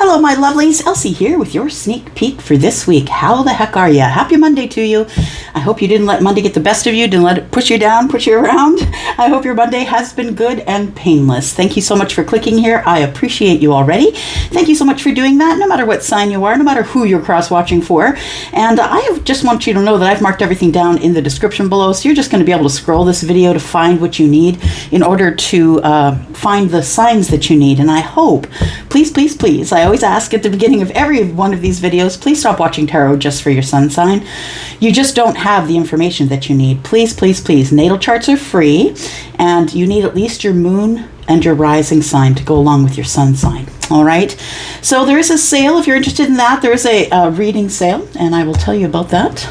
Hello, my lovelies. Elsie here with your sneak peek for this week. How the heck are you? Happy Monday to you. I hope you didn't let Monday get the best of you, didn't let it push you down, push you around. I hope your Monday has been good and painless. Thank you so much for clicking here. I appreciate you already. Thank you so much for doing that, no matter what sign you are, no matter who you're cross-watching for. And I just want you to know that I've marked everything down in the description below, so you're just going to be able to scroll this video to find what you need in order to find the signs that you need. And I hope, please, please, please, I always ask at the beginning of every one of these videos, please stop watching tarot just for your sun sign. You just don't have the information that you need. Please, please, please. Natal charts are free, and you need at least your moon and your rising sign to go along with your sun sign. All right. So there is a sale if you're interested in that. There is a reading sale, and I will tell you about that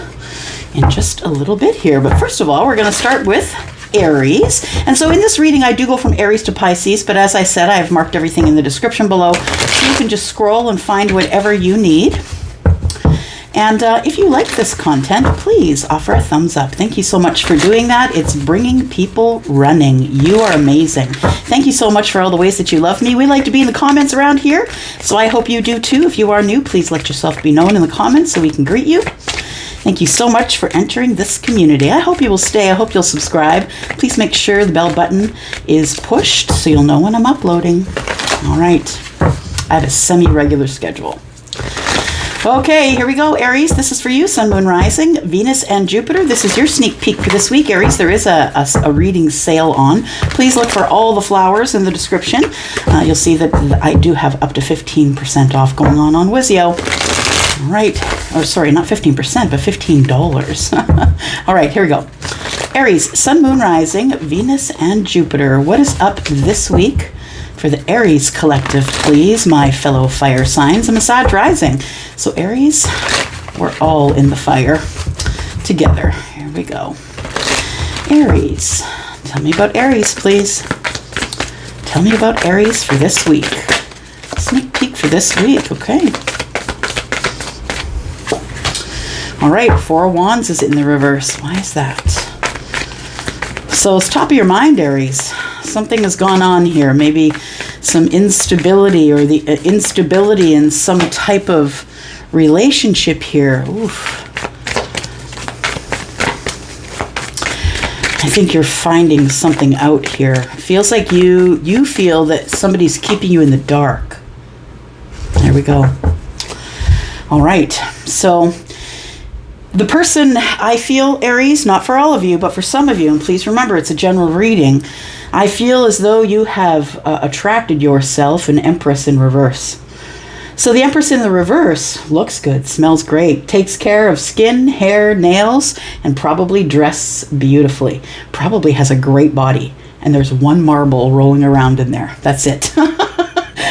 in just a little bit here. But first of all, we're going to start with Aries. And so in this reading, I do go from Aries to Pisces, but as I said, I have marked everything in the description below. So you can just scroll and find whatever you need. And if you like this content, please offer a thumbs up. Thank you so much for doing that. It's bringing people running. You are amazing. Thank you so much for all the ways that you love me. We like to be in the comments around here, so I hope you do too. If you are new, please let yourself be known in the comments so we can greet you. Thank you so much for entering this community. I hope you will stay. I hope you'll subscribe. Please make sure the bell button is pushed so you'll know when I'm uploading. All right. I have a semi-regular schedule. Okay, here we go, Aries. This is for you, Sun, Moon, Rising, Venus, and Jupiter. This is your sneak peek for this week, Aries. There is a reading sale on. Please look for all the flowers in the description. You'll see that I do have up to 15% off going on Wizio. All right. Oh, sorry, not 15%, but $15. All right, here we go. Aries, Sun, Moon, Rising, Venus, and Jupiter. What is up this week for the Aries collective, please, my fellow fire signs? I'm a Sag rising. So Aries, we're all in the fire together. Here we go. Aries, tell me about Aries, please. Tell me about Aries for this week. Sneak peek for this week, okay. All right, Four of Wands is in the reverse. Why is that? So it's top of your mind, Aries. Something has gone on here. Maybe some instability or the instability in some type of relationship here. Oof. I think you're finding something out here. It feels like you feel that somebody's keeping you in the dark. There we go. All right. So the person, I feel, Aries, not for all of you, but for some of you, and please remember it's a general reading, I feel as though you have attracted yourself an Empress in reverse. So the Empress in the reverse looks good, smells great, takes care of skin, hair, nails, and probably dresses beautifully. Probably has a great body. And there's one marble rolling around in there. That's it.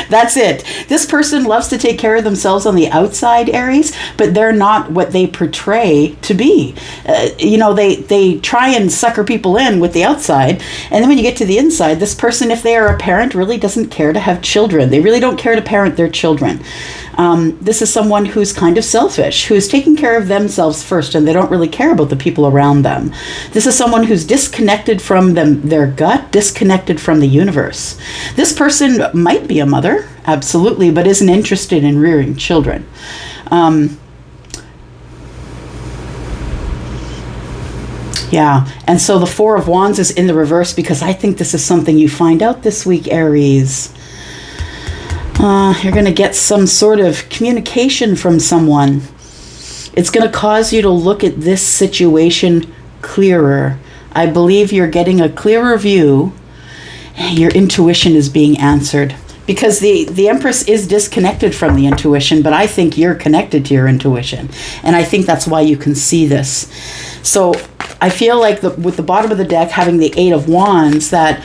That's it. This person loves to take care of themselves on the outside, Aries, but they're not what they portray to be. They try and sucker people in with the outside, and then when you get to the inside, this person, if they are a parent, really doesn't care to have children. They really don't care to parent their children. This is someone who's kind of selfish, who's taking care of themselves first, and they don't really care about the people around them. This is someone who's disconnected from their gut, disconnected from the universe. This person might be a mother, absolutely, but isn't interested in rearing children. Yeah, and so the Four of Wands is in the reverse because I think this is something you find out this week, Aries. You're going to get some sort of communication from someone. It's going to cause you to look at this situation clearer. I believe you're getting a clearer view. Your intuition is being answered. Because the Empress is disconnected from the intuition, but I think you're connected to your intuition. And I think that's why you can see this. So I feel like with the bottom of the deck having the Eight of Wands, that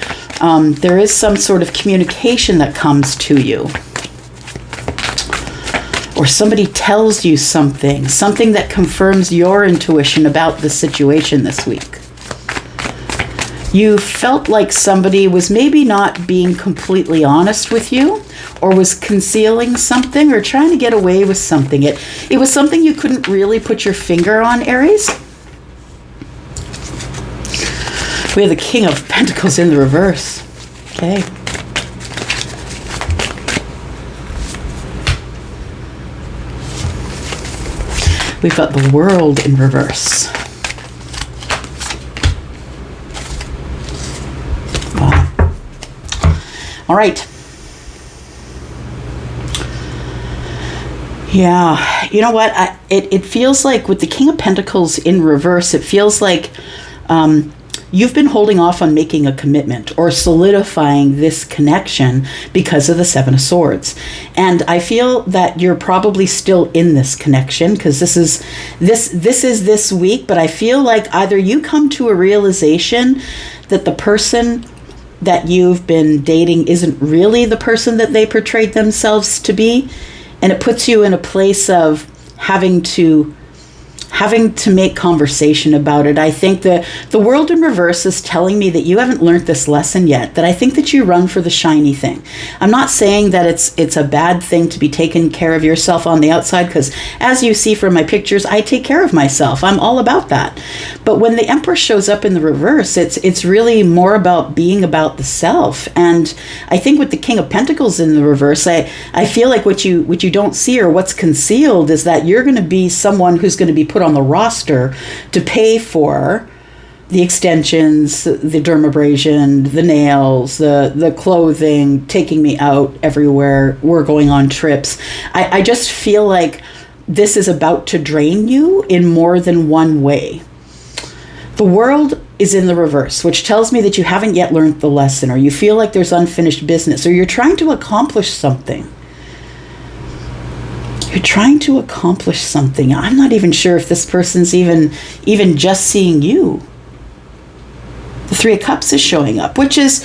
there is some sort of communication that comes to you. Or somebody tells you something that confirms your intuition about the situation this week. You felt like somebody was maybe not being completely honest with you, or was concealing something or trying to get away with something. It was something you couldn't really put your finger on, Aries. We have the King of Pentacles in the reverse. Okay. We've got the World in reverse. Wow. All right. Yeah, you know what? It feels like with the King of Pentacles in reverse, it feels like you've been holding off on making a commitment or solidifying this connection because of the Seven of Swords. And I feel that you're probably still in this connection because this is this week, but I feel like either you come to a realization that the person that you've been dating isn't really the person that they portrayed themselves to be. And it puts you in a place of having to make conversation about it. I think the World in reverse is telling me that you haven't learned this lesson yet, that I think that you run for the shiny thing. I'm not saying that it's a bad thing to be taking care of yourself on the outside, because as you see from my pictures, I take care of myself. I'm all about that. But when the Empress shows up in the reverse, it's really more about being about the self. And I think with the King of Pentacles in the reverse, I feel like what you don't see or what's concealed is that you're going to be someone who's going to be put on the roster to pay for the extensions, the dermabrasion, the nails, the clothing, taking me out everywhere. We're going on trips. I just feel like this is about to drain you in more than one way. The World is in the reverse, which tells me that you haven't yet learned the lesson, or you feel like there's unfinished business, or you're trying to accomplish something. You're trying to accomplish something. I'm not even sure if this person's even just seeing you. The Three of Cups is showing up, which is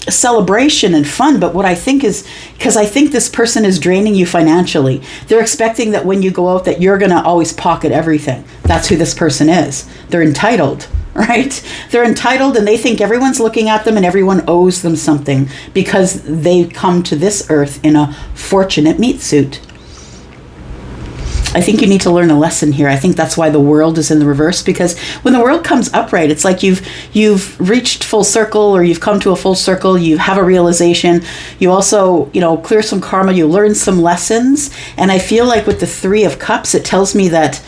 celebration and fun. But what I think is, because I think this person is draining you financially. They're expecting that when you go out that you're going to always pocket everything. That's who this person is. They're entitled, right? They're entitled, and they think everyone's looking at them and everyone owes them something because they come to this earth in a fortunate meat suit. I think you need to learn a lesson here. I think that's why the World is in the reverse, because when the World comes upright, it's like you've reached full circle, or you've come to a full circle. You have a realization. You also, clear some karma. You learn some lessons. And I feel like with the Three of Cups, it tells me that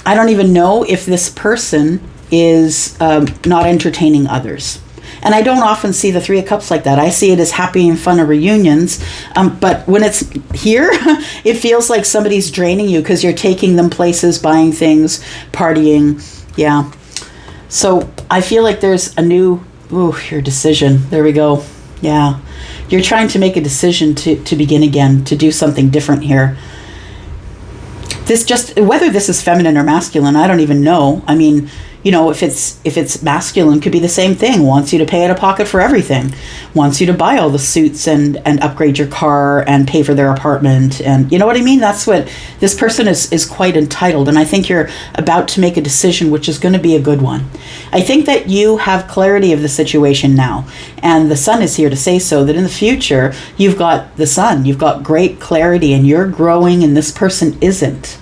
I don't even know if this person is not entertaining others. And I don't often see the Three of Cups like that. I see it as happy and fun reunions. But when it's here, it feels like somebody's draining you because you're taking them places, buying things, partying. Yeah. So I feel like there's a new, your decision. There we go. Yeah. You're trying to make a decision to begin again, to do something different here. Whether this is feminine or masculine, I don't even know. I mean, if it's masculine, could be the same thing. Wants you to pay out of pocket for everything. Wants you to buy all the suits and upgrade your car and pay for their apartment. And you know what I mean? That's what this person is quite entitled. And I think you're about to make a decision, which is going to be a good one. I think that you have clarity of the situation now. And the Sun is here to say so, that in the future, you've got the Sun. You've got great clarity and you're growing, and this person isn't.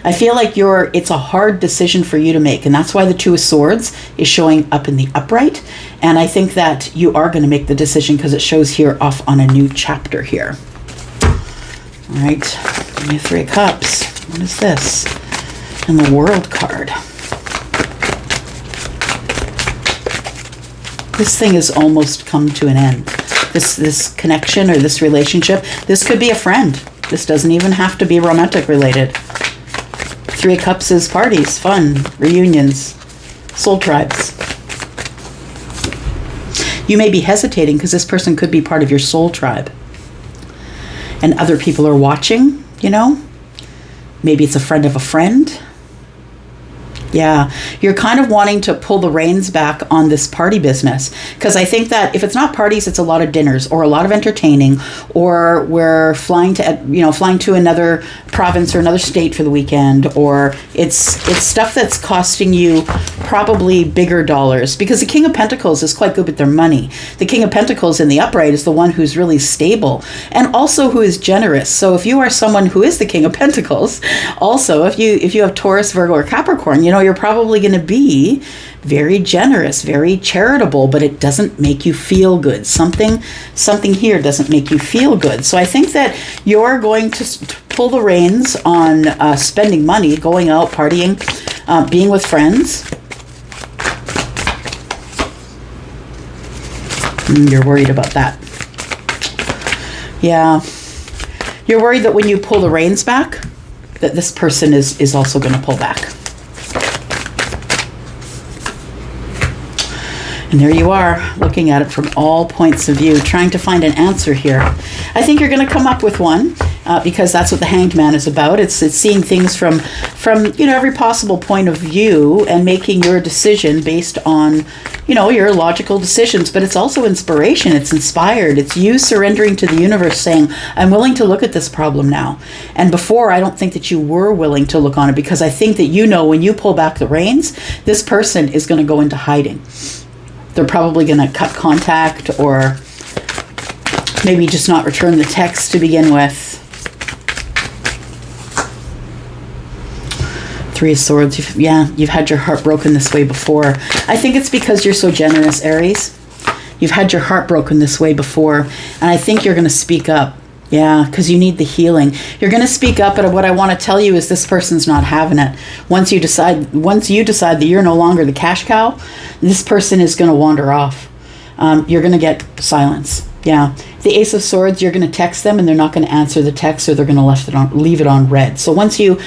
I feel like it's a hard decision for you to make, and that's why the Two of Swords is showing up in the upright. And I think that you are going to make the decision because it shows here off on a new chapter here. All right, give me a Three of Cups. What is this? And the World card. This thing has almost come to an end. This connection or this relationship, this could be a friend. This doesn't even have to be romantic related. Three of Cups is parties, fun, reunions, soul tribes. You may be hesitating because this person could be part of your soul tribe. And other people are watching, Maybe it's a friend of a friend. Yeah, you're kind of wanting to pull the reins back on this party business, because I think that if it's not parties, it's a lot of dinners or a lot of entertaining, or we're flying to another province or another state for the weekend, or it's stuff that's costing you probably bigger dollars, because the King of Pentacles is quite good with their money. The King of Pentacles in the upright is the one who's really stable and also who is generous. So if you are someone who is the King of Pentacles, also if you have Taurus, Virgo, or Capricorn, you're probably going to be very generous, very charitable, but it doesn't make you feel good. Something here doesn't make you feel good. So I think that you're going to pull the reins on spending money, going out, partying, being with friends. You're worried about that. Yeah. You're worried that when you pull the reins back, that this person is also going to pull back. And there you are, looking at it from all points of view, trying to find an answer here. I think you're going to come up with one, because that's what the Hanged Man is about. It's seeing things from every possible point of view and making your decision based on your logical decisions. But it's also inspiration. It's inspired. It's you surrendering to the universe, saying, I'm willing to look at this problem now. And before, I don't think that you were willing to look on it, because I think that when you pull back the reins, this person is going to go into hiding. They're probably going to cut contact, or maybe just not return the text to begin with. Three of Swords. You've had your heart broken this way before. I think it's because you're so generous, Aries. You've had your heart broken this way before, and I think you're going to speak up. Yeah, because you need the healing. You're going to speak up, but what I want to tell you is this person's not having it. Once you decide that you're no longer the cash cow, this person is going to wander off. You're going to get silence. Yeah. The Ace of Swords, you're going to text them and they're not going to answer the text, or they're going to leave it on red. So once you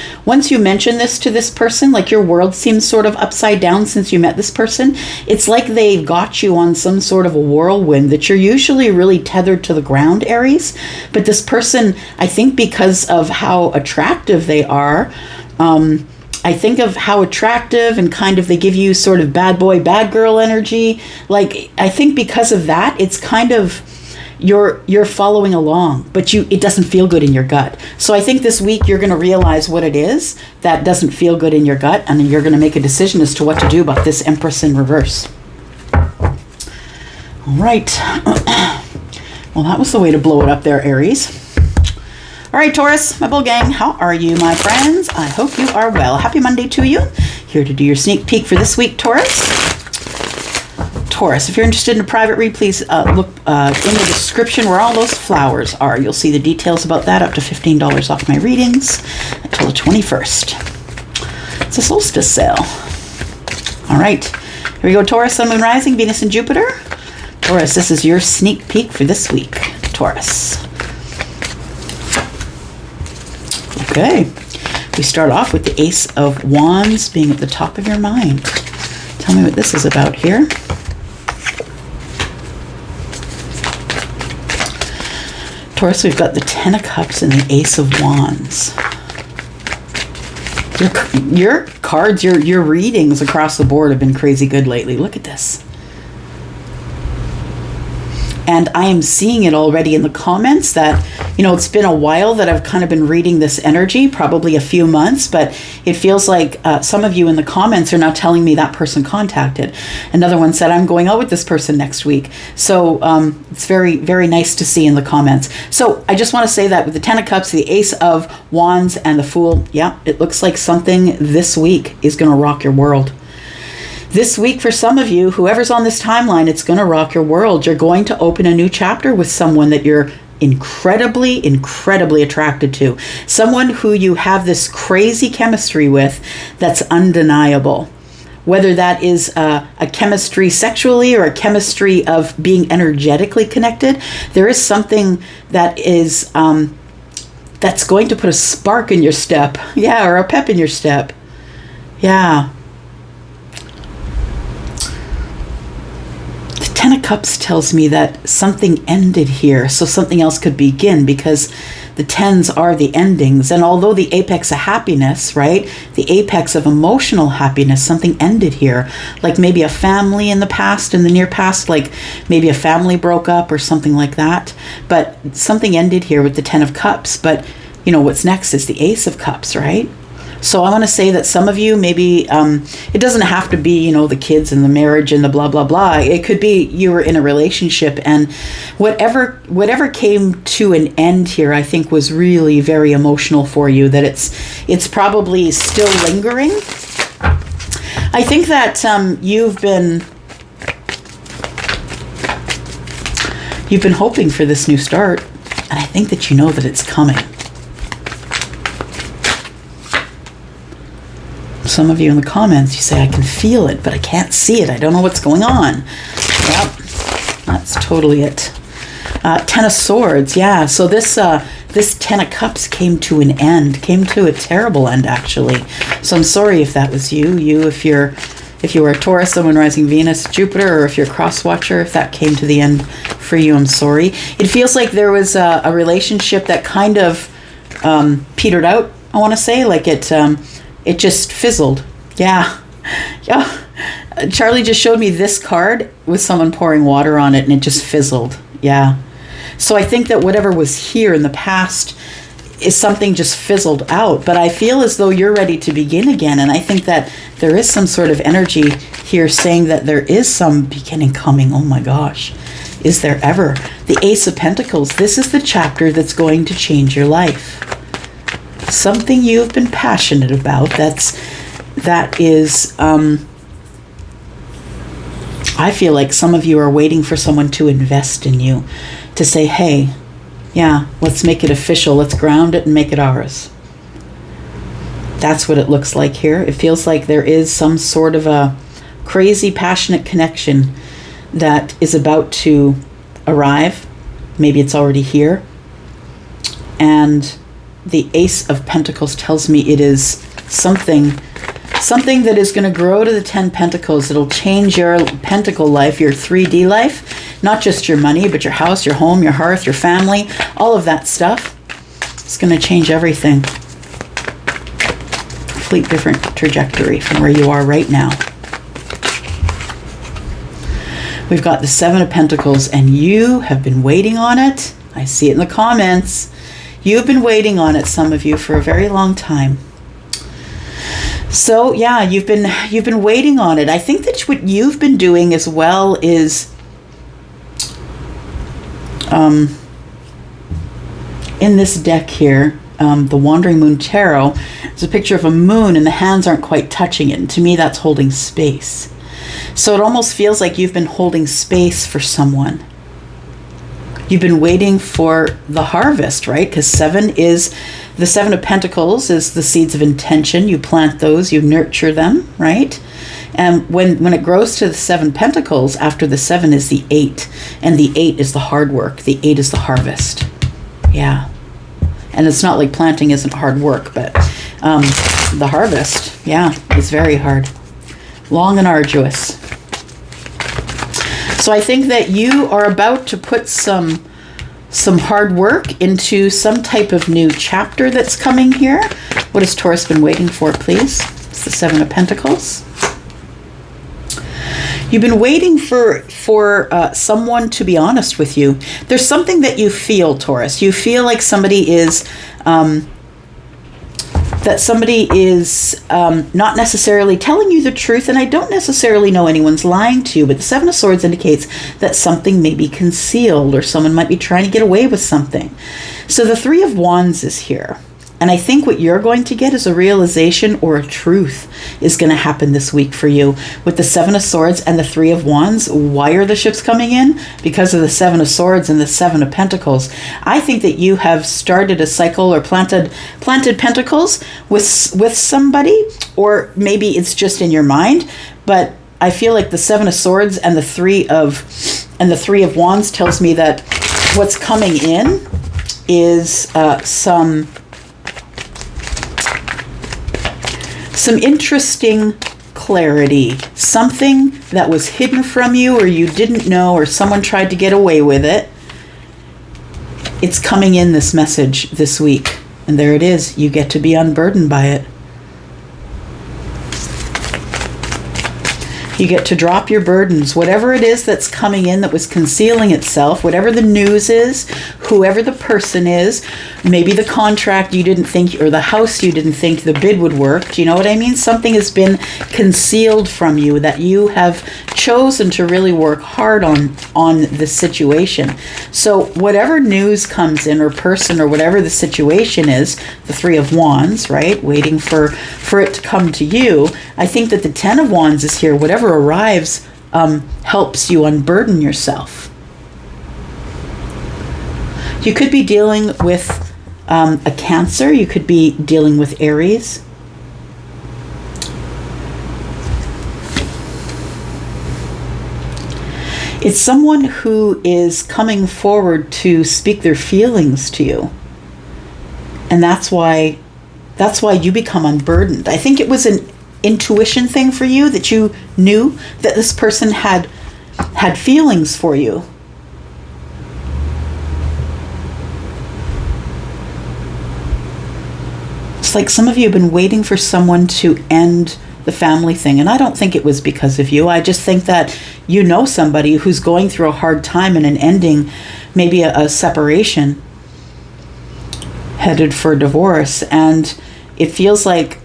mention this to this person, like your world seems sort of upside down since you met this person, it's like they've got you on some sort of a whirlwind that you're usually really tethered to the ground, Aries. But this person, I think because of how attractive they are, I think of how attractive and kind of they give you sort of bad boy, bad girl energy. Like, I think because of that, it's kind of you're following along, but it doesn't feel good in your gut. So I think this week you're going to realize what it is that doesn't feel good in your gut, and then you're going to make a decision as to what to do about this Empress in reverse. All right. Well, that was the way to blow it up there, Aries. All right, Taurus, my bull gang, how are you, my friends? I hope you are well. Happy Monday to you. Here to do your sneak peek for this week, Taurus. Taurus, if you're interested in a private read, please look in the description where all those flowers are. You'll see the details about that, up to $15 off my readings until the 21st. It's a solstice sale. All right, here we go, Taurus, Sun, Moon, Rising, Venus, and Jupiter. Taurus, this is your sneak peek for this week, Taurus. Okay, we start off with the Ace of Wands being at the top of your mind. Tell me what this is about here. Taurus, we've got the Ten of Cups and the Ace of Wands. Your cards, your readings across the board have been crazy good lately. Look at this. And I am seeing it already in the comments that, it's been a while that I've kind of been reading this energy, probably a few months, but it feels like some of you in the comments are now telling me that person contacted. Another one said, I'm going out with this person next week. So it's very, very nice to see in the comments. So I just want to say that with the Ten of Cups, the Ace of Wands, and the Fool, yeah, it looks like something this week is going to rock your world. This week, for some of you, whoever's on this timeline, it's going to rock your world. You're going to open a new chapter with someone that you're incredibly, incredibly attracted to. Someone who you have this crazy chemistry with that's undeniable. Whether that is a chemistry sexually or a chemistry of being energetically connected, there is something that is that's going to put a spark in your step. Yeah, or a pep in your step. Yeah. Ten of Cups tells me that something ended here, so something else could begin, because the tens are the endings. And although the apex of happiness, right, the apex of emotional happiness, something ended here. Like maybe a family in the past, in the near past, like maybe a family broke up or something like that. But something ended here with the Ten of Cups. But, what's next is the Ace of Cups, right? So I want to say that some of you, maybe it doesn't have to be, the kids and the marriage and the blah, blah, blah. It could be you were in a relationship, and whatever came to an end here, I think was really very emotional for you, that it's probably still lingering. I think that you've been hoping for this new start, and I think that you know that it's coming. Some of you in the comments, you say, I can feel it, but I can't see it. I don't know what's going on. Yep, that's totally it. Ten of Swords, yeah. So this Ten of Cups came to an end, came to a terrible end, actually. So I'm sorry if that was you. If you were a Taurus, Sun, rising Venus, Jupiter, or if you're a cross watcher, if that came to the end for you, I'm sorry. It feels like there was a relationship that kind of petered out, I want to say. Like it just fizzled. Yeah. Charlie just showed me this card with someone pouring water on it, and it just fizzled. Yeah. So I think that whatever was here in the past is something just fizzled out. But I feel as though you're ready to begin again. And I think that there is some sort of energy here saying that there is some beginning coming. Oh my gosh. Is there ever? The Ace of Pentacles. This is the chapter that's going to change your life. Something you've been passionate about. That is, I feel like some of you are waiting for someone to invest in you, to say, hey, yeah, let's make it official. Let's ground it and make it ours. That's what it looks like here. It feels like there is some sort of a crazy, passionate connection that is about to arrive. Maybe it's already here. And the Ace of Pentacles tells me it is something that is going to grow to the 10 Pentacles. It'll change your pentacle life, your 3D life, not just your money, but your house, your home, your hearth, your family, all of that stuff. It's going to change everything. Complete different trajectory from where you are right now. We've got the Seven of Pentacles, and you have been waiting on it. I see it in the comments. You've been waiting on it, some of you, for a very long time. So yeah, you've been waiting on it. I think that what you've been doing as well is in this deck here, the Wandering Moon Tarot, it's a picture of a moon and the hands aren't quite touching it. And to me, that's holding space. So it almost feels like you've been holding space for someone. You've been waiting for the harvest, right? Because the Seven of Pentacles is the seeds of intention. You plant those, you nurture them, right? And when it grows to the Seven Pentacles, after the 7 is the 8. And the 8 is the hard work. The 8 is the harvest. Yeah. And it's not like planting isn't hard work, but the harvest, yeah, is very hard. Long and arduous. So I think that you are about to put some hard work into some type of new chapter that's coming here. What has Taurus been waiting for, please? It's the Seven of Pentacles. You've been waiting for someone to be honest with you. There's something that you feel, Taurus. You feel like somebody is not necessarily telling you the truth, and I don't necessarily know anyone's lying to you, but the Seven of Swords indicates that something may be concealed or someone might be trying to get away with something. So the Three of Wands is here. And I think what you're going to get is a realization or a truth is going to happen this week for you. With the Seven of Swords and the Three of Wands, why are the ships coming in? Because of the Seven of Swords and the Seven of Pentacles. I think that you have started a cycle or planted pentacles with somebody, or maybe it's just in your mind. But I feel like the Seven of Swords and the Three of Wands tells me that what's coming in is some interesting clarity, something that was hidden from you or you didn't know or someone tried to get away with it. It's coming in, this message, this week. And there it is. You get to be unburdened by it. You get to drop your burdens. Whatever it is that's coming in that was concealing itself, whatever the news is, whoever the person is, maybe the contract you didn't think, or the house you didn't think the bid would work. Do you know what I mean? Something has been concealed from you that you have chosen to really work hard on this situation. So whatever news comes in, or person, or whatever the situation is, the Three of Wands, right? Waiting for it to come to you. I think that the Ten of Wands is here. Whatever arrives helps you unburden yourself. You could be dealing with a Cancer. You could be dealing with Aries. It's someone who is coming forward to speak their feelings to you. And that's why you become unburdened. I think it was an intuition thing for you, that you knew that this person had feelings for you. It's like some of you have been waiting for someone to end the family thing, and I don't think it was because of you. I just think that you know somebody who's going through a hard time and an ending, maybe a separation, headed for divorce, and it feels like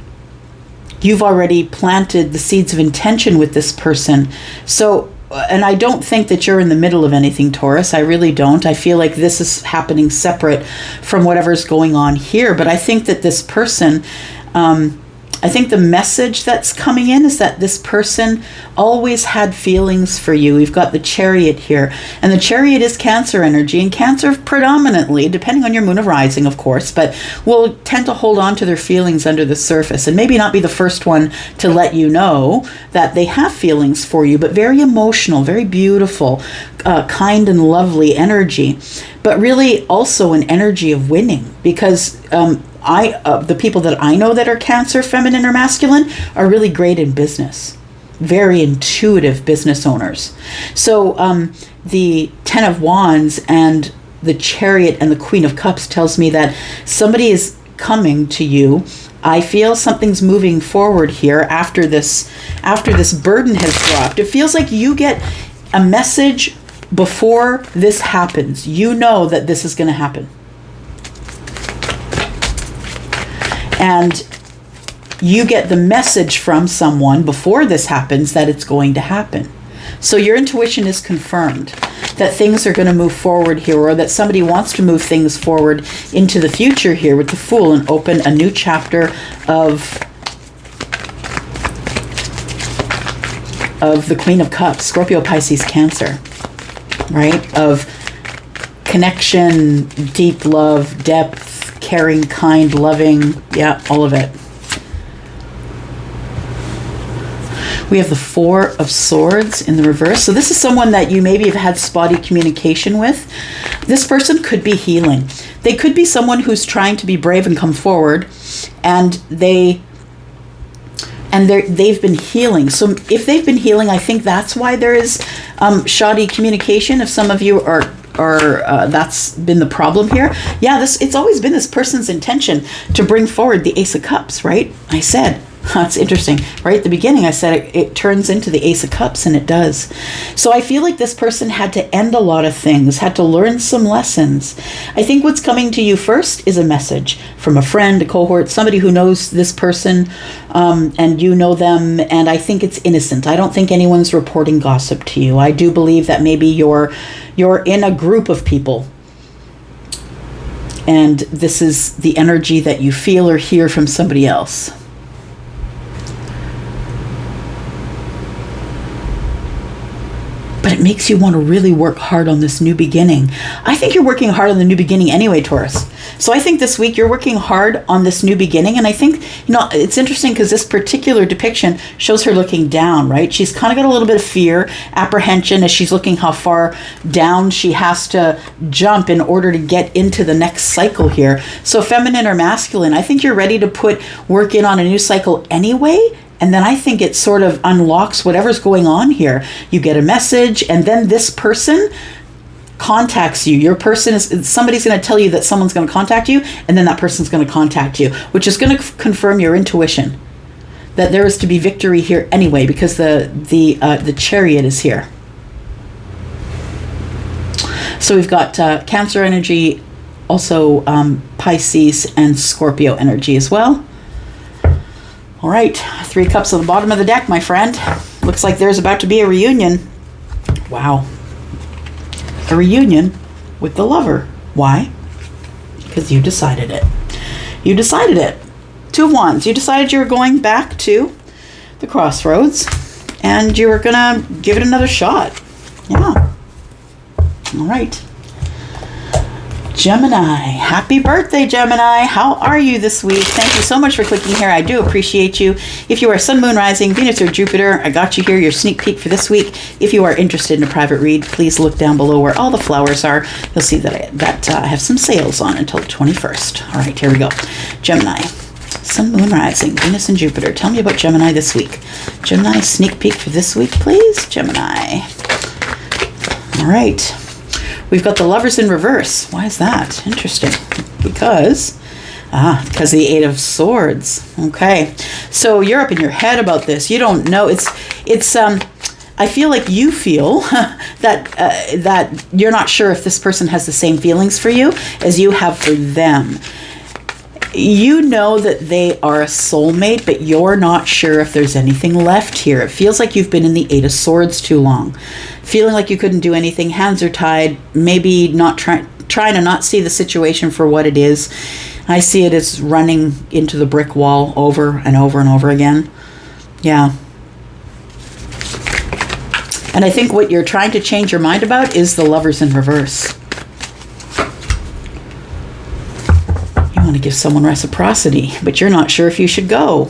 you've already planted the seeds of intention with this person. So, and I don't think that you're in the middle of anything, Taurus. I really don't. I feel like this is happening separate from whatever's going on here. But I think that this person, I think the message that's coming in is that this person always had feelings for you. We've got the Chariot here, and the Chariot is Cancer energy, and Cancer predominantly, depending on your moon of rising, of course, but will tend to hold on to their feelings under the surface and maybe not be the first one to let you know that they have feelings for you, but very emotional, very beautiful, kind and lovely energy, but really also an energy of winning, because the people that I know that are Cancer, feminine or masculine, are really great in business. Very intuitive business owners. So the Ten of Wands and the Chariot and the Queen of Cups tells me that somebody is coming to you. I feel something's moving forward here after this burden has dropped. It feels like you get a message before this happens. You know that this is going to happen. And you get the message from someone before this happens that it's going to happen. So your intuition is confirmed that things are going to move forward here, or that somebody wants to move things forward into the future here with the Fool and open a new chapter of the Queen of Cups, Scorpio, Pisces, Cancer, right? Of connection, deep love, depth, caring, kind, loving, yeah, all of it. We have the Four of Swords in the reverse. So this is someone that you maybe have had spotty communication with. This person could be healing. They could be someone who's trying to be brave and come forward, and they've been healing. So if they've been healing, I think that's why there is shoddy communication. If some of you are that's been the problem here. Yeah, it's always been this person's intention to bring forward the Ace of Cups, right? I said, it's interesting. Right at the beginning, I said it turns into the Ace of Cups, and it does. So I feel like this person had to end a lot of things, had to learn some lessons. I think what's coming to you first is a message from a friend, a cohort, somebody who knows this person, and you know them, and I think it's innocent. I don't think anyone's reporting gossip to you. I do believe that maybe you're in a group of people, and this is the energy that you feel or hear from somebody else. But it makes you want to really work hard on this new beginning. I think you're working hard on the new beginning anyway, Taurus. So I think this week you're working hard on this new beginning. And I think, it's interesting because this particular depiction shows her looking down, right? She's kind of got a little bit of fear, apprehension as she's looking how far down she has to jump in order to get into the next cycle here. So feminine or masculine, I think you're ready to put work in on a new cycle anyway. And then I think it sort of unlocks whatever's going on here. You get a message, and then this person contacts you. Somebody's going to tell you that someone's going to contact you, and then that person's going to contact you, which is going to confirm your intuition that there is to be victory here anyway, because the Chariot is here. So we've got Cancer energy, also Pisces and Scorpio energy as well. All right, 3 cups on the bottom of the deck, my friend. Looks like there's about to be a reunion. Wow. A reunion with the lover. Why? Because you decided it. You decided it. 2 of Wands. You decided you were going back to the crossroads, and you were going to give it another shot. Yeah. All right. Gemini, happy birthday, Gemini. How are you this week? Thank you so much for clicking here. I do appreciate you. If you are Sun, Moon, Rising, Venus, or Jupiter, I got you here, your sneak peek for this week. If you are interested in a private read, please look down below where all the flowers are. You'll see that I have some sales on until the 21st. All right, here we go. Gemini, Sun, Moon, Rising, Venus, and Jupiter. Tell me about Gemini this week. Gemini, sneak peek for this week, please. Gemini. All right. We've got the Lovers in reverse. Why is that? Interesting. Because of the Eight of Swords. Okay. So you're up in your head about this. You don't know. I feel like you feel that you're not sure if this person has the same feelings for you as you have for them. You know that they are a soulmate, but you're not sure if there's anything left here. It feels like you've been in the Eight of Swords too long. Feeling like you couldn't do anything, hands are tied, maybe not trying to not see the situation for what it is. I see it as running into the brick wall over and over and over again. Yeah. And I think what you're trying to change your mind about is the Lovers in reverse. You want to give someone reciprocity, but you're not sure if you should go.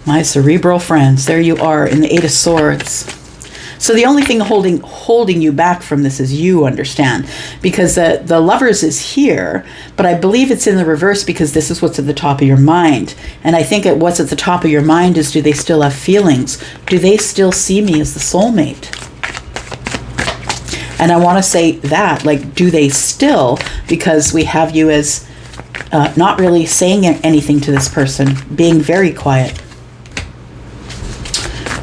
My cerebral friends, there you are in the Eight of Swords. So the only thing holding you back from this is you understand, because the Lovers is here, but I believe it's in the reverse because this is what's at the top of your mind. And I think what's at the top of your mind is, do they still have feelings? Do they still see me as the soulmate? And I want to say that, like, do they still? Because we have you as not really saying anything to this person, being very quiet.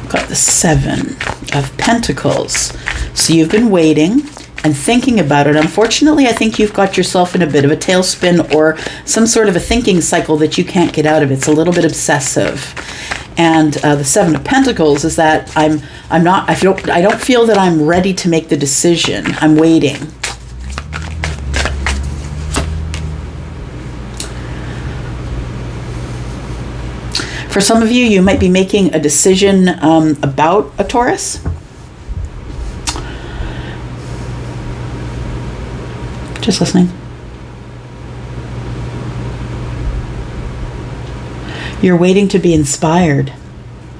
Got the Seven of Pentacles. So you've been waiting and thinking about it. Unfortunately, I think you've got yourself in a bit of a tailspin or some sort of a thinking cycle that you can't get out of. It's a little bit obsessive. And the Seven of Pentacles is that I don't feel that I'm ready to make the decision. I'm waiting. For some of you, you might be making a decision about a Taurus. Just listening. You're waiting to be inspired.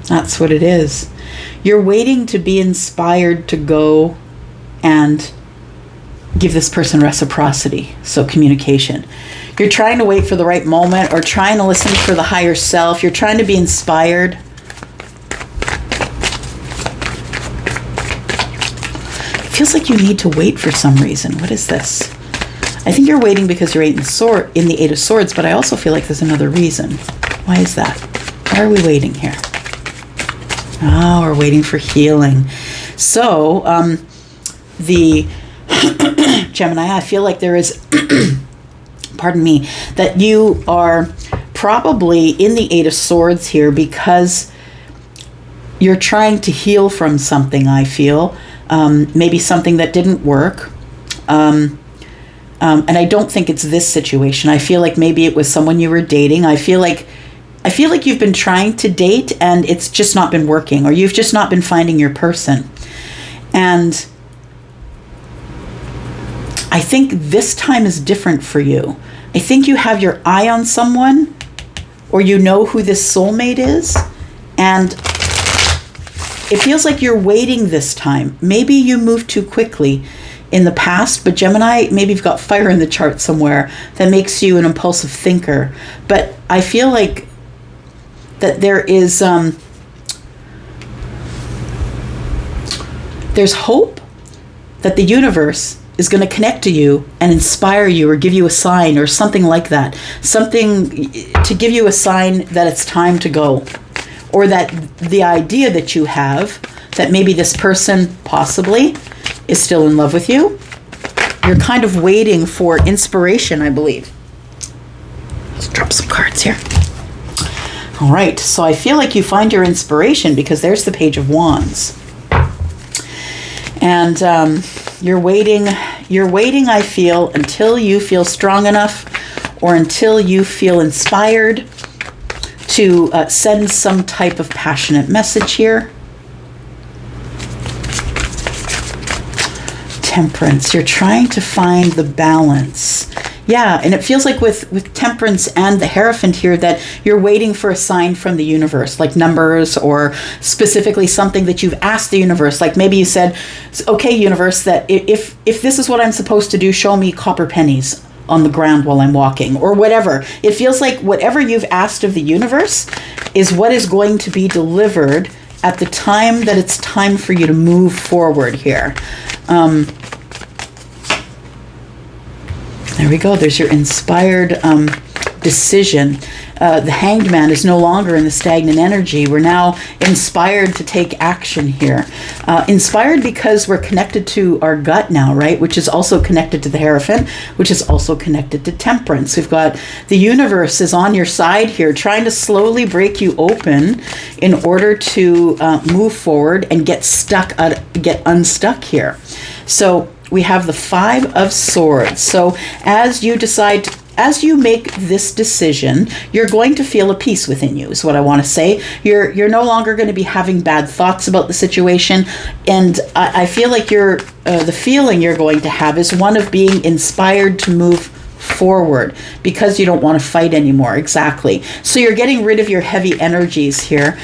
That's what it is. You're waiting to be inspired to go and give this person reciprocity. So communication. You're trying to wait for the right moment or trying to listen for the higher self. You're trying to be inspired. It feels like you need to wait for some reason. What is this? I think you're waiting because you're in the Eight of Swords, but I also feel like there's another reason. Why is that? Why are we waiting here? Oh, we're waiting for healing. So, the Gemini, I feel like there is, pardon me, that you are probably in the Eight of Swords here because you're trying to heal from something, I feel. Maybe something that didn't work. And I don't think it's this situation. I feel like maybe it was someone you were dating. I feel like you've been trying to date and it's just not been working, or you've just not been finding your person. And I think this time is different for you. I think you have your eye on someone, or you know who this soulmate is, and it feels like you're waiting this time. Maybe you moved too quickly in the past, but Gemini, maybe you've got fire in the chart somewhere that makes you an impulsive thinker. But I feel like that there is there's hope that the universe is going to connect to you and inspire you or give you a sign or something like that. Something to give you a sign that it's time to go. Or that the idea that you have that maybe this person possibly is still in love with you. You're kind of waiting for inspiration, I believe. Let's drop some cards here. All right, so I feel like you find your inspiration because there's the Page of Wands. And you're waiting, I feel, until you feel strong enough or until you feel inspired to send some type of passionate message here. Temperance, you're trying to find the balance. Yeah, and it feels like with Temperance and the Hierophant here that you're waiting for a sign from the universe, like numbers or specifically something that you've asked the universe. Like maybe you said, okay, universe, that if this is what I'm supposed to do, show me copper pennies on the ground while I'm walking or whatever. It feels like whatever you've asked of the universe is what is going to be delivered at the time that it's time for you to move forward here. There we go. There's your inspired decision. The Hanged Man is no longer in the stagnant energy. We're now inspired to take action here. Inspired because we're connected to our gut now, right? Which is also connected to the Hierophant, which is also connected to Temperance. We've got the universe is on your side here, trying to slowly break you open in order to move forward and get unstuck here. So we have the Five of Swords. So as you make this decision, you're going to feel a peace within you, is what I want to say. You're no longer going to be having bad thoughts about the situation. And I feel like the feeling you're going to have is one of being inspired to move forward because you don't want to fight anymore. Exactly. So you're getting rid of your heavy energies here.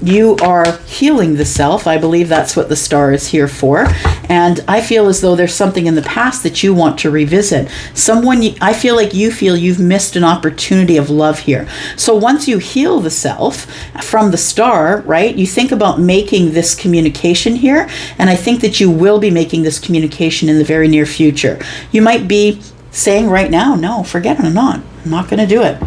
You are healing the self. I believe that's what the star is here for. And I feel as though there's something in the past that you want to revisit. I feel like you feel you've missed an opportunity of love here. So once you heal the self from the star, right, you think about making this communication here. And I think that you will be making this communication in the very near future. You might be saying right now, no, forget it, I'm not going to do it.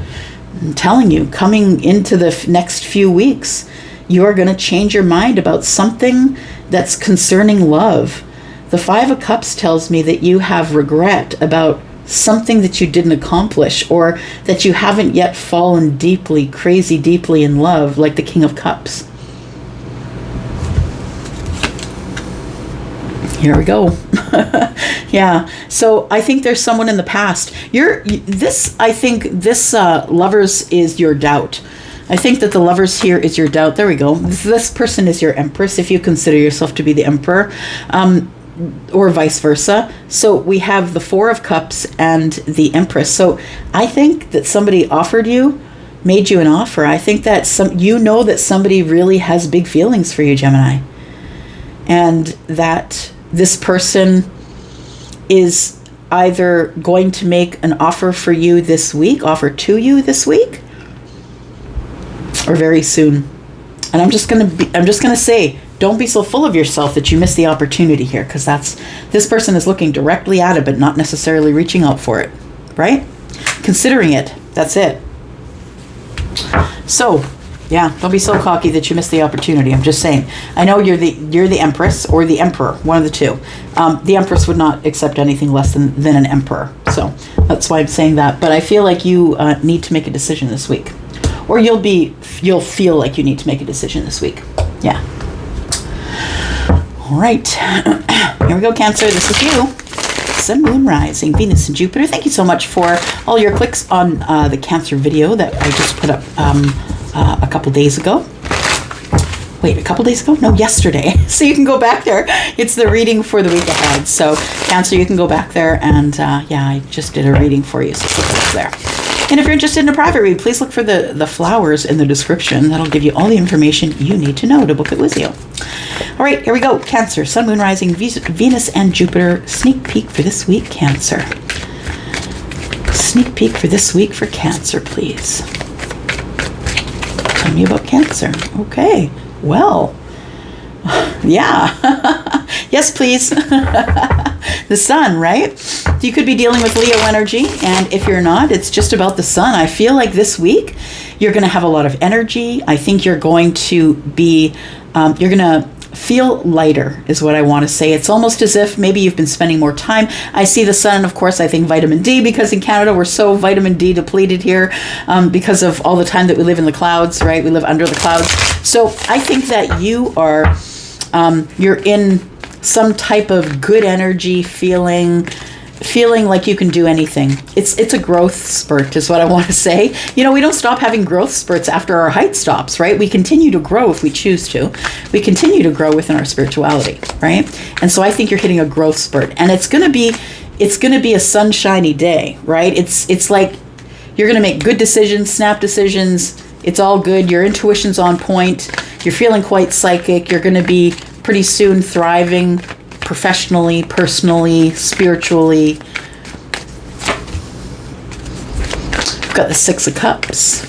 I'm telling you, coming into the next few weeks, you are going to change your mind about something that's concerning love. The Five of Cups tells me that you have regret about something that you didn't accomplish or that you haven't yet fallen crazy deeply in love, like the King of Cups. Here we go. Yeah. So I think there's someone in the past. I think this Lovers is your doubt. I think that the Lovers here is your doubt. There we go. This person is your Empress, if you consider yourself to be the Emperor, or vice versa. So we have the Four of Cups and the Empress. So I think that somebody made you an offer. I think that that somebody really has big feelings for you, Gemini. And that this person is either going to make an offer to you this week, or very soon. And I'm just gonna say, don't be so full of yourself that you miss the opportunity here, because this person is looking directly at it, but not necessarily reaching out for it, right? Considering it, that's it. So, yeah, don't be so cocky that you miss the opportunity. I'm just saying. I know you're the Empress or the Emperor, one of the two. The Empress would not accept anything less than an Emperor. So that's why I'm saying that. But I feel like you need to make a decision this week. Or you'll feel like you need to make a decision this week. Yeah. All right. Here we go, Cancer. This is you. Sun, Moon, Rising, Venus, and Jupiter. Thank you so much for all your clicks on the Cancer video that I just put up a couple days ago. Wait, a couple days ago? No, yesterday. So you can go back there. It's the reading for the week ahead. So Cancer, you can go back there and yeah, I just did a reading for you. So click up there. And if you're interested in a private read, please look for the flowers in the description. That'll give you all the information you need to know to book it with you. All right, here we go. Cancer, Sun, Moon, Rising, Venus, and Jupiter. Sneak peek for this week, Cancer. Sneak peek for this week for Cancer, please. Tell me about Cancer. Okay, well, yeah. Yes, please. The Sun, right? You could be dealing with Leo energy, and if you're not, it's just about the Sun. I feel like this week you're going to have a lot of energy. I think you're going to be, you're going to feel lighter is what I want to say. It's almost as if maybe you've been spending more time. I see the Sun, of course, I think vitamin D, because in Canada we're so vitamin D depleted here because of all the time that we live in the clouds, right? We live under the clouds. So I think that you are, you're in some type of good energy feeling. feeling like you can do anything. It's a growth spurt is what I want to say. You know, we don't stop having growth spurts after our height stops, right? We continue to grow if we choose to. We continue to grow within our spirituality, right? And so I think you're hitting a growth spurt, and it's going to be a sunshiny day, right? It's like you're going to make good decisions, snap decisions. It's all good. Your intuition's on point. You're feeling quite psychic. You're going to be pretty soon thriving professionally, personally, spiritually. We've got the Six of Cups.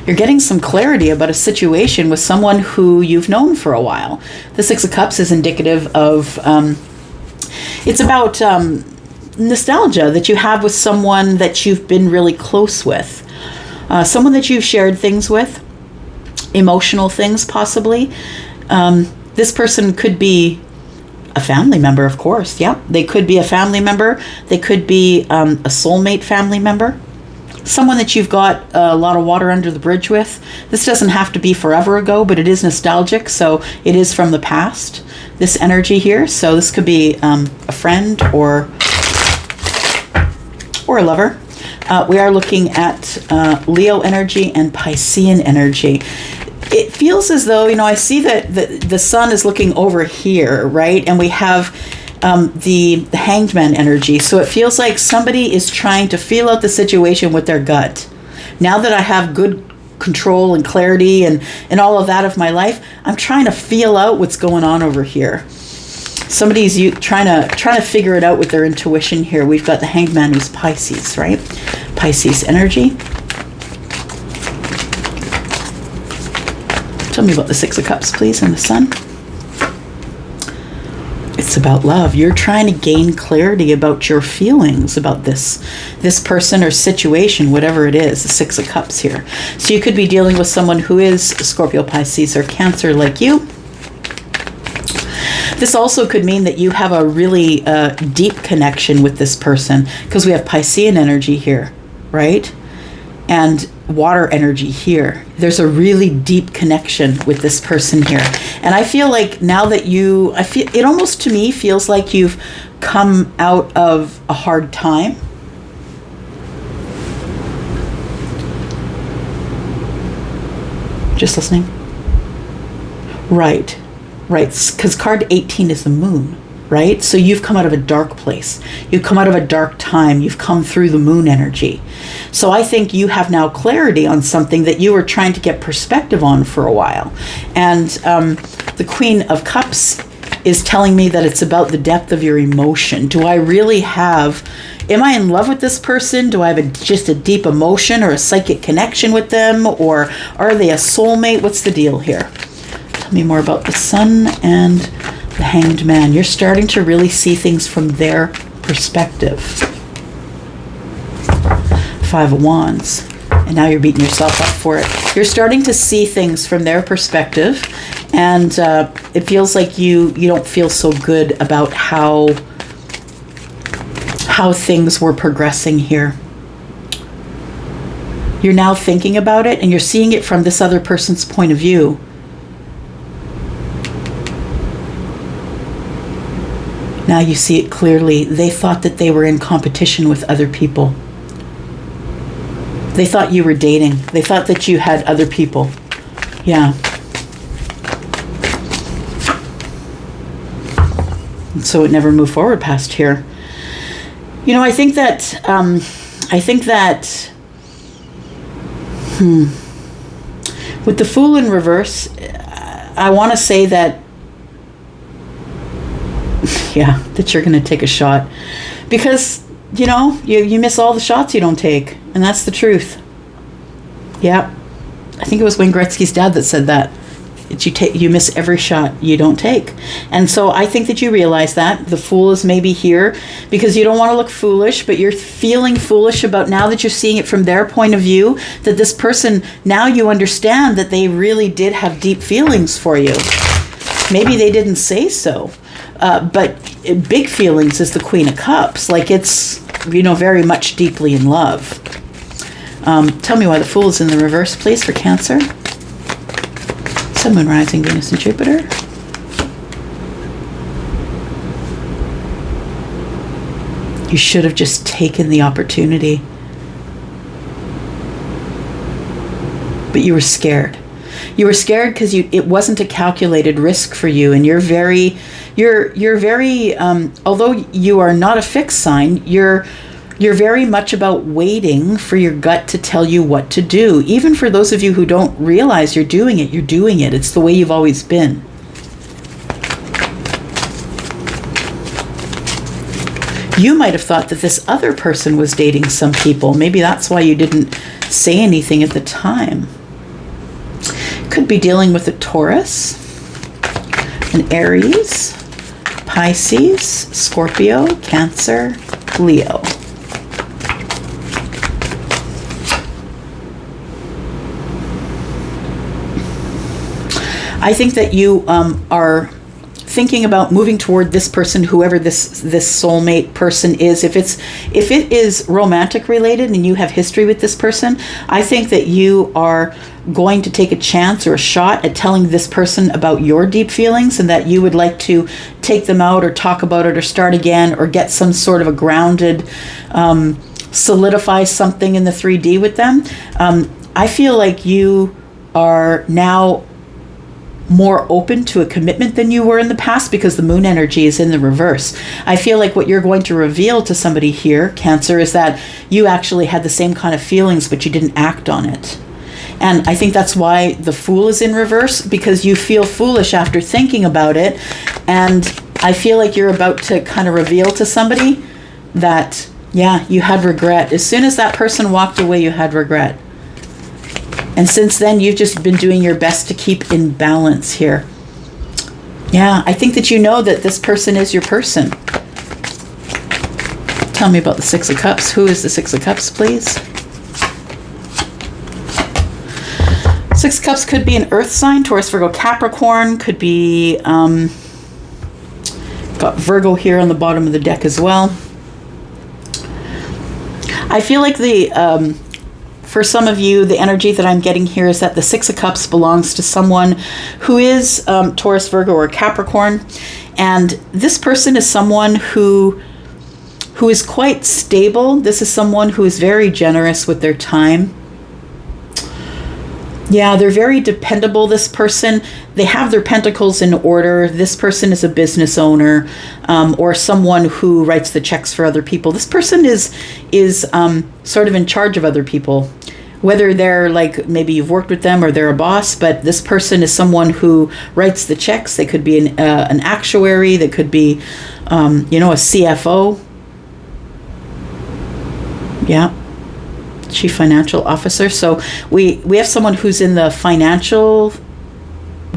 You're getting some clarity about a situation with someone who you've known for a while. The Six of Cups is indicative of, it's about nostalgia that you have with someone that you've been really close with. Someone that you've shared things with, emotional things possibly. This person could be a family member, of course. Yeah, they could be a family member. They could be a soulmate family member. Someone that you've got a lot of water under the bridge with. This doesn't have to be forever ago, but it is nostalgic, so it is from the past, this energy here. So this could be a friend or a lover. We are looking at Leo energy and Piscean energy. It feels as though, you know, I see that the sun is looking over here, right? And we have the Hanged Man energy. So it feels like somebody is trying to feel out the situation with their gut. Now that I have good control and clarity and all of that of my life, I'm trying to feel out what's going on over here. Somebody's trying to figure it out with their intuition here. We've got the Hanged Man who's Pisces, right? Pisces energy. Tell me about the Six of Cups, please, and the Sun. It's about love. You're trying to gain clarity about your feelings about this person or situation, whatever it is, the Six of Cups here. So you could be dealing with someone who is Scorpio, Pisces, or Cancer like you. This also could mean that you have a really deep connection with this person, because we have Piscean energy here, right? And water energy here. There's a really deep connection with this person here. And I feel like now that it almost to me feels like you've come out of a hard time. Just listening. Right. Because card 18 is the moon, right? So you've come out of a dark place. You've come out of a dark time. You've come through the moon energy. So I think you have now clarity on something that you were trying to get perspective on for a while. And the Queen of Cups is telling me that it's about the depth of your emotion. Do I really am I in love with this person? Do I have just a deep emotion or a psychic connection with them? Or are they a soulmate? What's the deal here? Tell me more about the Sun and the Hanged Man. You're starting to really see things from their perspective. Five of Wands. And now you're beating yourself up for it. You're starting to see things from their perspective. And it feels like you don't feel so good about how things were progressing here. You're now thinking about it, and you're seeing it from this other person's point of view. Now you see it clearly. They thought that they were in competition with other people. They thought you were dating. They thought that you had other people. Yeah. And so it never moved forward past here. You know, I think that with the Fool in reverse, I want to say that you're going to take a shot, because you miss all the shots you don't take, and that's the truth. Yeah, I think it was Wayne Gretzky's dad that said that you miss every shot you don't take. And so I think that you realize that the Fool is maybe here because you don't want to look foolish, but you're feeling foolish about, now that you're seeing it from their point of view, that this person, now you understand that they really did have deep feelings for you. Maybe they didn't say so. But big feelings is the Queen of Cups. Like, it's, very much deeply in love. Tell me why the Fool is in the reverse, please, for Cancer. Sun, Moon, Rising, Venus, and Jupiter. You should have just taken the opportunity. But you were scared. You were scared because it wasn't a calculated risk for you, and you're very, although you are not a fixed sign, you're very much about waiting for your gut to tell you what to do. Even for those of you who don't realize you're doing it, you're doing it. It's the way you've always been. You might have thought that this other person was dating some people. Maybe that's why you didn't say anything at the time. Could be dealing with a Taurus, an Aries, Pisces, Scorpio, Cancer, Leo. I think that you are thinking about moving toward this person, whoever this soulmate person is. If it is romantic related and you have history with this person, I think that you are going to take a chance or a shot at telling this person about your deep feelings, and that you would like to take them out or talk about it or start again or get some sort of a grounded, solidify something in the 3D with them. I feel like you are now more open to a commitment than you were in the past, because the moon energy is in the reverse. I feel like what you're going to reveal to somebody here, Cancer, is that you actually had the same kind of feelings, but you didn't act on it. And I think that's why the Fool is in reverse, because you feel foolish after thinking about it. And I feel like you're about to kind of reveal to somebody that, yeah, you had regret. As soon as that person walked away, you had regret. And since then, you've just been doing your best to keep in balance here. Yeah, I think that you know that this person is your person. Tell me about the Six of Cups. Who is the Six of Cups, please? Six of Cups could be an earth sign, Taurus, Virgo, Capricorn. Could be, got Virgo here on the bottom of the deck as well. I feel like for some of you, the energy that I'm getting here is that the Six of Cups belongs to someone who is Taurus, Virgo, or Capricorn. And this person is someone who is quite stable. This is someone who is very generous with their time. Yeah, they're very dependable, this person. They have their pentacles in order. This person is a business owner, or someone who writes the checks for other people. This person is sort of in charge of other people. Whether they're like, maybe you've worked with them or they're a boss, but this person is someone who writes the checks. They could be an actuary. They could be, a CFO. Yeah. Chief Financial Officer. So we have someone who's in the financial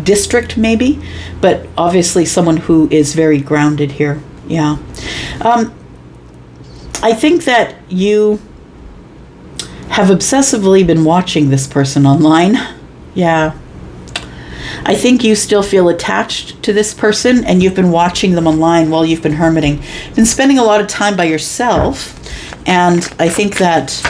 district maybe, but obviously someone who is very grounded here. Yeah. I think that you have obsessively been watching this person online. Yeah. I think you still feel attached to this person, and you've been watching them online while you've been hermiting. Been spending a lot of time by yourself, and I think that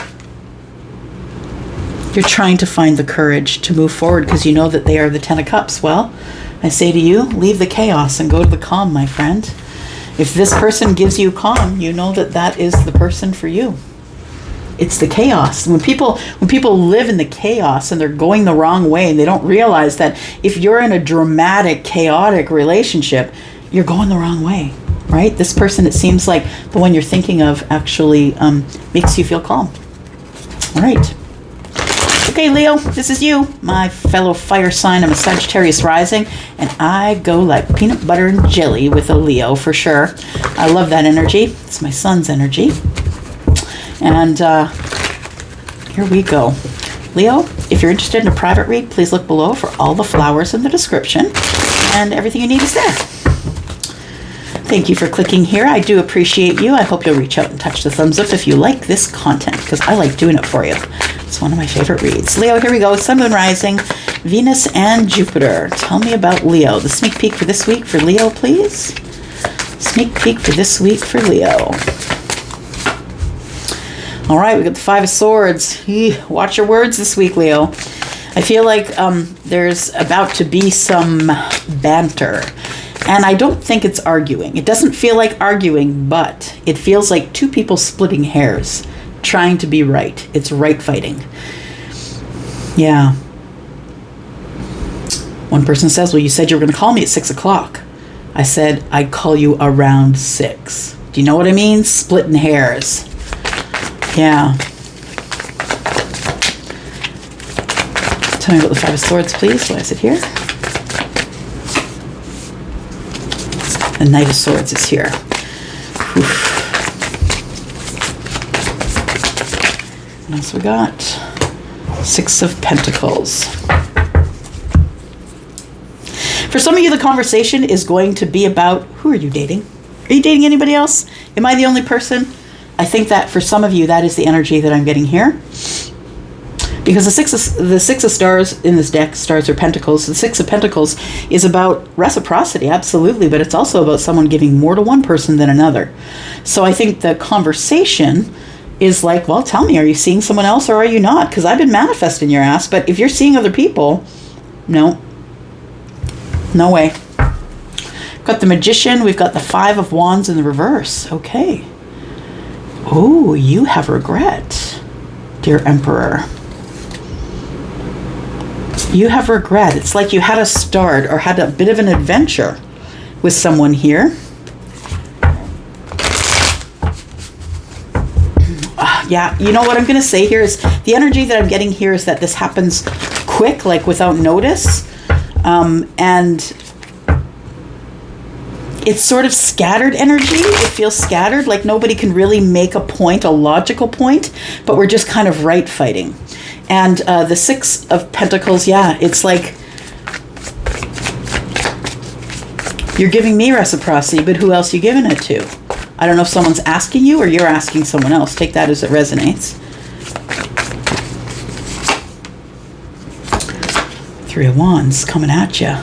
you're trying to find the courage to move forward because you know that they are the Ten of Cups. Well, I say to you, leave the chaos and go to the calm, my friend. If this person gives you calm, you know that that is the person for you. It's the chaos. When people live in the chaos and they're going the wrong way, and they don't realize that if you're in a dramatic, chaotic relationship, you're going the wrong way, right? This person, it seems like the one you're thinking of, actually makes you feel calm. All right. Okay, Leo, this is you, my fellow fire sign. I'm a Sagittarius rising, and I go like peanut butter and jelly with a Leo for sure. I love that energy. It's my son's energy. And here we go. Leo, if you're interested in a private read, please look below for all the flowers in the description, and everything you need is there. Thank you for clicking here. I do appreciate you. I hope you'll reach out and touch the thumbs up if you like this content, because I like doing it for you. It's one of my favorite reads. Leo, here we go. Sun, Moon, Rising, Venus, and Jupiter. Tell me about Leo. The sneak peek for this week for Leo, please. Sneak peek for this week for Leo. All right, we got the Five of Swords. Watch your words this week, Leo. I feel like there's about to be some banter. And I don't think it's arguing. It doesn't feel like arguing, but it feels like two people splitting hairs, trying to be right. It's right fighting. Yeah. One person says, well, you said you were going to call me at 6 o'clock. I said, I'd call you around 6. Do you know what I mean? Splitting hairs. Yeah. Tell me about the Five of Swords, please. Why is it here? The Knight of Swords is here. Whew. What else we got? Six of Pentacles. For some of you, the conversation is going to be about, who are you dating? Are you dating anybody else? Am I the only person? I think that for some of you, that is the energy that I'm getting here. Because the six of stars in this deck, stars are pentacles. The Six of Pentacles is about reciprocity, absolutely, but it's also about someone giving more to one person than another. So I think the conversation is like, well, tell me, are you seeing someone else or are you not? Because I've been manifesting your ass, but if you're seeing other people, no. No way. Got the Magician. We've got the Five of Wands in the reverse. Okay. Oh, you have regret, dear Emperor. You have regret. It's like you had a start or had a bit of an adventure with someone here. Yeah, you know what I'm going to say here is the energy that I'm getting here is that this happens quick, like without notice. And it's sort of scattered energy. It feels scattered, like nobody can really make a point, a logical point, but we're just kind of right fighting. And the Six of Pentacles, yeah, it's like you're giving me reciprocity, but who else are you giving it to? I don't know if someone's asking you or you're asking someone else. Take that as it resonates. Three of Wands coming at you.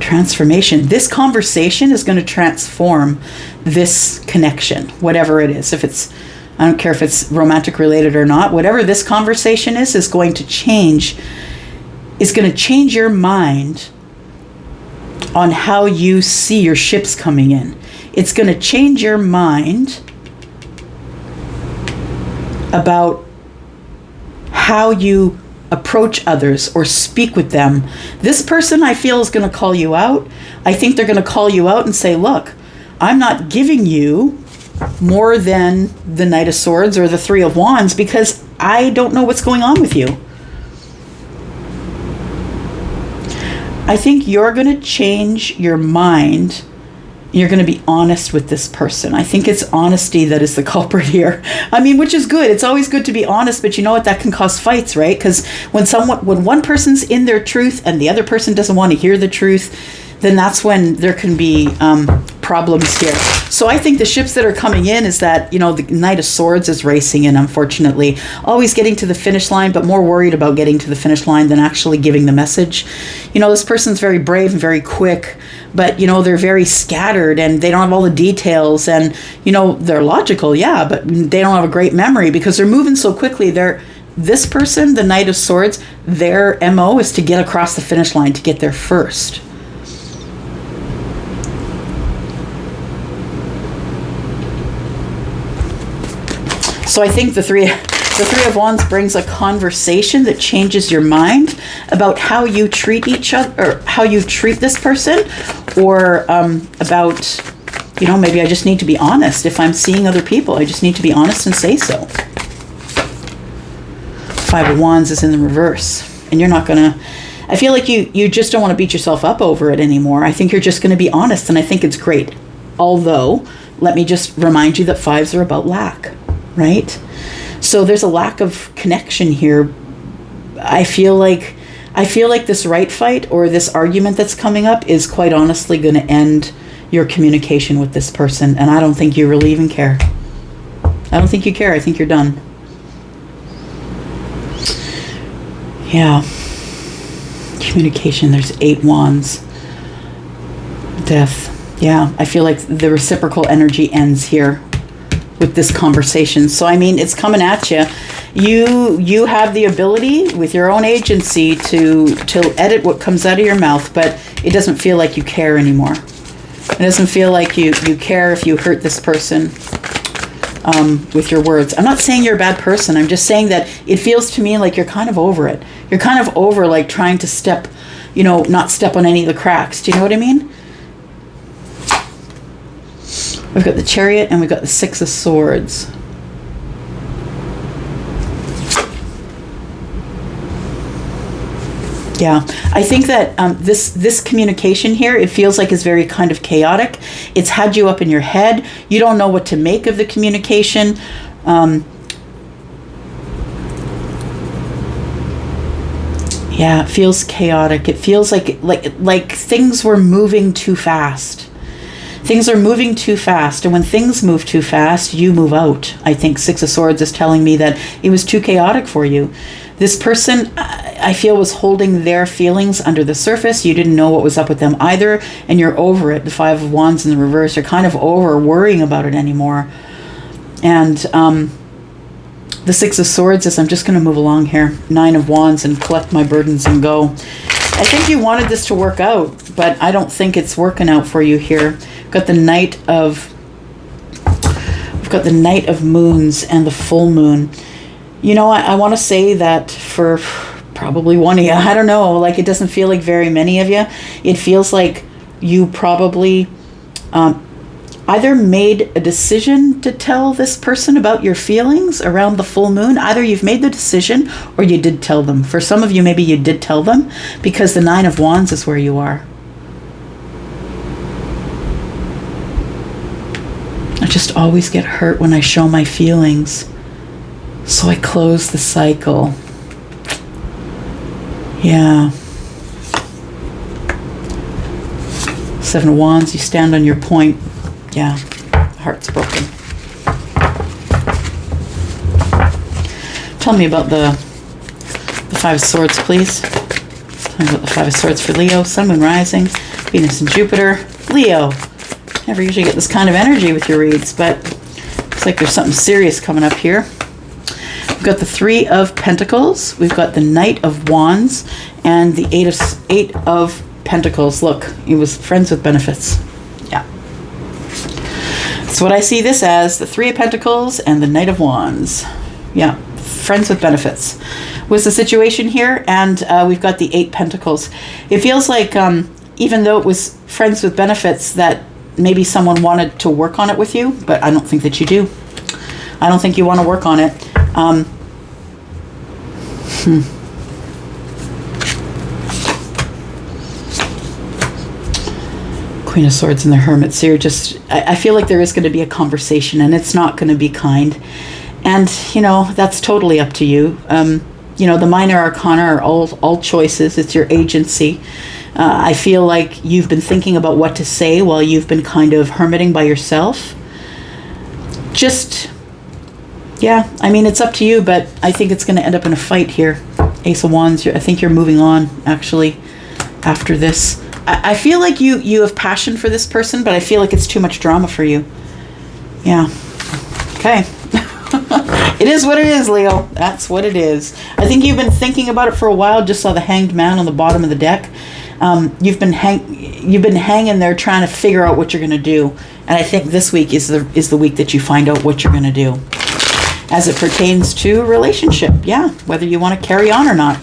Transformation. This conversation is going to transform this connection, whatever it is. If it's, I don't care if it's romantic related or not, whatever this conversation is going to change, is going to change your mind on how you see your ships coming in. It's going to change your mind about how you approach others or speak with them. This person, I feel, is going to call you out. I think they're going to call you out and say, look, I'm not giving you more than the Knight of Swords or the Three of Wands because I don't know what's going on with you. I think you're going to change your mind. You're going to be honest with this person. I think it's honesty that is the culprit here. I mean, which is good. It's always good to be honest, but you know what? That can cause fights, right? Because when one person's in their truth and the other person doesn't want to hear the truth, then that's when there can be problems here. So I think the ships that are coming in is that, you know, the Knight of Swords is racing in, unfortunately, always getting to the finish line, but more worried about getting to the finish line than actually giving the message. You know, this person's very brave and very quick, but, you know, they're very scattered and they don't have all the details and, you know, they're logical, yeah, but they don't have a great memory because they're moving so quickly. This person, the Knight of Swords, their MO is to get across the finish line, to get there first. So I think the Three of Wands brings a conversation that changes your mind about how you treat each other, or how you treat this person, or about, you know, maybe I just need to be honest. If I'm seeing other people, I just need to be honest and say so. Five of Wands is in the reverse, and you're not gonna, I feel like you just don't want to beat yourself up over it anymore. I think you're just going to be honest, and I think it's great. Although, let me just remind you that fives are about lack. Right? So there's a lack of connection here. I feel like this right fight or this argument that's coming up is quite honestly going to end your communication with this person. And I don't think you really even care. I don't think you care. I think you're done. Yeah. Communication. There's 8 Wands. Death. Yeah. I feel like the reciprocal energy ends here with this conversation. So I mean, it's coming at you. You have the ability with your own agency to edit what comes out of your mouth, but it doesn't feel like you care anymore. It doesn't feel like you care if you hurt this person with your words. I'm not saying you're a bad person. I'm just saying that it feels to me like you're kind of over it. You're kind of over like trying to step, not step on any of the cracks. Do you know what I mean? We've got the Chariot and we've got the Six of Swords. Yeah, I think that this communication here, it feels like is very kind of chaotic. It's had you up in your head. You don't know what to make of the communication. Yeah, it feels chaotic. It feels like things were moving too fast. Things are moving too fast, and when things move too fast, you move out. I think Six of Swords is telling me that it was too chaotic for you. This person, I feel, was holding their feelings under the surface. You didn't know what was up with them either, and you're over it. The Five of Wands in the reverse, you're kind of over worrying about it anymore. And the Six of Swords is, I'm just going to move along here. Nine of Wands and collect my burdens and go. I think you wanted this to work out, but I don't think it's working out for you here. We've got the Knight of Moons and the full moon. I want to say that for probably one of you, I don't know, like it doesn't feel like very many of you. It feels like you probably either made a decision to tell this person about your feelings around the full moon. Either you've made the decision or you did tell them. For some of you, maybe you did tell them, because the Nine of Wands is where you are. I just always get hurt when I show my feelings. So I close the cycle. Yeah. Seven of Wands, you stand on your point. Yeah, heart's broken. Tell me about the Five of Swords, please. Tell me about the Five of Swords for Leo, Sun, Moon, Rising, Venus and Jupiter. Leo, never usually get this kind of energy with your reads, but looks like there's something serious coming up here. We've got the Three of Pentacles, we've got the Knight of Wands, and the Eight of Pentacles. Look, he was friends with benefits. Yeah. That's what I see this as, the Three of Pentacles and the Knight of Wands. Yeah, friends with benefits was the situation here, and we've got the Eight Pentacles. It feels like, even though it was friends with benefits, that maybe someone wanted to work on it with you, but I don't think that you do. I don't think you want to work on it. Queen of Swords and the Hermit. So you're just, I feel like there is going to be a conversation, and it's not going to be kind. And, that's totally up to you. The minor arcana are all choices. It's your agency. I feel like you've been thinking about what to say while you've been kind of hermiting by yourself. Yeah, it's up to you, but I think it's going to end up in a fight here. Ace of Wands, I think you're moving on, actually, after this. I feel like you have passion for this person, but I feel like it's too much drama for you. Yeah. Okay. It is what it is, Leo. That's what it is. I think you've been thinking about it for a while. Just saw the Hanged Man on the bottom of the deck. You've been hanging there trying to figure out what you're going to do. And I think this week is the week that you find out what you're going to do. As it pertains to a relationship, yeah, whether you want to carry on or not.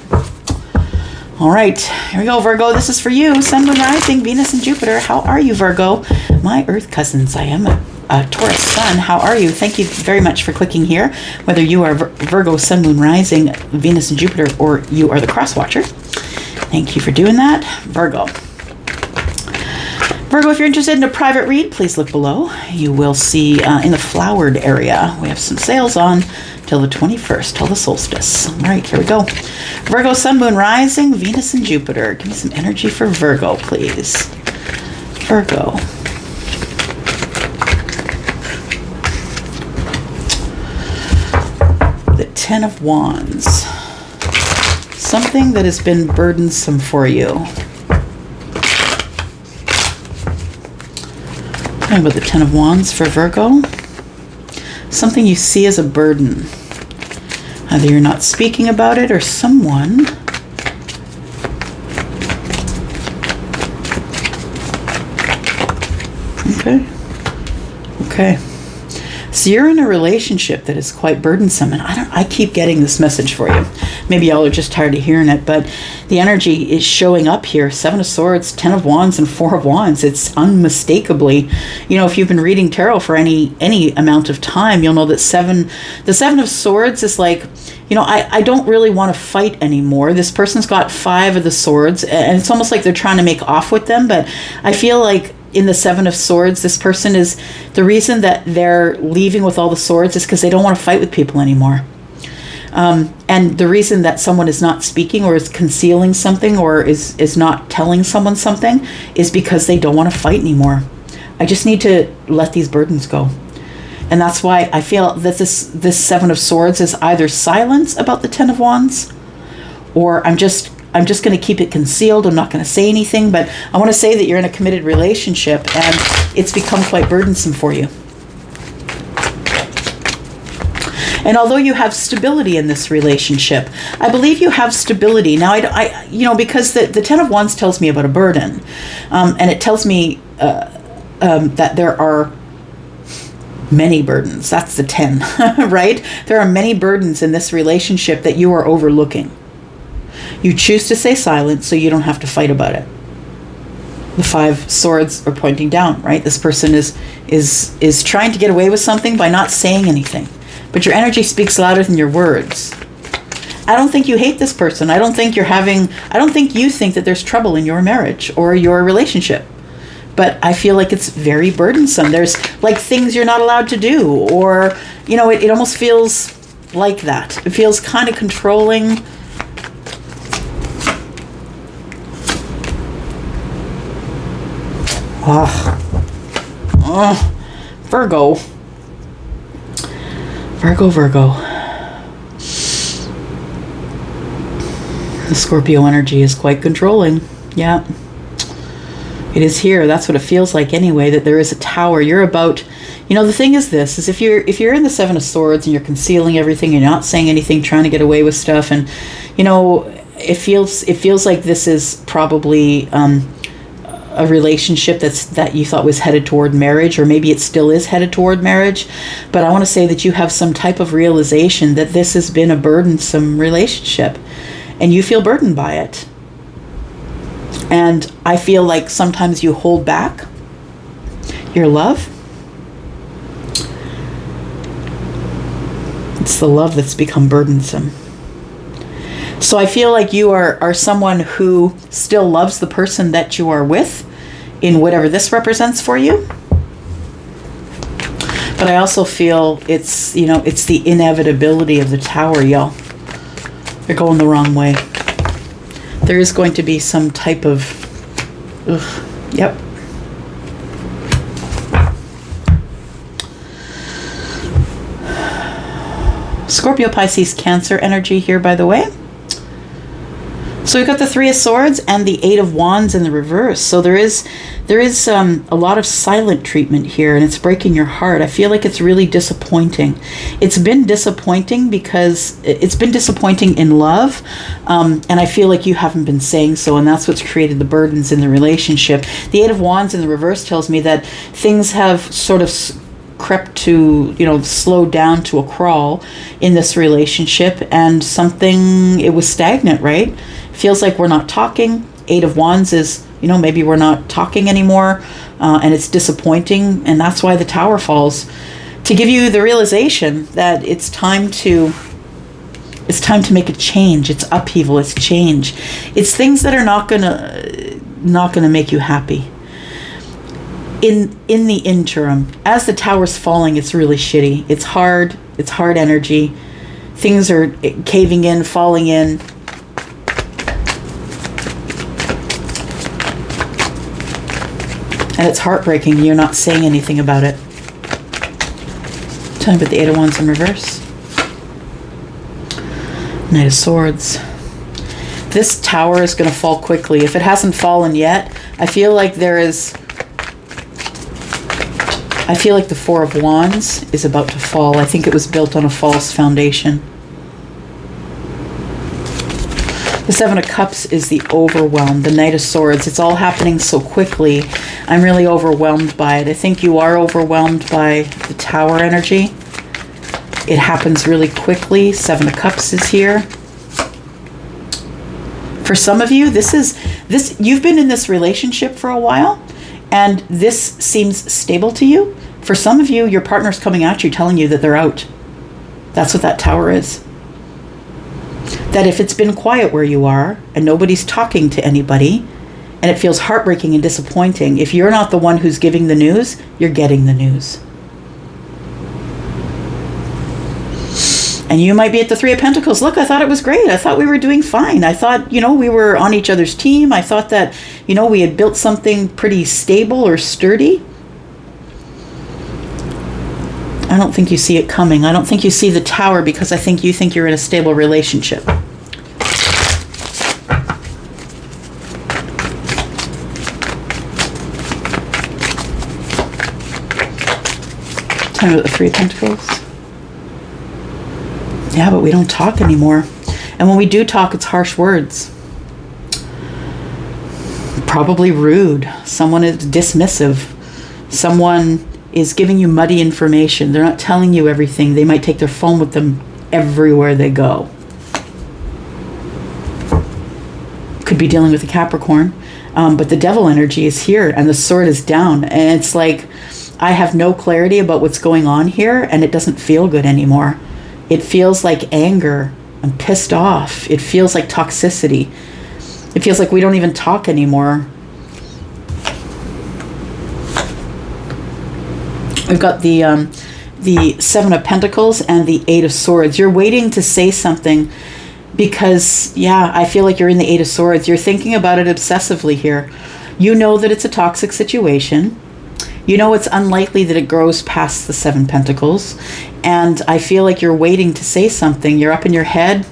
All right, here we go, Virgo. This is for you. Sun, Moon, Rising, Venus, and Jupiter. How are you, Virgo? My Earth cousins. I am a Taurus Sun. How are you? Thank you very much for clicking here. Whether you are Virgo, Sun, Moon, Rising, Venus, and Jupiter, or you are the cross watcher. Thank you for doing that, Virgo. Virgo, if you're interested in a private read, please look below. You will see in the flowered area, we have some sales on till the 21st, till the solstice. All right, here we go. Virgo, Sun, Moon, Rising, Venus, and Jupiter. Give me some energy for Virgo, please. Virgo. The Ten of Wands. Something that has been burdensome for you. Talking about the Ten of Wands for Virgo. Something you see as a burden. Either you're not speaking about it, or someone Okay. Okay. So you're in a relationship that is quite burdensome, and I keep getting this message for you. Maybe y'all are just tired of hearing it, but the energy is showing up here. 7 of Swords, 10 of Wands, and 4 of Wands. It's unmistakably, if you've been reading tarot for any amount of time, you'll know that the 7 of Swords is like, I don't really want to fight anymore. This person's got 5 of the Swords, and it's almost like they're trying to make off with them, but I feel like in the 7 of Swords, this person is, the reason that they're leaving with all the swords is because they don't want to fight with people anymore. And the reason that someone is not speaking or is concealing something or is not telling someone something is because they don't want to fight anymore. I just need to let these burdens go. And that's why I feel that this 7 of Swords is either silence about the 10 of Wands, or I'm just going to keep it concealed. I'm not going to say anything, but I want to say that you're in a committed relationship and it's become quite burdensome for you. And although you have stability in this relationship, I believe you have stability. Now, because the 10 of Wands tells me about a burden, and it tells me that there are many burdens. That's the 10, right? There are many burdens in this relationship that you are overlooking. You choose to stay silent so you don't have to fight about it. The 5 swords are pointing down, right? This person is trying to get away with something by not saying anything. But your energy speaks louder than your words. I don't think you hate this person. I don't think you think that there's trouble in your marriage or your relationship. But I feel like it's very burdensome. There's like things you're not allowed to do, or, it almost feels like that. It feels kind of controlling. Virgo. The Scorpio energy is quite controlling. Yeah. It is here. That's what it feels like anyway, that there is a tower. You're about, the thing is this, is if you're in the 7 of Swords and you're concealing everything, you're not saying anything, trying to get away with stuff, and, it feels like this is probably a relationship that you thought was headed toward marriage, or maybe it still is headed toward marriage. But I want to say that you have some type of realization that this has been a burdensome relationship and you feel burdened by it. And I feel like sometimes you hold back your love. It's the love that's become burdensome. So I feel like you are someone who still loves the person that you are with in whatever this represents for you. But I also feel it's the inevitability of the tower, y'all. You're going the wrong way. There is going to be some type of, yep. Scorpio, Pisces, Cancer energy here, by the way. So we've got the 3 of Swords and the 8 of Wands in the reverse. So there is a lot of silent treatment here, and it's breaking your heart. I feel like it's really disappointing. It's been disappointing because it's been disappointing in love, and I feel like you haven't been saying so, and that's what's created the burdens in the relationship. The 8 of Wands in the reverse tells me that things have sort of crept to, slowed down to a crawl in this relationship, and it was stagnant, right? Feels like we're not talking. 8 of Wands is, maybe we're not talking anymore, and it's disappointing, and that's why the tower falls, to give you the realization that it's time to make a change. It's upheaval, it's change. It's things that are not gonna make you happy. In the interim, as the tower's falling, it's really shitty. It's hard energy. Things are caving in, falling in. And it's heartbreaking. You're not saying anything about it. Tell me about the 8 of Wands in reverse. Knight of Swords. This tower is going to fall quickly. If it hasn't fallen yet, I feel like the 4 of Wands is about to fall. I think it was built on a false foundation. The Seven of Cups is the overwhelm, the Knight of Swords. It's all happening so quickly. I'm really overwhelmed by it. I think you are overwhelmed by the Tower energy. It happens really quickly. Seven of Cups is here. For some of you, you've been in this relationship for a while, and this seems stable to you. For some of you, your partner's coming at you telling you that they're out. That's what that Tower is. That if it's been quiet where you are and nobody's talking to anybody and it feels heartbreaking and disappointing, if you're not the one who's giving the news, you're getting the news. And you might be at the Three of Pentacles. Look, I thought it was great. I thought we were doing fine. I thought, we were on each other's team. I thought that, we had built something pretty stable or sturdy. I don't think you see it coming. I don't think you see the Tower because I think you think you're in a stable relationship. Tell me about the Three of Pentacles. Yeah, but we don't talk anymore. And when we do talk, it's harsh words. Probably rude. Someone is dismissive. Someone is giving you muddy information. They're not telling you everything. They might take their phone with them everywhere they go. Could be dealing with a Capricorn. But the Devil energy is here and the sword is down. And it's like, I have no clarity about what's going on here and it doesn't feel good anymore. It feels like anger. I'm pissed off. It feels like toxicity. It feels like we don't even talk anymore. We've got the Seven of Pentacles and the Eight of Swords. You're waiting to say something because, I feel like you're in the Eight of Swords. You're thinking about it obsessively here. You know that it's a toxic situation. You know it's unlikely that it grows past the Seven Pentacles. And I feel like you're waiting to say something. You're up in your head,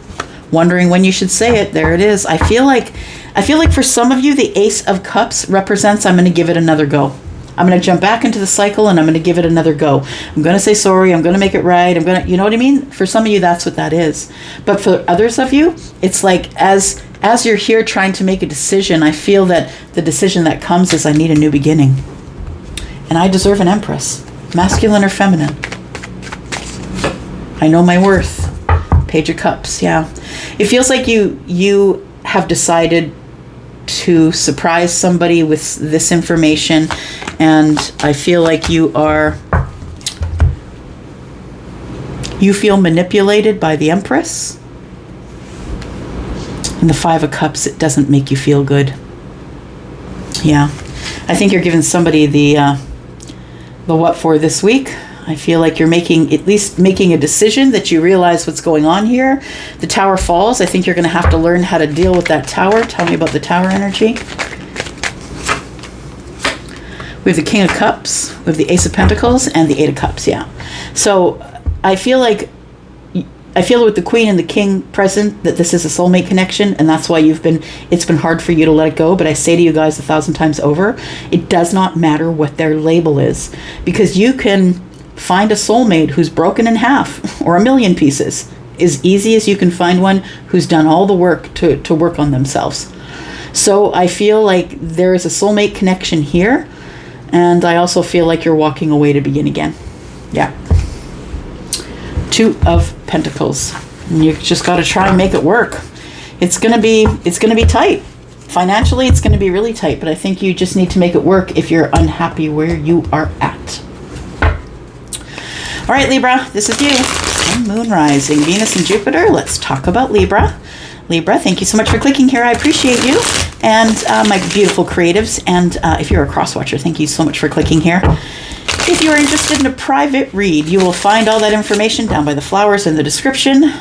wondering when you should say it. There it is. I feel like for some of you, the Ace of Cups represents I'm going to give it another go. I'm going to jump back into the cycle and I'm going to give it another go. I'm going to say sorry. I'm going to make it right. You know what I mean? For some of you, that's what that is. But for others of you, it's like as you're here trying to make a decision, I feel that the decision that comes is I need a new beginning. And I deserve an Empress, masculine or feminine. I know my worth. Page of Cups, yeah. It feels like you have decided to surprise somebody with this information, and I feel like you feel manipulated by the Empress. And the Five of Cups, it doesn't make you feel good. Yeah. I think you're giving somebody the what for this week. I feel like you're at least making a decision that you realize what's going on here. The Tower falls. I think you're going to have to learn how to deal with that Tower. Tell me about the Tower energy. We have the King of Cups, we have the Ace of Pentacles, and the Eight of Cups, yeah. So I feel with the Queen and the King present that this is a soulmate connection, and that's why it's been hard for you to let it go. But I say to you guys 1,000 times over, it does not matter what their label is, because you can find a soulmate who's broken in half or a million pieces as easy as you can find one who's done all the work to work on themselves. So I feel like there is a soulmate connection here, and I also feel like you're walking away to begin again. Yeah. Two of Pentacles. And you just got to try and make it work. It's gonna be tight. Financially, it's gonna be really tight, but I think you just need to make it work if you're unhappy where you are at. All right, Libra, this is you. Sun, Moon, Rising, Venus, and Jupiter. Let's talk about Libra. Libra, thank you so much for clicking here. I appreciate you. And my beautiful creatives. And if you're a cross-watcher, thank you so much for clicking here. If you are interested in a private read, you will find all that information down by the flowers in the description.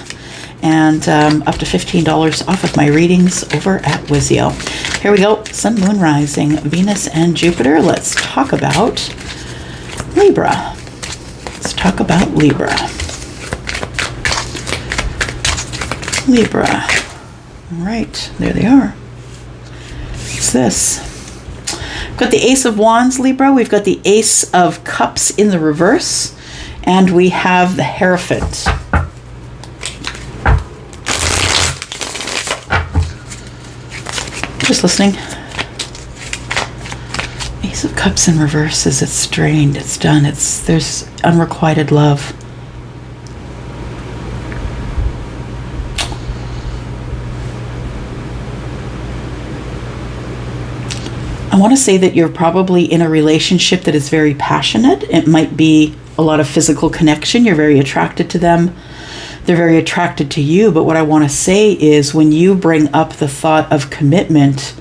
And up to $15 off of my readings over at Wizio. Here we go. Sun, Moon, Rising, Venus, and Jupiter. Let's talk about Libra. Let's talk about Libra. Libra. All right, there they are. What's this? We've got the Ace of Wands, Libra. We've got the Ace of Cups in the reverse. And we have the Hierophant. Just listening. Ace of Cups in reverse is it's drained, it's done, there's unrequited love. I want to say that you're probably in a relationship that is very passionate. It might be a lot of physical connection. You're very attracted to them. They're very attracted to you. But what I want to say is when you bring up the thought of commitment,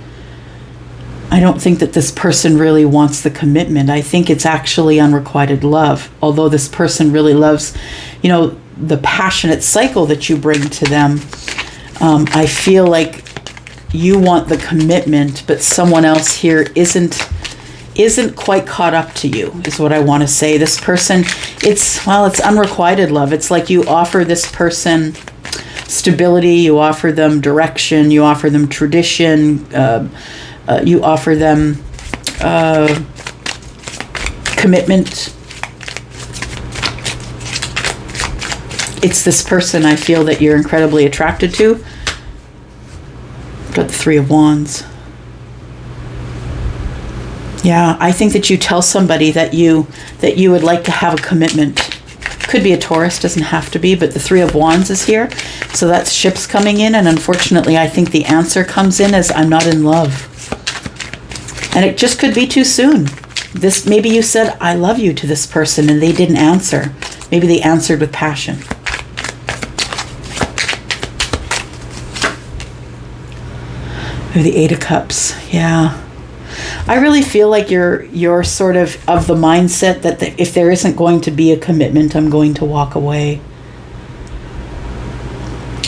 I don't think that this person really wants the commitment. I think it's actually unrequited love. Although this person really loves, the passionate cycle that you bring to them. I feel like you want the commitment, but someone else here isn't quite caught up to you, is what I want to say. This person, it's unrequited love. It's like you offer this person stability, you offer them direction, you offer them tradition, you offer them commitment. It's this person I feel that you're incredibly attracted to. Got the Three of Wands. Yeah, I think that you tell somebody that you would like to have a commitment. Could be a Taurus, doesn't have to be, but the Three of Wands is here. So that's ships coming in, and unfortunately I think the answer comes in as I'm not in love. And it just could be too soon. Maybe you said I love you to this person and they didn't answer. Maybe they answered with passion. Or the Eight of Cups, yeah. I really feel like you're sort of the mindset that if there isn't going to be a commitment, I'm going to walk away.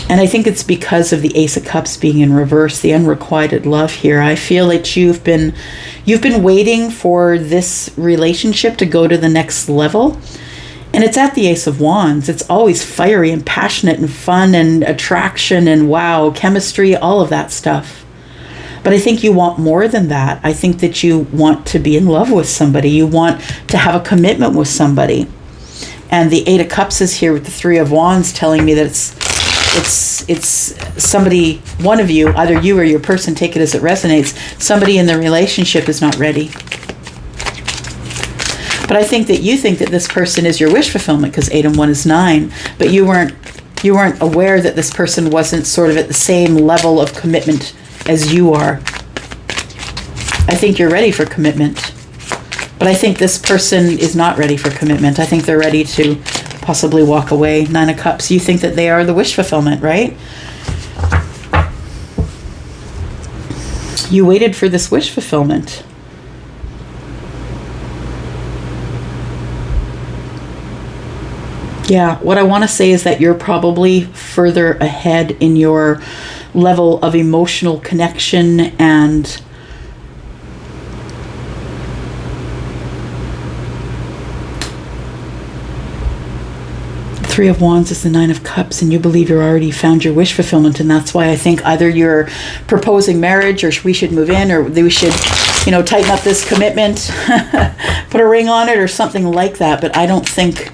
And I think it's because of the Ace of Cups being in reverse, the unrequited love here. I feel that you've been waiting for this relationship to go to the next level. And it's at the Ace of Wands. It's always fiery and passionate and fun and attraction and wow, chemistry, all of that stuff. But I think you want more than that. I think that you want to be in love with somebody. You want to have a commitment with somebody. And the Eight of Cups is here with the Three of Wands telling me that it's somebody, one of you, either you or your person, take it as it resonates, somebody in the relationship is not ready. But I think that you think that this person is your wish fulfillment because 8 and 1 is 9, but you weren't aware that this person wasn't sort of at the same level of commitment as you are. I think you're ready for commitment, but I think this person is not ready for commitment. I think they're ready to possibly walk away. 9 of Cups, you think that they are the wish fulfillment, right? You waited for this wish fulfillment. Yeah, what I want to say is that you're probably further ahead in your level of emotional connection and Three of Wands is the 9 of Cups, and you believe you're already found your wish fulfillment, and that's why I think either you're proposing marriage or we should move in or we should, tighten up this commitment, put a ring on it or something like that. But I don't think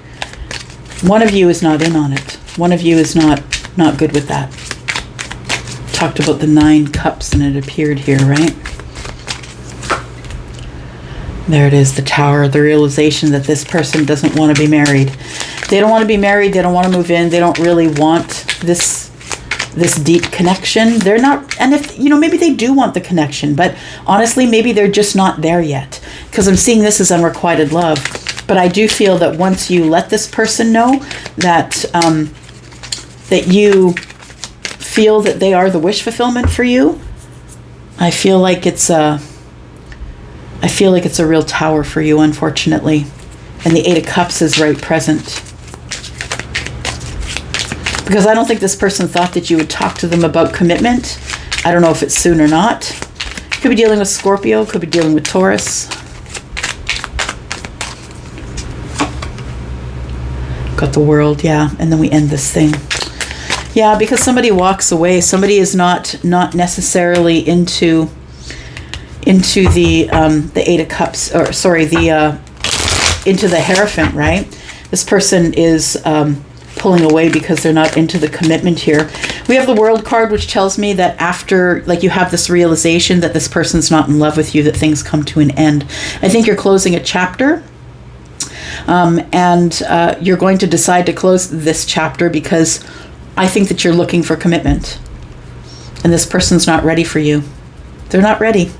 one of you is not in on it. One of you is not good with that. Talked about the 9 cups and it appeared here, right? There it is, the Tower, the realization that this person doesn't want to be married. They don't want to be married. They don't want to move in. They don't really want this deep connection. They're not, and if, maybe they do want the connection, but honestly, maybe they're just not there yet, because I'm seeing this as unrequited love. But I do feel that once you let this person know that that you feel that they are the wish fulfillment for you, I feel like it's a real Tower for you, unfortunately. And the 8 of Cups is right present. Because I don't think this person thought that you would talk to them about commitment. I don't know if it's soon or not. Could be dealing with Scorpio, could be dealing with Taurus. Got the World, yeah, and then we end this thing. Yeah, because somebody walks away. Somebody is not necessarily into the 8 of Cups, or sorry, into the Hierophant, right? This person is pulling away because they're not into the commitment here. We have the World card, which tells me that after, like, you have this realization that this person's not in love with you, that things come to an end. I think you're closing a chapter. And you're going to decide to close this chapter because I think that you're looking for commitment. And this person's not ready for you. They're not ready.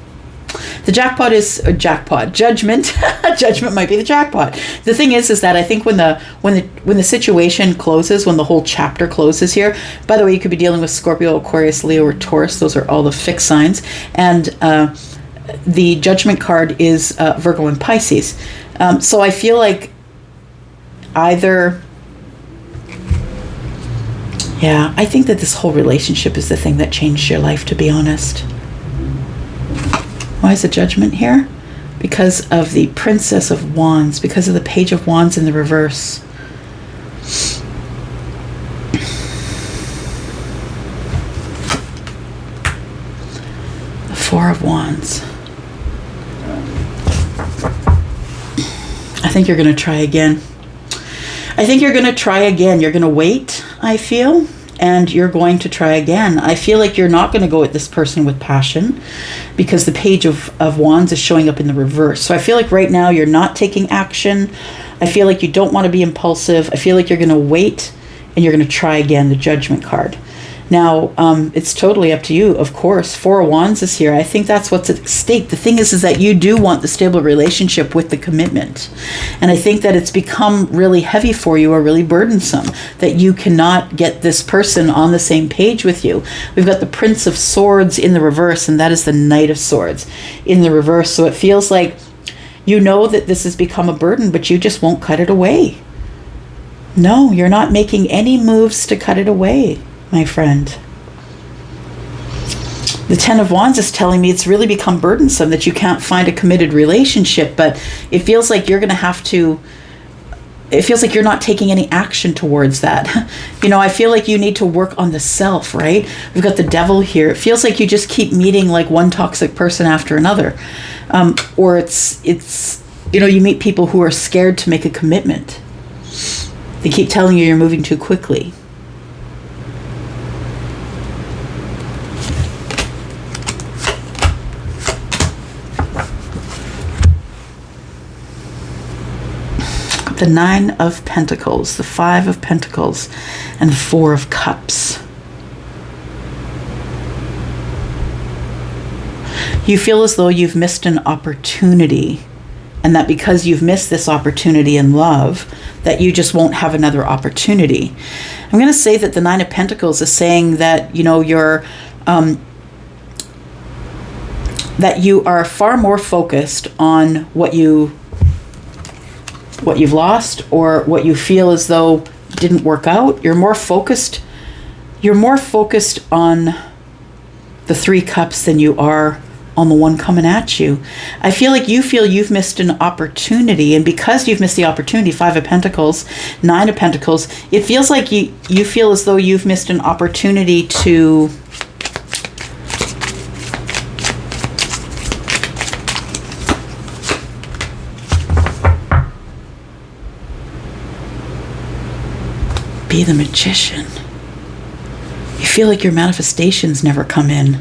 The jackpot is a jackpot. Judgment. Judgment might be the jackpot. The thing is that I think when the situation closes, when the whole chapter closes here, by the way, you could be dealing with Scorpio, Aquarius, Leo, or Taurus. Those are all the fixed signs. And the Judgment card is Virgo and Pisces. So I feel like either... Yeah, I think that this whole relationship is the thing that changed your life, to be honest. Why is the Judgment here? Because of the Princess of Wands, because of the Page of Wands in the reverse. The Four of Wands. I think you're going to try again. I think you're going to try again. You're going to wait, I feel, and you're going to try again. I feel like you're not going to go at this person with passion because the Page of Wands is showing up in the reverse. So I feel like right now you're not taking action. I feel like you don't want to be impulsive. I feel like you're going to wait and you're going to try again, the Judgment card. Now, it's totally up to you, of course. Four of Wands is here. I think that's what's at stake. The thing is that you do want the stable relationship with the commitment. And I think that it's become really heavy for you or really burdensome that you cannot get this person on the same page with you. We've got the Prince of Swords in the reverse, and that is the Knight of Swords in the reverse. So it feels like you know that this has become a burden, but you just won't cut it away. No, you're not making any moves to cut it away, my friend. The Ten of Wands is telling me it's really become burdensome that you can't find a committed relationship, but it feels like you're going to have to, it feels like you're not taking any action towards that. You know, I feel like you need to work on the self, right? We've got the Devil here. It feels like you just keep meeting like one toxic person after another. Or it's, you know, you meet people who are scared to make a commitment. They keep telling you you're moving too quickly. The Nine of Pentacles, the Five of Pentacles, and the Four of Cups. You feel as though you've missed an opportunity, and that because you've missed this opportunity in love, that you just won't have another opportunity. I'm going to say that the Nine of Pentacles is saying that, you know, you're that you are far more focused on what you've lost or what you feel as though didn't work out. You're more focused on the Three Cups than you are on the one coming at you. I feel like you feel you've missed an opportunity, and because you've missed the opportunity, Five of Pentacles, Nine of Pentacles, it feels like you feel as though you've missed an opportunity to be the Magician. You feel like your manifestations never come in.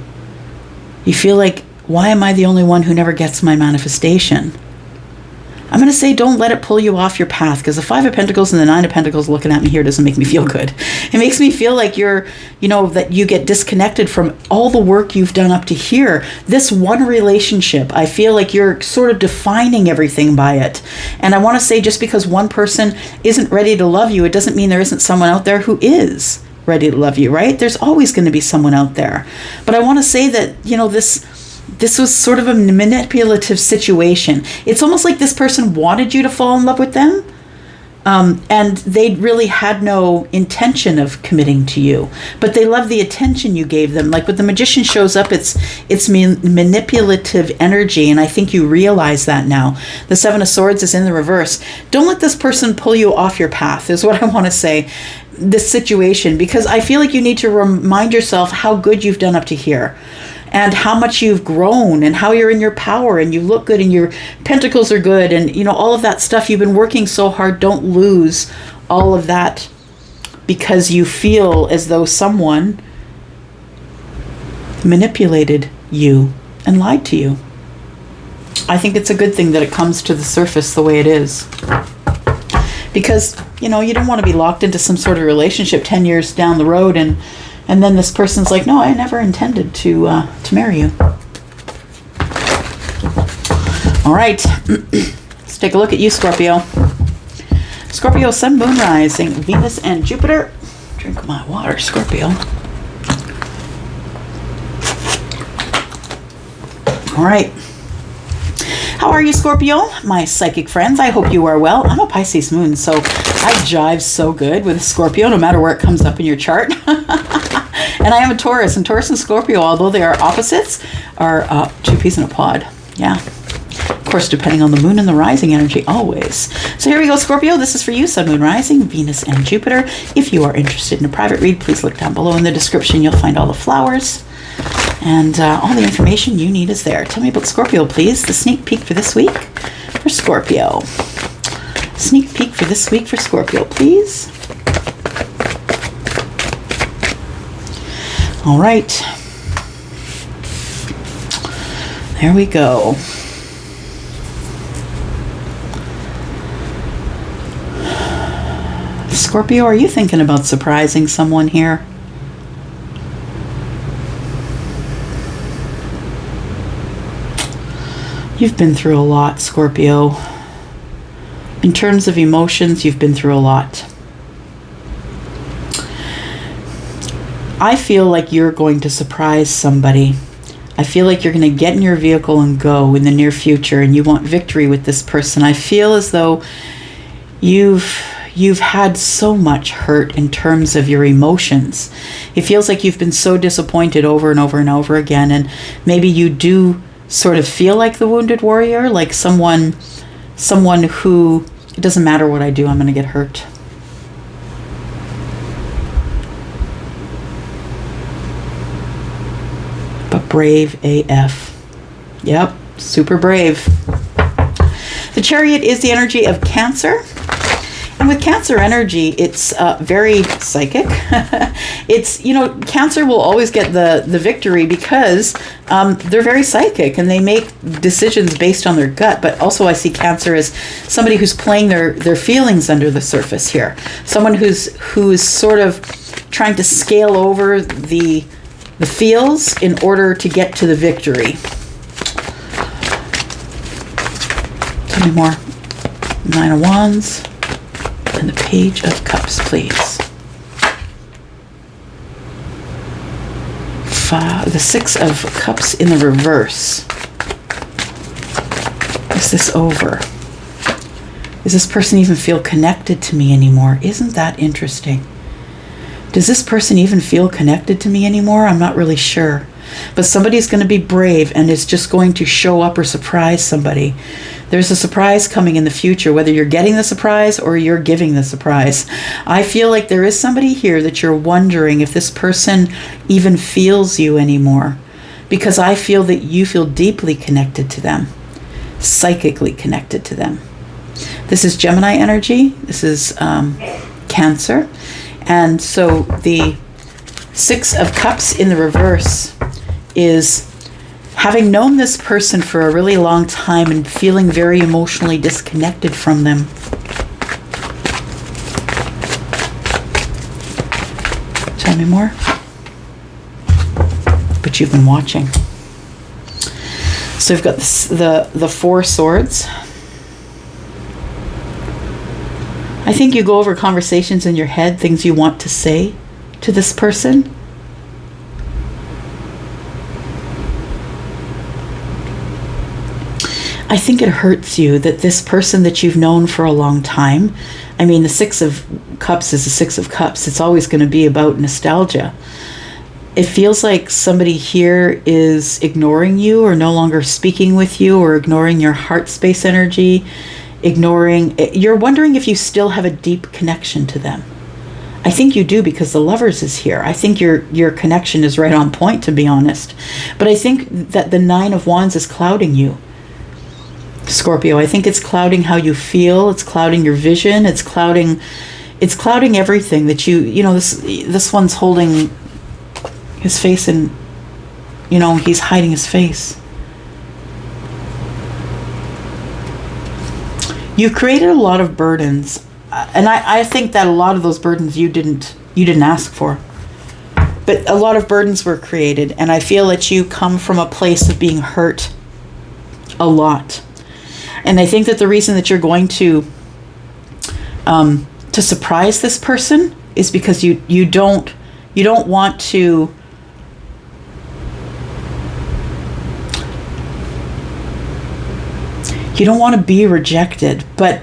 You feel like, why am I the only one who never gets my manifestation? I'm going to say don't let it pull you off your path, because the Five of Pentacles and the Nine of Pentacles looking at me here doesn't make me feel good. It makes me feel like you're, you know, that you get disconnected from all the work you've done up to here. This one relationship, I feel like you're sort of defining everything by it. And I want to say just because one person isn't ready to love you, it doesn't mean there isn't someone out there who is ready to love you, right? There's always going to be someone out there. But I want to say that, you know, this was sort of a manipulative situation. It's almost like this person wanted you to fall in love with them, and they really had no intention of committing to you, but they love the attention you gave them. Like when the Magician shows up, it's manipulative energy, and I think you realize that now. The Seven of Swords is in the reverse. Don't let this person pull you off your path, is what I want to say. This situation, because I feel like you need to remind yourself how good you've done up to here, and how much you've grown, and how you're in your power, and you look good, and your pentacles are good, and you know, all of that stuff. You've been working so hard. Don't lose all of that because you feel as though someone manipulated you and lied to you. I think it's a good thing that it comes to the surface the way it is. Because, you know, you don't want to be locked into some sort of relationship 10 years down the road and then this person's like, no, I never intended to marry you. All right. Let's take a look at you, Scorpio. Scorpio, Sun, Moon, Rising, Venus, and Jupiter. Drink my water, Scorpio. All right. How are you, Scorpio? My psychic friends, I hope you are well. I'm a Pisces moon, so I jive so good with Scorpio, no matter where it comes up in your chart. And I am a Taurus, and Taurus and Scorpio, although they are opposites, are two peas in a pod. Yeah. Of course, depending on the moon and the rising energy, always. So here we go, Scorpio. This is for you, Sun, Moon, Rising, Venus, and Jupiter. If you are interested in a private read, please look down below in the description. You'll find all the flowers. And all the information you need is there. Tell me about Scorpio, please. The sneak peek for this week for Scorpio. Sneak peek for this week for Scorpio, please. All right. There we go. Scorpio, are you thinking about surprising someone here? You've been through a lot, Scorpio. In terms of emotions, you've been through a lot. I feel like you're going to surprise somebody. I feel like you're going to get in your vehicle and go in the near future, and you want victory with this person. I feel as though you've had so much hurt in terms of your emotions. It feels like you've been so disappointed over and over and over again, and maybe you do sort of feel like the wounded warrior, like someone who, it doesn't matter what I do, I'm going to get hurt. But brave AF. Yep, super brave. The Chariot is the energy of Cancer. And with Cancer energy, it's very psychic. It's, you know, Cancer will always get the victory because they're very psychic and they make decisions based on their gut. But also I see Cancer as somebody who's playing their feelings under the surface here. Someone who's sort of trying to scale over the feels in order to get to the victory. Tell me more. Nine of Wands. And the Page of Cups, please. The Six of Cups in the reverse. Is this over? Does this person even feel connected to me anymore? Isn't that interesting? Does this person even feel connected to me anymore? I'm not really sure. But somebody's going to be brave and is just going to show up or surprise somebody. There's a surprise coming in the future, whether you're getting the surprise or you're giving the surprise. I feel like there is somebody here that you're wondering if this person even feels you anymore. Because I feel that you feel deeply connected to them, psychically connected to them. This is Gemini energy. This is Cancer. And so the Six of Cups in the reverse is having known this person for a really long time and feeling very emotionally disconnected from them. Tell me more. But you've been watching. So we've got the Four Swords. I think you go over conversations in your head, things you want to say to this person. I think it hurts you that this person that you've known for a long time, I mean, the Six of Cups is the Six of Cups. It's always going to be about nostalgia. It feels like somebody here is ignoring you or no longer speaking with you or ignoring your heart space energy, you're wondering if you still have a deep connection to them. I think you do because the Lovers is here. I think your connection is right on point, to be honest. But I think that the Nine of Wands is clouding you, Scorpio. I think it's clouding how you feel. It's clouding your vision. It's clouding everything that you know, this one's holding his face in you know, he's hiding his face. You've created a lot of burdens, and I think that a lot of those burdens you didn't ask for. But a lot of burdens were created, and I feel that you come from a place of being hurt a lot. And I think that the reason that you're going to surprise this person is because you don't want to. You don't want to be rejected, but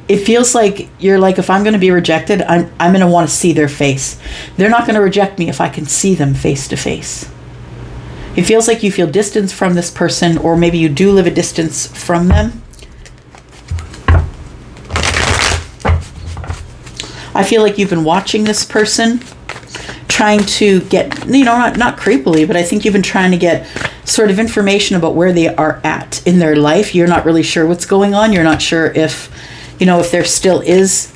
it feels like you're like, if I'm going to be rejected, I'm going to want to see their face. They're not going to reject me if I can see them face to face. It feels like you feel distance from this person, or maybe you do live a distance from them. I feel like you've been watching this person, trying to get, you know, not creepily, but I think you've been trying to get sort of information about where they are at in their life. You're not really sure what's going on. You're not sure if, you know, if there still is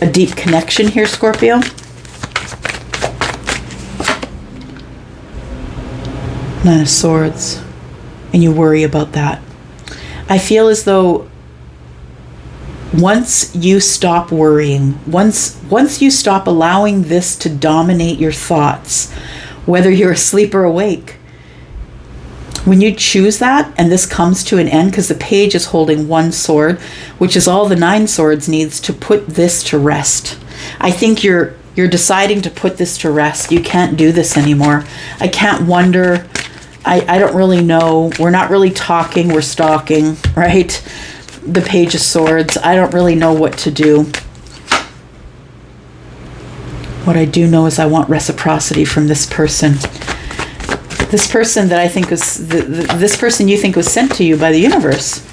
a deep connection here, Scorpio. Nine of Swords. And you worry about that. I feel as though once you stop worrying, once you stop allowing this to dominate your thoughts, whether you're asleep or awake, when you choose that and this comes to an end, because the page is holding one sword, which is all the 9 swords needs to put this to rest. I think you're deciding to put this to rest. You can't do this anymore. I can't wonder. I don't really know. We're not really talking. We're stalking, right? The Page of Swords. I don't really know what to do. What I do know is I want reciprocity from this person. This person that I think was, this person you think was sent to you by the universe.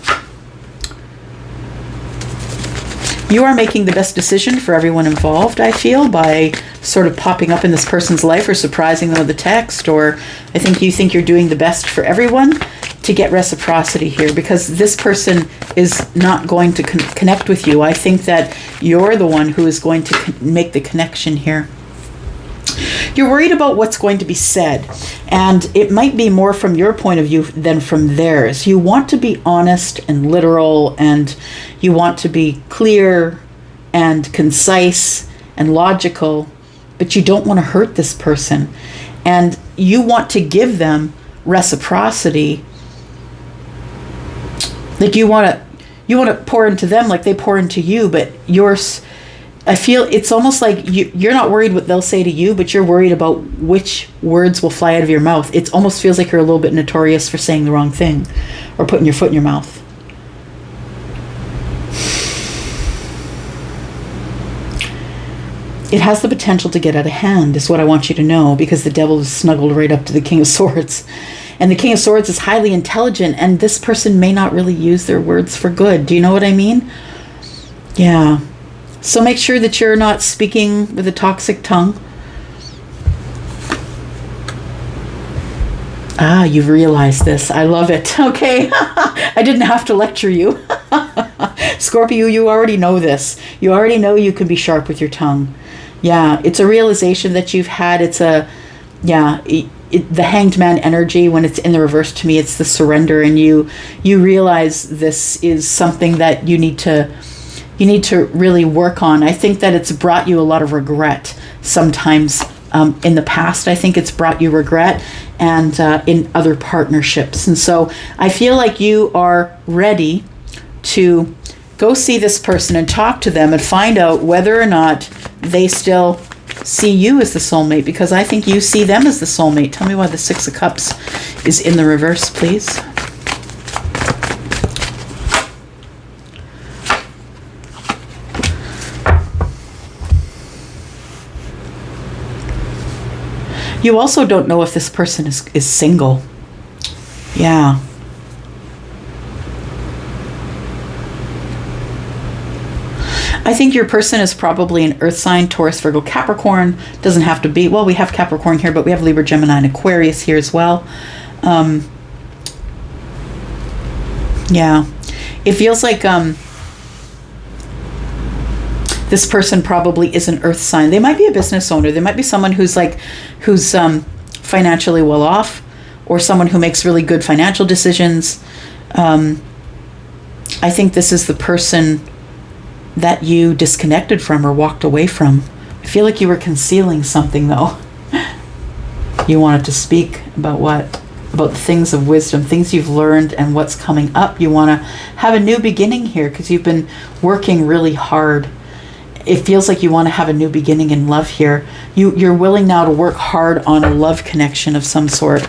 You are making the best decision for everyone involved, I feel, by sort of popping up in this person's life or surprising them with a text, or I think you think you're doing the best for everyone to get reciprocity here, because this person is not going to connect with you. I think that you're the one who is going to make the connection here. You're worried about what's going to be said, and it might be more from your point of view than from theirs. You want to be honest and literal, and you want to be clear and concise and logical, but you don't want to hurt this person, and you want to give them reciprocity. Like you want to pour into them like they pour into you, but I feel it's almost like you're not worried what they'll say to you, but you're worried about which words will fly out of your mouth. It almost feels like you're a little bit notorious for saying the wrong thing or putting your foot in your mouth. It has the potential to get out of hand, is what I want you to know, because the devil is snuggled right up to the King of Swords. And the King of Swords is highly intelligent, and this person may not really use their words for good. Do you know what I mean? Yeah. So make sure that you're not speaking with a toxic tongue. Ah, you've realized this. I love it. Okay. I didn't have to lecture you. Scorpio, you already know this. You already know you can be sharp with your tongue. Yeah, it's a realization that you've had. It's a, yeah, the Hanged Man energy, when it's in the reverse, to me, it's the surrender. And you realize this is something that you need to really work on. I think that it's brought you a lot of regret sometimes in the past. I think it's brought you regret and in other partnerships. And so I feel like you are ready to go see this person and talk to them and find out whether or not they still see you as the soulmate, because I think you see them as the soulmate. Tell me why the 6 of Cups is in the reverse, please. You also don't know if this person is single. Yeah. I think your person is probably an earth sign, Taurus, Virgo, Capricorn. Doesn't have to be. Well, we have Capricorn here, but we have Libra, Gemini, and Aquarius here as well. Yeah. It feels like this person probably is an earth sign. They might be a business owner. They might be someone who's financially well off, or someone who makes really good financial decisions. I think this is the person that you disconnected from or walked away from. I feel like you were concealing something, though. You wanted to speak about what? About the things of wisdom, things you've learned and what's coming up. You want to have a new beginning here because you've been working really hard. It feels like you want to have a new beginning in love here. You're willing now to work hard on a love connection of some sort.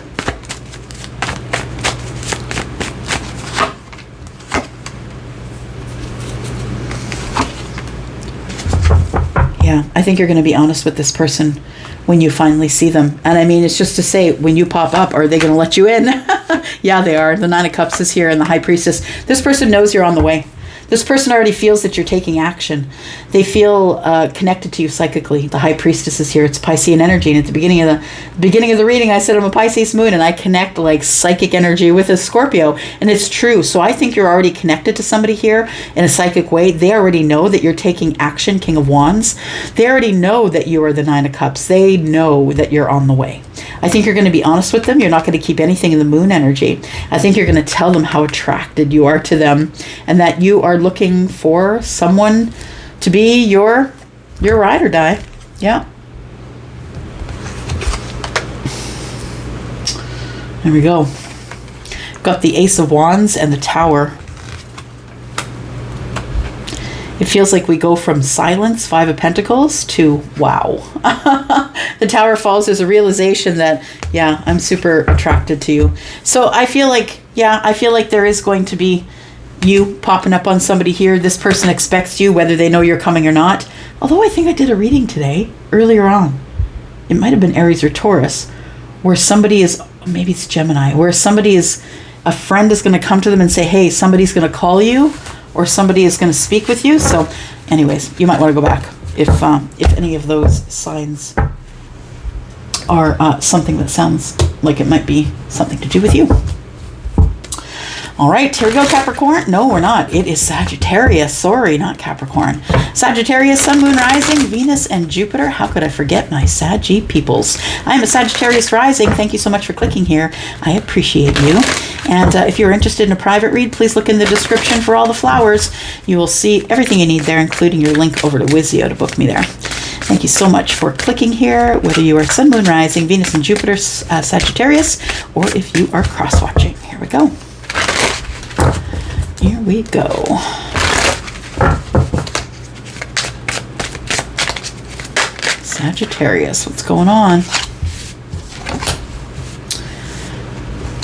Yeah, I think you're going to be honest with this person when you finally see them. And I mean, it's just to say, when you pop up, are they going to let you in? Yeah, they are. The Nine of Cups is here and the High Priestess. This person knows you're on the way. This person already feels that you're taking action. They feel connected to you psychically. The High Priestess is here. It's Piscean energy. And at the beginning of the reading, I said I'm a Pisces moon and I connect like psychic energy with a Scorpio. And it's true. So I think you're already connected to somebody here in a psychic way. They already know that you're taking action, King of Wands. They already know that you are the Nine of Cups. They know that you're on the way. I think you're going to be honest with them. You're not going to keep anything in the moon energy. I think you're going to tell them how attracted you are to them and that you are looking for someone to be your ride or die. Yeah. There we go. Got the Ace of Wands and the Tower. It feels like we go from silence, Five of Pentacles, to wow. The Tower falls. There's a realization that, yeah, I'm super attracted to you. So I feel like, yeah, I feel like there is going to be you popping up on somebody here. This person expects you, whether they know you're coming or not. Although I think I did a reading today, earlier on. It might have been Aries or Taurus, where somebody is, maybe it's Gemini, where somebody is, a friend is going to come to them and say, hey, somebody's going to call you, or somebody is going to speak with you. So anyways, you might want to go back if any of those signs are something that sounds like it might be something to do with you. All right, here we go, Capricorn. No, we're not. It is Sagittarius. Sorry, not Capricorn. Sagittarius, Sun, Moon, Rising, Venus, and Jupiter. How could I forget my Saggy peoples? I am a Sagittarius rising. Thank you so much for clicking here. I appreciate you. And if you're interested in a private read, please look in the description for all the flowers. You will see everything you need there, including your link over to Wizio to book me there. Thank you so much for clicking here, whether you are Sun, Moon, Rising, Venus, and Jupiter, Sagittarius, or if you are cross-watching. Here we go. Here we go. Sagittarius, what's going on?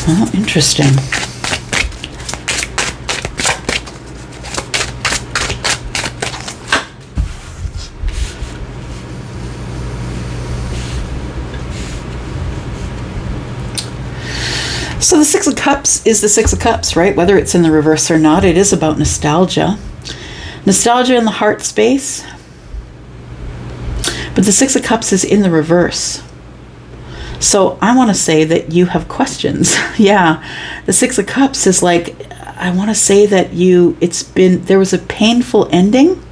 Oh, interesting. So the Six of Cups is the Six of Cups, right? Whether it's in the reverse or not, it is about nostalgia. Nostalgia in the heart space. But the Six of Cups is in the reverse. So I want to say that you have questions. Yeah. The Six of Cups is like, I want to say that there was a painful ending.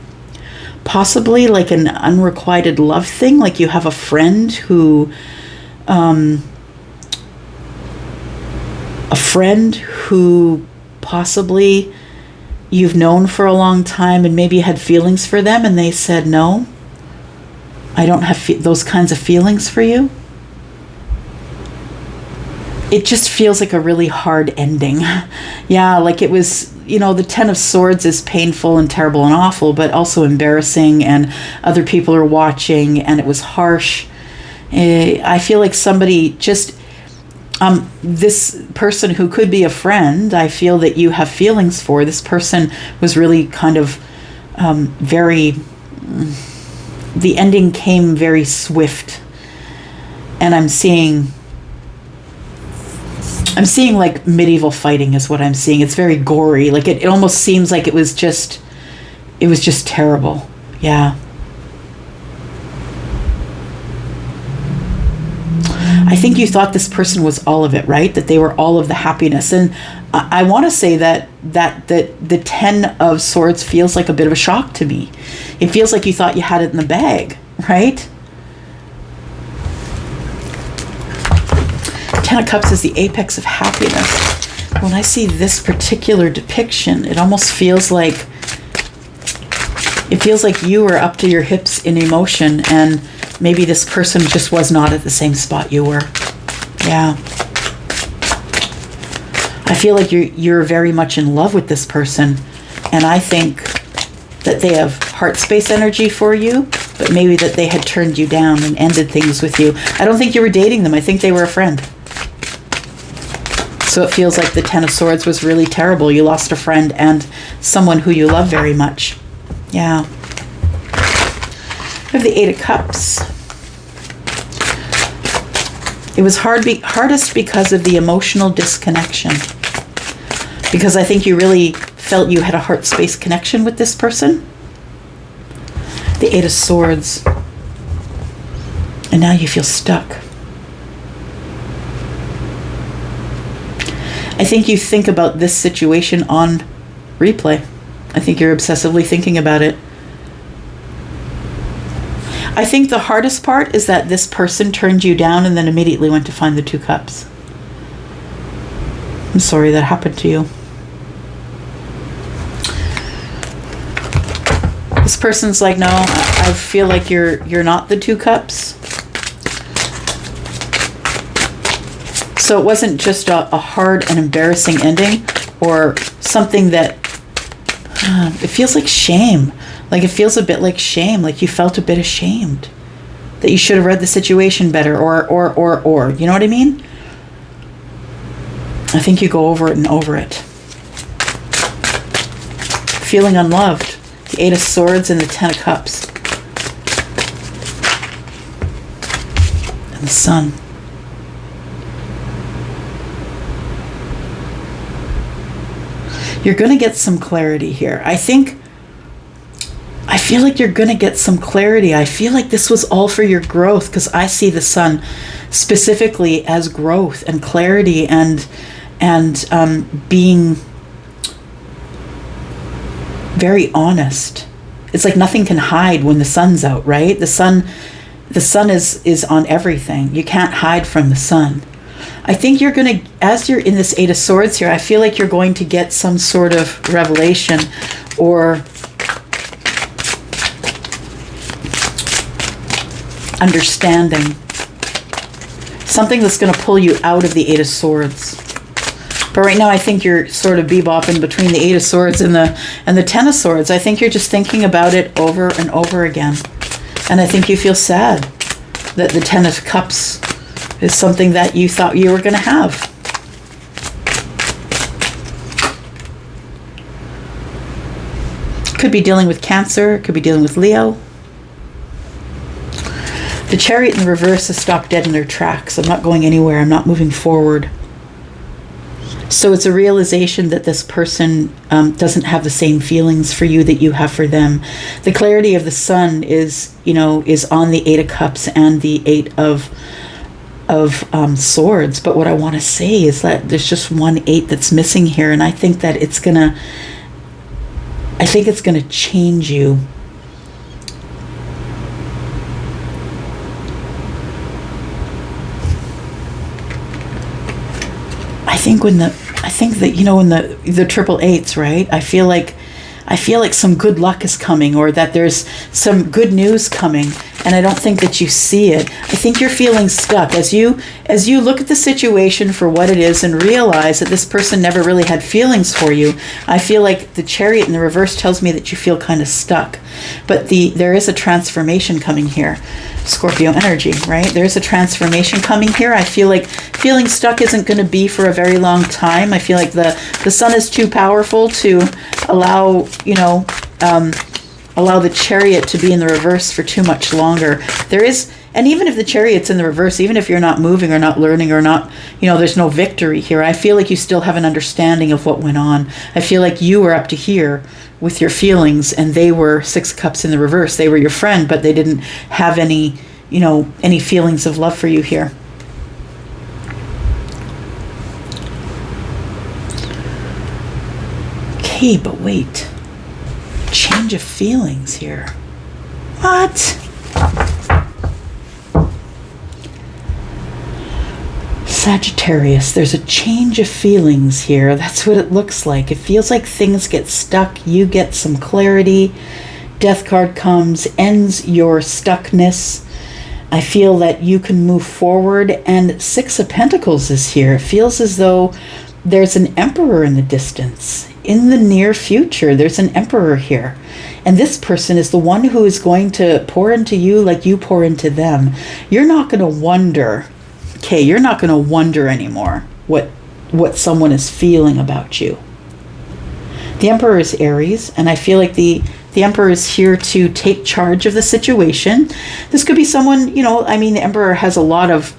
Possibly like an unrequited love thing. Like you have a friend who... possibly you've known for a long time and maybe you had feelings for them and they said, no, I don't have those kinds of feelings for you. It just feels like a really hard ending. Yeah, like it was, the Ten of Swords is painful and terrible and awful, but also embarrassing, and other people are watching, and it was harsh. I feel like somebody just... this person who could be a friend, I feel that you have feelings for. This person was really kind of the ending came very swift. And I'm seeing like medieval fighting is what I'm seeing. It's very gory. Like it almost seems like it was just terrible. Yeah. I think you thought this person was all of it, right? That they were all of the happiness. And I want to say that the Ten of Swords feels like a bit of a shock to me. It feels like you thought you had it in the bag, right? Ten of Cups is the apex of happiness. When I see this particular depiction, it almost feels like you were up to your hips in emotion, and maybe this person just was not at the same spot you were. Yeah. I feel like you're very much in love with this person, and I think that they have heart space energy for you, but maybe that they had turned you down and ended things with you. I don't think you were dating them. I think they were a friend. So it feels like the Ten of Swords was really terrible. You lost a friend and someone who you love very much. Yeah. We have the Eight of Cups. It was hardest because of the emotional disconnection. Because I think you really felt you had a heart space connection with this person. The Eight of Swords. And now you feel stuck. I think you think about this situation on replay. I think you're obsessively thinking about it. I think the hardest part is that this person turned you down and then immediately went to find the Two Cups. I'm sorry that happened to you. This person's like, no, I feel like you're not the Two Cups. So it wasn't just a hard and embarrassing ending, or something that it feels like shame. Like it feels a bit like shame, like you felt a bit ashamed that you should have read the situation better, or you know what I mean? I think you go over it and over it. Feeling unloved. The Eight of Swords and the Ten of Cups. And the Sun. You're going to get some clarity here. I feel like you're going to get some clarity. I feel like this was all for your growth, because I see the Sun specifically as growth and clarity and being very honest. It's like nothing can hide when the sun's out, right? The sun is on everything. You can't hide from the sun. I think you're going to, as you're in this Eight of Swords here, I feel like you're going to get some sort of revelation or understanding. Something that's going to pull you out of the Eight of Swords. But right now I think you're sort of bebopping between the Eight of Swords and the Ten of Swords. I think you're just thinking about it over and over again. And I think you feel sad that the Ten of Cups is something that you thought you were going to have. Could be dealing with Cancer, could be dealing with Leo. The Chariot in reverse has stopped dead in their tracks. I'm not going anywhere. I'm not moving forward. So it's a realization that this person doesn't have the same feelings for you that you have for them. The clarity of the Sun is on the Eight of Cups and the Eight of Swords. But what I want to say is that there's just one 8 that's missing here, and I think that it's gonna change you. I think that in the triple eights, right? I feel like some good luck is coming, or that there's some good news coming, and I don't think that you see it. I think you're feeling stuck as you look at the situation for what it is and realize that this person never really had feelings for you. I feel like the Chariot in the reverse tells me that you feel kind of stuck, but there is a transformation coming here. Scorpio energy, right? There's a transformation coming here. I feel like feeling stuck isn't going to be for a very long time. I feel like the Sun is too powerful to allow the Chariot to be in the reverse for too much longer. And even if the Chariot's in the reverse, even if you're not moving or not learning or not, there's no victory here, I feel like you still have an understanding of what went on. I feel like you were up to here with your feelings, and they were Six of Cups in the reverse. They were your friend, but they didn't have any feelings of love for you here. Okay, but wait. Change of feelings here. What? Sagittarius, there's a change of feelings here. That's what it looks like. It feels like things get stuck. You get some clarity. Death card comes, ends your stuckness. I feel that you can move forward. And Six of Pentacles is here. It feels as though there's an Emperor in the distance. In the near future, there's an Emperor here. And this person is the one who is going to pour into you like you pour into them. You're not going to wonder, okay, you're not going to wonder anymore what someone is feeling about you. The Emperor is Aries, and I feel like the Emperor is here to take charge of the situation. This could be someone, you know, I mean, the Emperor has a lot of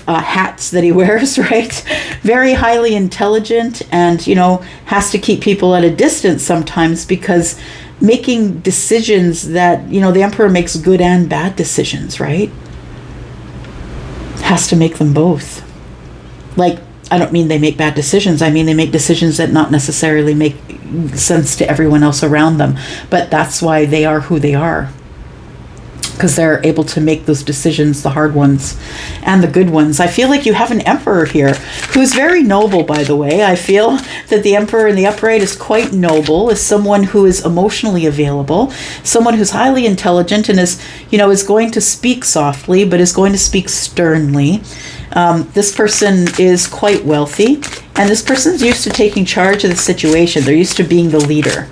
hats that he wears, right? Very highly intelligent, and, you know, has to keep people at a distance sometimes, because making decisions that, you know, the Emperor makes good and bad decisions, right? Has to make them both. Like, I don't mean they make bad decisions. I mean they make decisions that not necessarily make sense to everyone else around them. But that's why they are who they are. Because they're able to make those decisions, the hard ones and the good ones. I feel like you have an Emperor here who's very noble, by the way. I feel that the Emperor in the upright is quite noble, is someone who is emotionally available, someone who's highly intelligent and is, you know, is going to speak softly, but is going to speak sternly. This person is quite wealthy, and this person's used to taking charge of the situation. They're used to being the leader.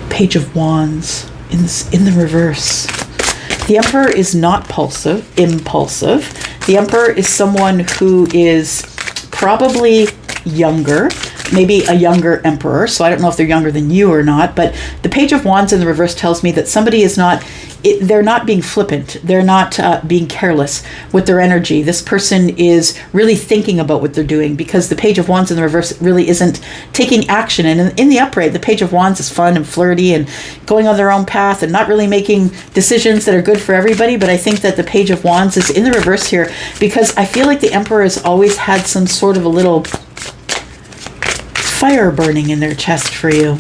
Page of Wands in the reverse. The Emperor is not impulsive. The Emperor is someone who is probably younger, maybe a younger Emperor. So I don't know if they're younger than you or not, but the Page of Wands in the reverse tells me that somebody is not, they're not being flippant. They're not being careless with their energy. This person is really thinking about what they're doing, because the Page of Wands in the reverse really isn't taking action. And in the upright, the Page of Wands is fun and flirty and going on their own path and not really making decisions that are good for everybody. But I think that the Page of Wands is in the reverse here because I feel like the Emperor has always had some sort of a little fire burning in their chest for you.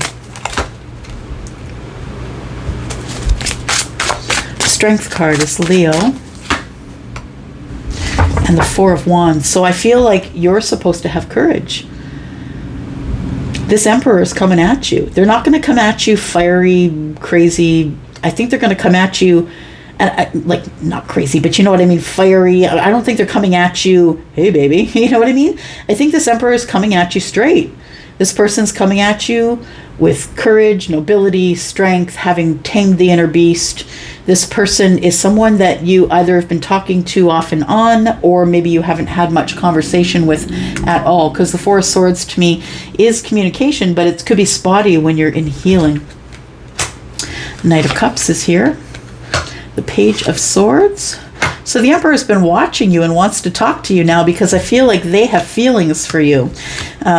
Strength card is Leo, and the Four of Wands. So I feel like you're supposed to have courage. This Emperor is coming at you. They're not going to come at you fiery, crazy. I think they're going to come at you, and like, not crazy, but you know what I mean, fiery. I don't think they're coming at you, hey baby, you know what I mean? I think this Emperor is coming at you straight. This person's coming at you with courage, nobility, strength, having tamed the inner beast. This person is someone that you either have been talking to off and on, or maybe you haven't had much conversation with at all, because the Four of Swords to me is communication, but it could be spotty when you're in healing. Knight of Cups is here. The Page of Swords. So the Emperor has been watching you and wants to talk to you now, because I feel like they have feelings for you.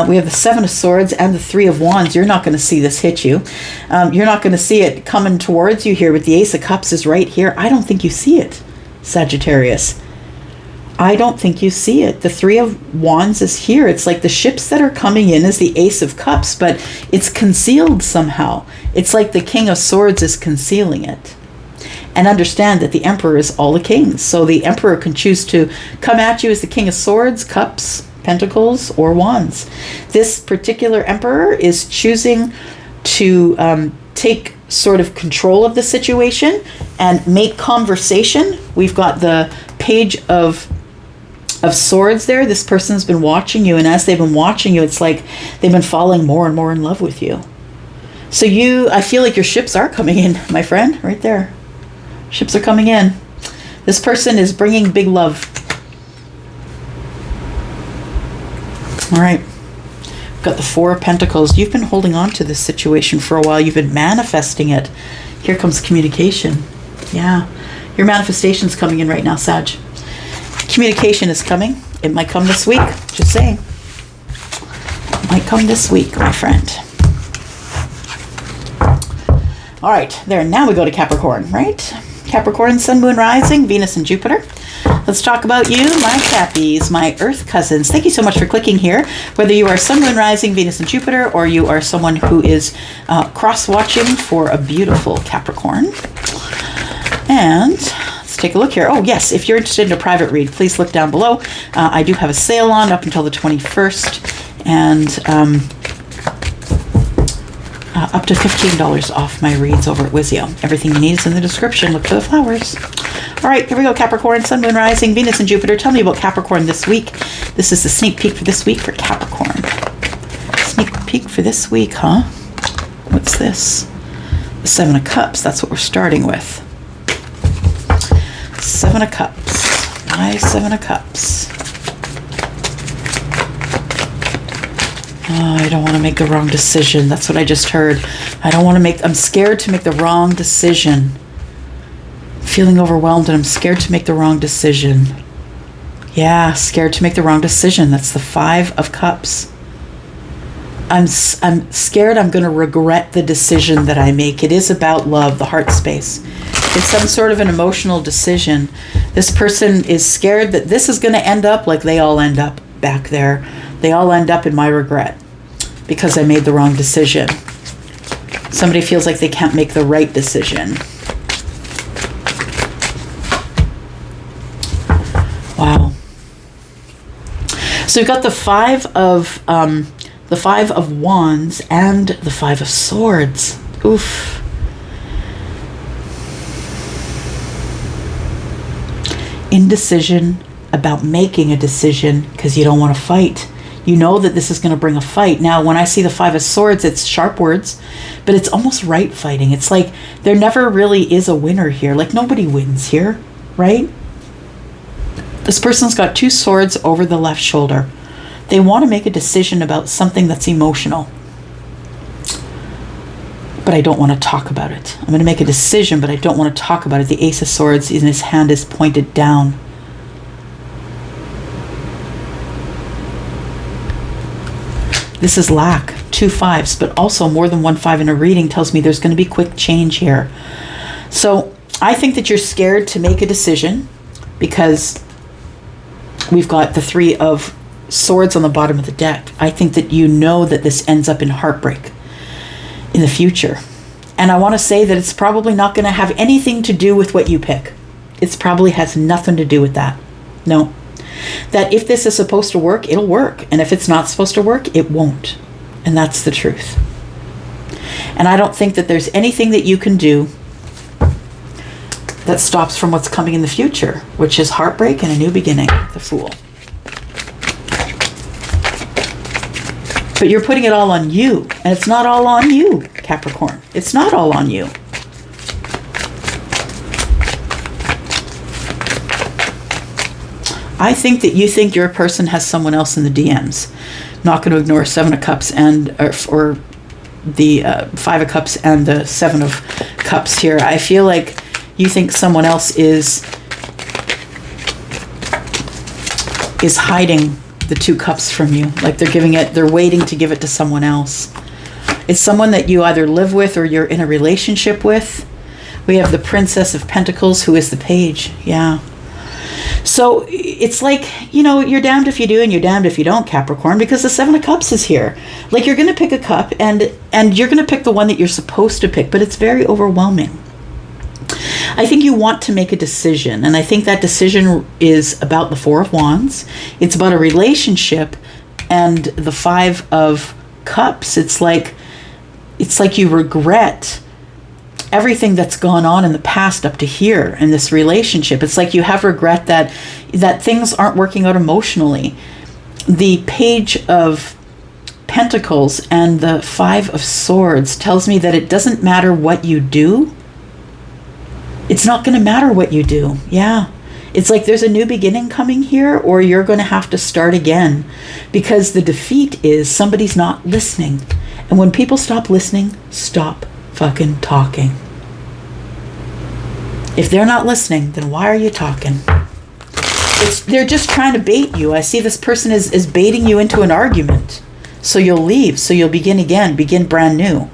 We have the Seven of Swords and the Three of Wands. You're not going to see this hit you. You're not going to see it coming towards you here, but the Ace of Cups is right here. I don't think you see it, Sagittarius. I don't think you see it. The Three of Wands is here. It's like the ships that are coming in is the Ace of Cups, but it's concealed somehow. It's like the King of Swords is concealing it. And understand that the Emperor is all the kings. So the Emperor can choose to come at you as the King of Swords, Cups, Pentacles, or Wands. This particular Emperor is choosing to take sort of control of the situation and make conversation. We've got the Page of Swords there. This person's been watching you, and as they've been watching you, it's like they've been falling more and more in love with you. So I feel like your ships are coming in, my friend, right there. Ships are coming in. This person is bringing big love. All right. We've got the Four of Pentacles. You've been holding on to this situation for a while. You've been manifesting it. Here comes communication. Yeah. Your manifestation's coming in right now, Sag. Communication is coming. It might come this week. Just saying. It might come this week, my friend. All right. There. Now we go to Capricorn, right? Capricorn, Sun, Moon, Rising, Venus, and Jupiter. Let's talk about you, my Cappies, my Earth cousins. Thank you so much for clicking here. Whether you are Sun, Moon, Rising, Venus, and Jupiter, or you are someone who is cross-watching for a beautiful Capricorn. And let's Let's take a look here. Oh, yes. If you're interested in a private read, please look down below. I do have a sale on up until the 21st, and up to $15 off my reads over at Wizio. Everything you need is in the description. Look for the flowers. All right, here we go. Capricorn, Sun, Moon, Rising, Venus, and Jupiter. Tell me about Capricorn this week. This is the sneak peek for this week for Capricorn. Sneak peek for this week, huh? What's this? The Seven of Cups. That's what we're starting with. Seven of Cups. My Seven of Cups. Oh, I don't want to make the wrong decision. That's what I just heard. I'm scared to make the wrong decision. Feeling overwhelmed, and I'm scared to make the wrong decision. Yeah, scared to make the wrong decision. That's the Five of Cups. I'm scared I'm going to regret the decision that I make. It is about love, the heart space. It's some sort of an emotional decision. This person is scared that this is going to end up like they all end up back there. They all end up in my regret because I made the wrong decision. Somebody feels like they can't make the right decision. Wow. So we've got the Five of Wands and the Five of Swords. Oof. Indecision about making a decision because you don't want to fight. You know that this is going to bring a fight. Now, when I see the Five of Swords, it's sharp words, but it's almost right fighting. It's like there never really is a winner here. Like nobody wins here, right? This person's got two swords over the left shoulder. They want to make a decision about something that's emotional. But I don't want to talk about it. I'm going to make a decision, but I don't want to talk about it. The Ace of Swords in his hand is pointed down. This is lack, 2 5s, but also more than 1 5 in a reading tells me there's going to be quick change here. So I think that you're scared to make a decision because we've got the Three of Swords on the bottom of the deck. I think that you know that this ends up in heartbreak in the future. And I want to say that it's probably not going to have anything to do with what you pick. It probably has nothing to do with that. No. That if this is supposed to work, it'll work. And if it's not supposed to work, it won't. And that's the truth. And I don't think that there's anything that you can do that stops from what's coming in the future, which is heartbreak and a new beginning, the Fool. But you're putting it all on you. And it's not all on you, Capricorn. It's not all on you. I think that you think your person has someone else in the DMs. Not going to ignore Seven of Cups and or the Five of Cups and the Seven of Cups here. I feel like you think someone else is hiding the 2 cups from you. Like they're waiting to give it to someone else. It's someone that you either live with or you're in a relationship with. We have the Princess of Pentacles, who is the Page. Yeah. So it's like, you're damned if you do and you're damned if you don't, Capricorn, because the Seven of Cups is here. Like you're going to pick a cup and you're going to pick the one that you're supposed to pick, but it's very overwhelming. I think you want to make a decision, and I think that decision is about the Four of Wands. It's about a relationship, and the Five of Cups. It's like you regret everything that's gone on in the past up to here in this relationship. It's like you have regret that things aren't working out emotionally. The Page of Pentacles and the Five of Swords tells me that it doesn't matter what you do. It's not going to matter what you do. Yeah. It's like there's a new beginning coming here, or you're going to have to start again, because the defeat is somebody's not listening. And when people stop listening, stop fucking talking. If they're not listening, then why are you talking? They're just trying to bait you. I see this person is baiting you into an argument. So you'll leave. So you'll begin again. Begin brand new.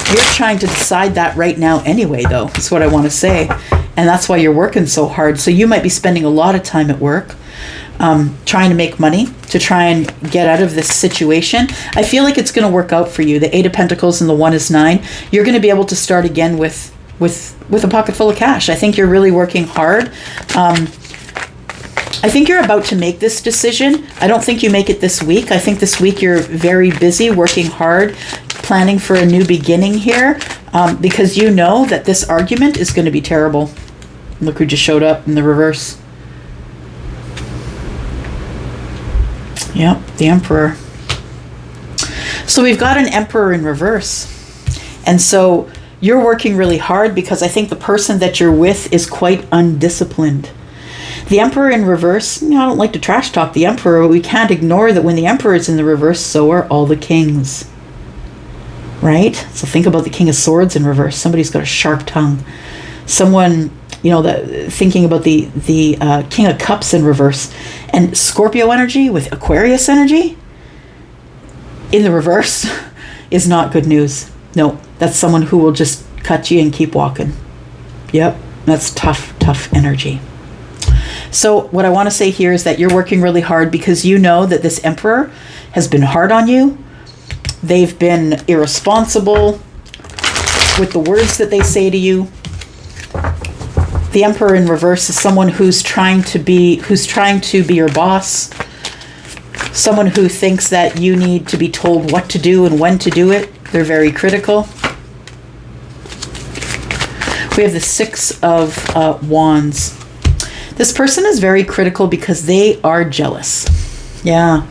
You're trying to decide that right now anyway, though. That's what I want to say. And that's why you're working so hard. So you might be spending a lot of time at work trying to make money to try and get out of this situation. I feel like it's going to work out for you. The Eight of Pentacles and the 1 is 9. You're going to be able to start again with with a pocket full of cash. I think you're really working hard. I think you're about to make this decision. I don't think you make it this week. I think this week you're very busy working hard, planning for a new beginning here, because you know that this argument is going to be terrible. Look who just showed up in the reverse. Yep, the Emperor. So we've got an Emperor in reverse. And so you're working really hard because I think the person that you're with is quite undisciplined. The Emperor in reverse, I don't like to trash talk the Emperor, but we can't ignore that when the Emperor is in the reverse, so are all the kings. Right? So think about the King of Swords in reverse. Somebody's got a sharp tongue. Someone, thinking about the King of Cups in reverse. And Scorpio energy with Aquarius energy in the reverse is not good news. No, that's someone who will just cut you and keep walking. Yep, that's tough energy. So what I want to say here is that you're working really hard because you know that this Emperor has been hard on you. They've been irresponsible with the words that they say to you. The Emperor in reverse is someone who's trying to be your boss. Someone who thinks that you need to be told what to do and when to do it. They're very critical. We have the Six of Wands. This person is very critical because they are jealous. Yeah.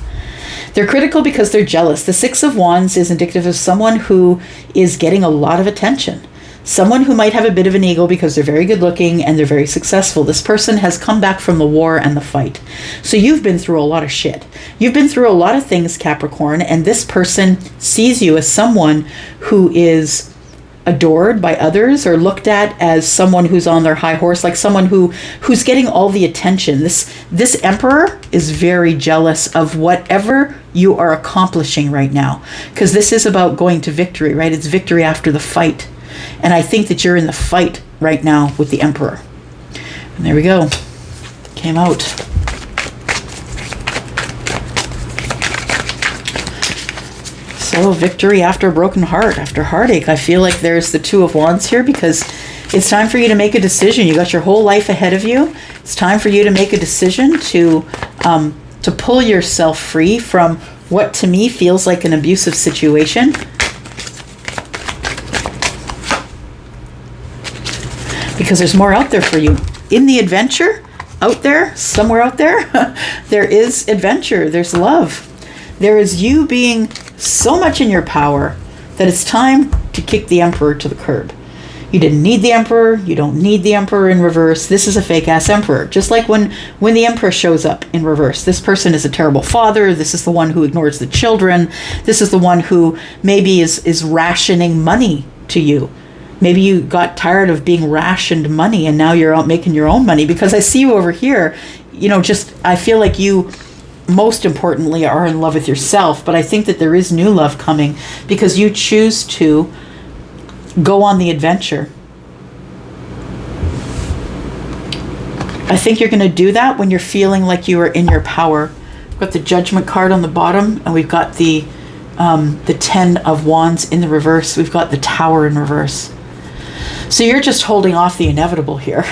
They're critical because they're jealous. The Six of Wands is indicative of someone who is getting a lot of attention. Someone who might have a bit of an ego because they're very good looking and they're very successful. This person has come back from the war and the fight. So you've been through a lot of shit. You've been through a lot of things, Capricorn, and this person sees you as someone who is adored by others or looked at as someone who's on their high horse, like someone who's getting all the attention. This Emperor is very jealous of whatever you are accomplishing right now, because this is about going to victory, right? It's victory after the fight. And I think that you're in the fight right now with the Emperor. And there we go. Came out. So victory after a broken heart, after heartache. I feel like there's the Two of Wands here because it's time for you to make a decision. You got your whole life ahead of you. It's time for you to make a decision to pull yourself free from what to me feels like an abusive situation. Because there's more out there for you. In the adventure, out there, somewhere out there, there is adventure, there's love. There is you being so much in your power that it's time to kick the Emperor to the curb. You didn't need the Emperor, you don't need the Emperor in reverse. This is a fake-ass Emperor. Just like when the Emperor shows up in reverse. This person is a terrible father, this is the one who ignores the children, this is the one who maybe is rationing money to you. Maybe you got tired of being rationed money and now you're out making your own money, because I see you over here, I feel like you most importantly are in love with yourself, but I think that there is new love coming because you choose to go on the adventure. I think you're going to do that when you're feeling like you are in your power. We've got the Judgment card on the bottom and we've got the Ten of Wands in the reverse. We've got the Tower in reverse. So you're just holding off the inevitable here.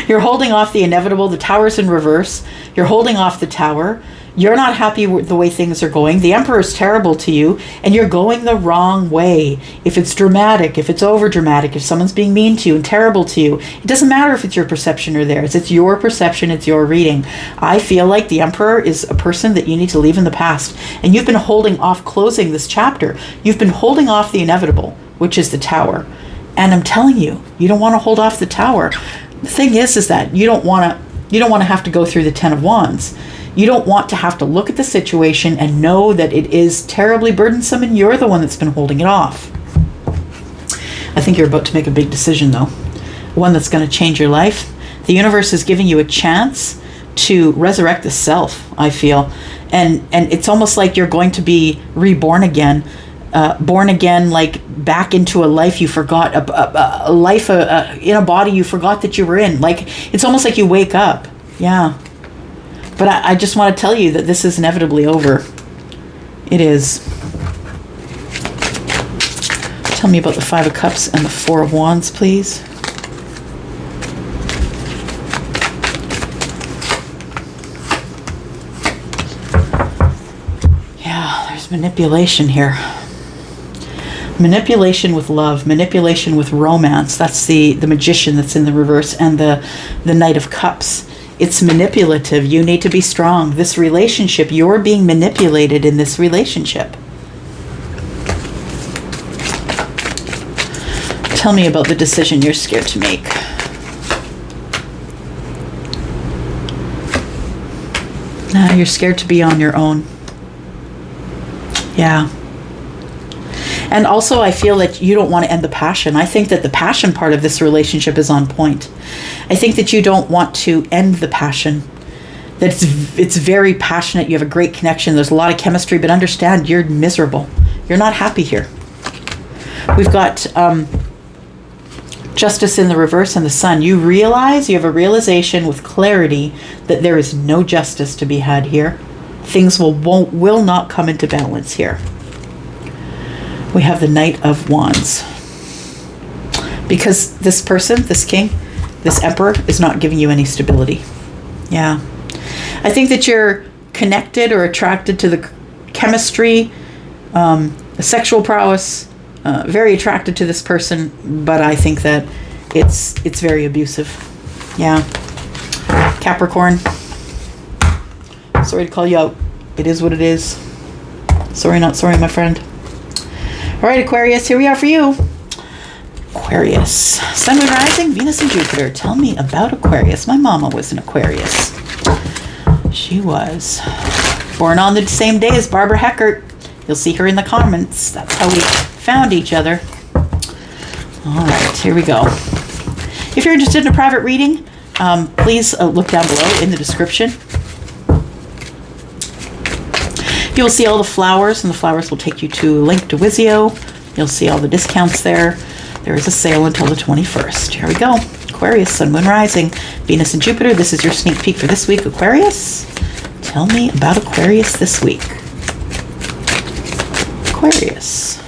You're holding off the inevitable. The Tower's in reverse. You're holding off the Tower. You're not happy with the way things are going. The Emperor's terrible to you, and you're going the wrong way. If it's dramatic, if it's over dramatic, if someone's being mean to you and terrible to you, it doesn't matter if it's your perception or theirs. It's your perception, it's your reading. I feel like the Emperor is a person that you need to leave in the past, and you've been holding off closing this chapter. You've been holding off the inevitable, which is the Tower. And I'm telling you, you don't want to hold off the Tower. The thing is that you don't want to have to go through the Ten of Wands. You don't want to have to look at the situation and know that it is terribly burdensome and you're the one that's been holding it off. I think you're about to make a big decision though. One that's going to change your life. The universe is giving you a chance to resurrect the self, I feel. And it's almost like you're going to be reborn again. Born again, like back into a life you forgot, a life in a body you forgot that you were in. Like, it's almost like you wake up. Yeah. But I just want to tell you that this is inevitably over. It is. Tell me about the Five of Cups and the Four of Wands, please. Yeah, there's manipulation here. Manipulation with love, manipulation with romance. That's the Magician that's in the reverse, and the Knight of Cups. It's manipulative. You need to be strong. This relationship, you're being manipulated in this relationship. Tell me about the decision you're scared to make. You're scared to be on your own. Yeah. And also, I feel that you don't want to end the passion. I think that the passion part of this relationship is on point. I think that you don't want to end the passion. That it's very passionate. You have a great connection. There's a lot of chemistry, but understand you're miserable. You're not happy here. We've got Justice in the reverse and the Sun. You realize, you have a realization with clarity that there is no justice to be had here. Things will not come into balance here. We have the Knight of Wands. Because this person, this king, this emperor is not giving you any stability. Yeah. I think that you're connected or attracted to the chemistry, sexual prowess, very attracted to this person, but I think that it's very abusive. Yeah. Capricorn. Sorry to call you out. It is what it is. Sorry, not sorry, my friend. All right, Aquarius, here we are for you. Aquarius. Sun, Moon, Rising, Venus, and Jupiter. Tell me about Aquarius. My mama was an Aquarius. She was. Born on the same day as Barbara Heckert. You'll see her in the comments. That's how we found each other. All right, here we go. If you're interested in a private reading, please look down below in the description. You will see all the flowers, and the flowers will take you to a link to Wizio. You'll see all the discounts there. There is a sale until the 21st. Here we go. Aquarius, Sun, Moon, Rising, Venus, and Jupiter. This is your sneak peek for this week, Aquarius. Tell me about Aquarius this week. Aquarius.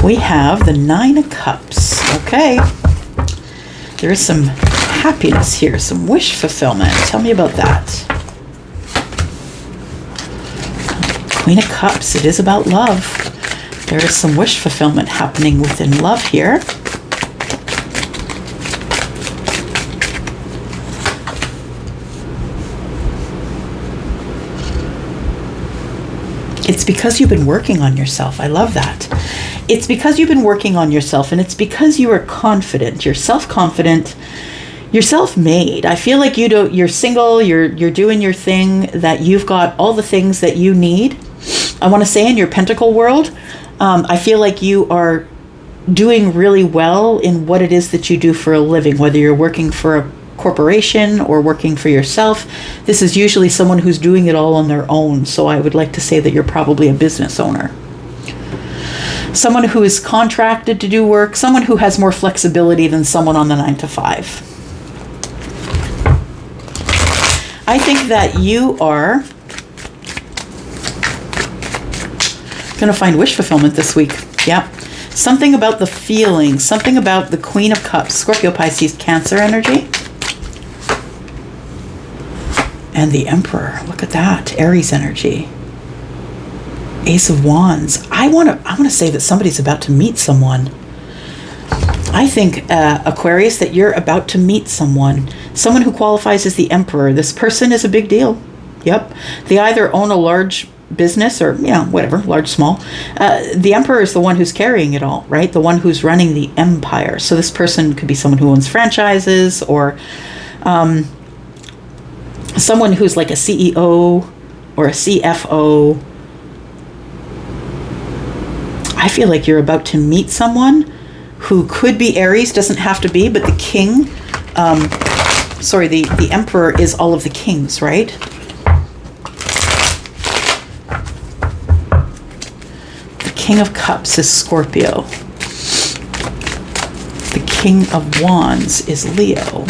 We have the Nine of Cups. Okay. There is some happiness here, some wish fulfillment. Tell me about that. Queen of Cups. It is about love. There is some wish fulfillment happening within love here. It's because you've been working on yourself. I love that. It's because you've been working on yourself, and it's because you are confident. You're self-confident. You're self-made. I feel like you're single, you're doing your thing, that you've got all the things that you need. I want to say in your pentacle world, I feel like you are doing really well in what it is that you do for a living, whether you're working for a corporation or working for yourself. This is usually someone who's doing it all on their own. So I would like to say that you're probably a business owner. Someone who is contracted to do work, someone who has more flexibility than someone on the 9 to 5. I think that you are going to find wish fulfillment this week. Yeah. Something about the feeling, something about the Queen of Cups, Scorpio, Pisces, Cancer energy. And the Emperor. Look at that. Aries energy. Ace of Wands. I want to say that somebody's about to meet someone. I think, Aquarius, that you're about to meet someone who qualifies as the Emperor. This person is a big deal. Yep. They either own a large business or, whatever, large, small. The Emperor is the one who's carrying it all, right? The one who's running the empire. So this person could be someone who owns franchises, or someone who's like a CEO or a CFO. I feel like you're about to meet someone who could be Aries, doesn't have to be, but the king, the Emperor is all of the kings, right? The King of Cups is Scorpio. The King of Wands is Leo.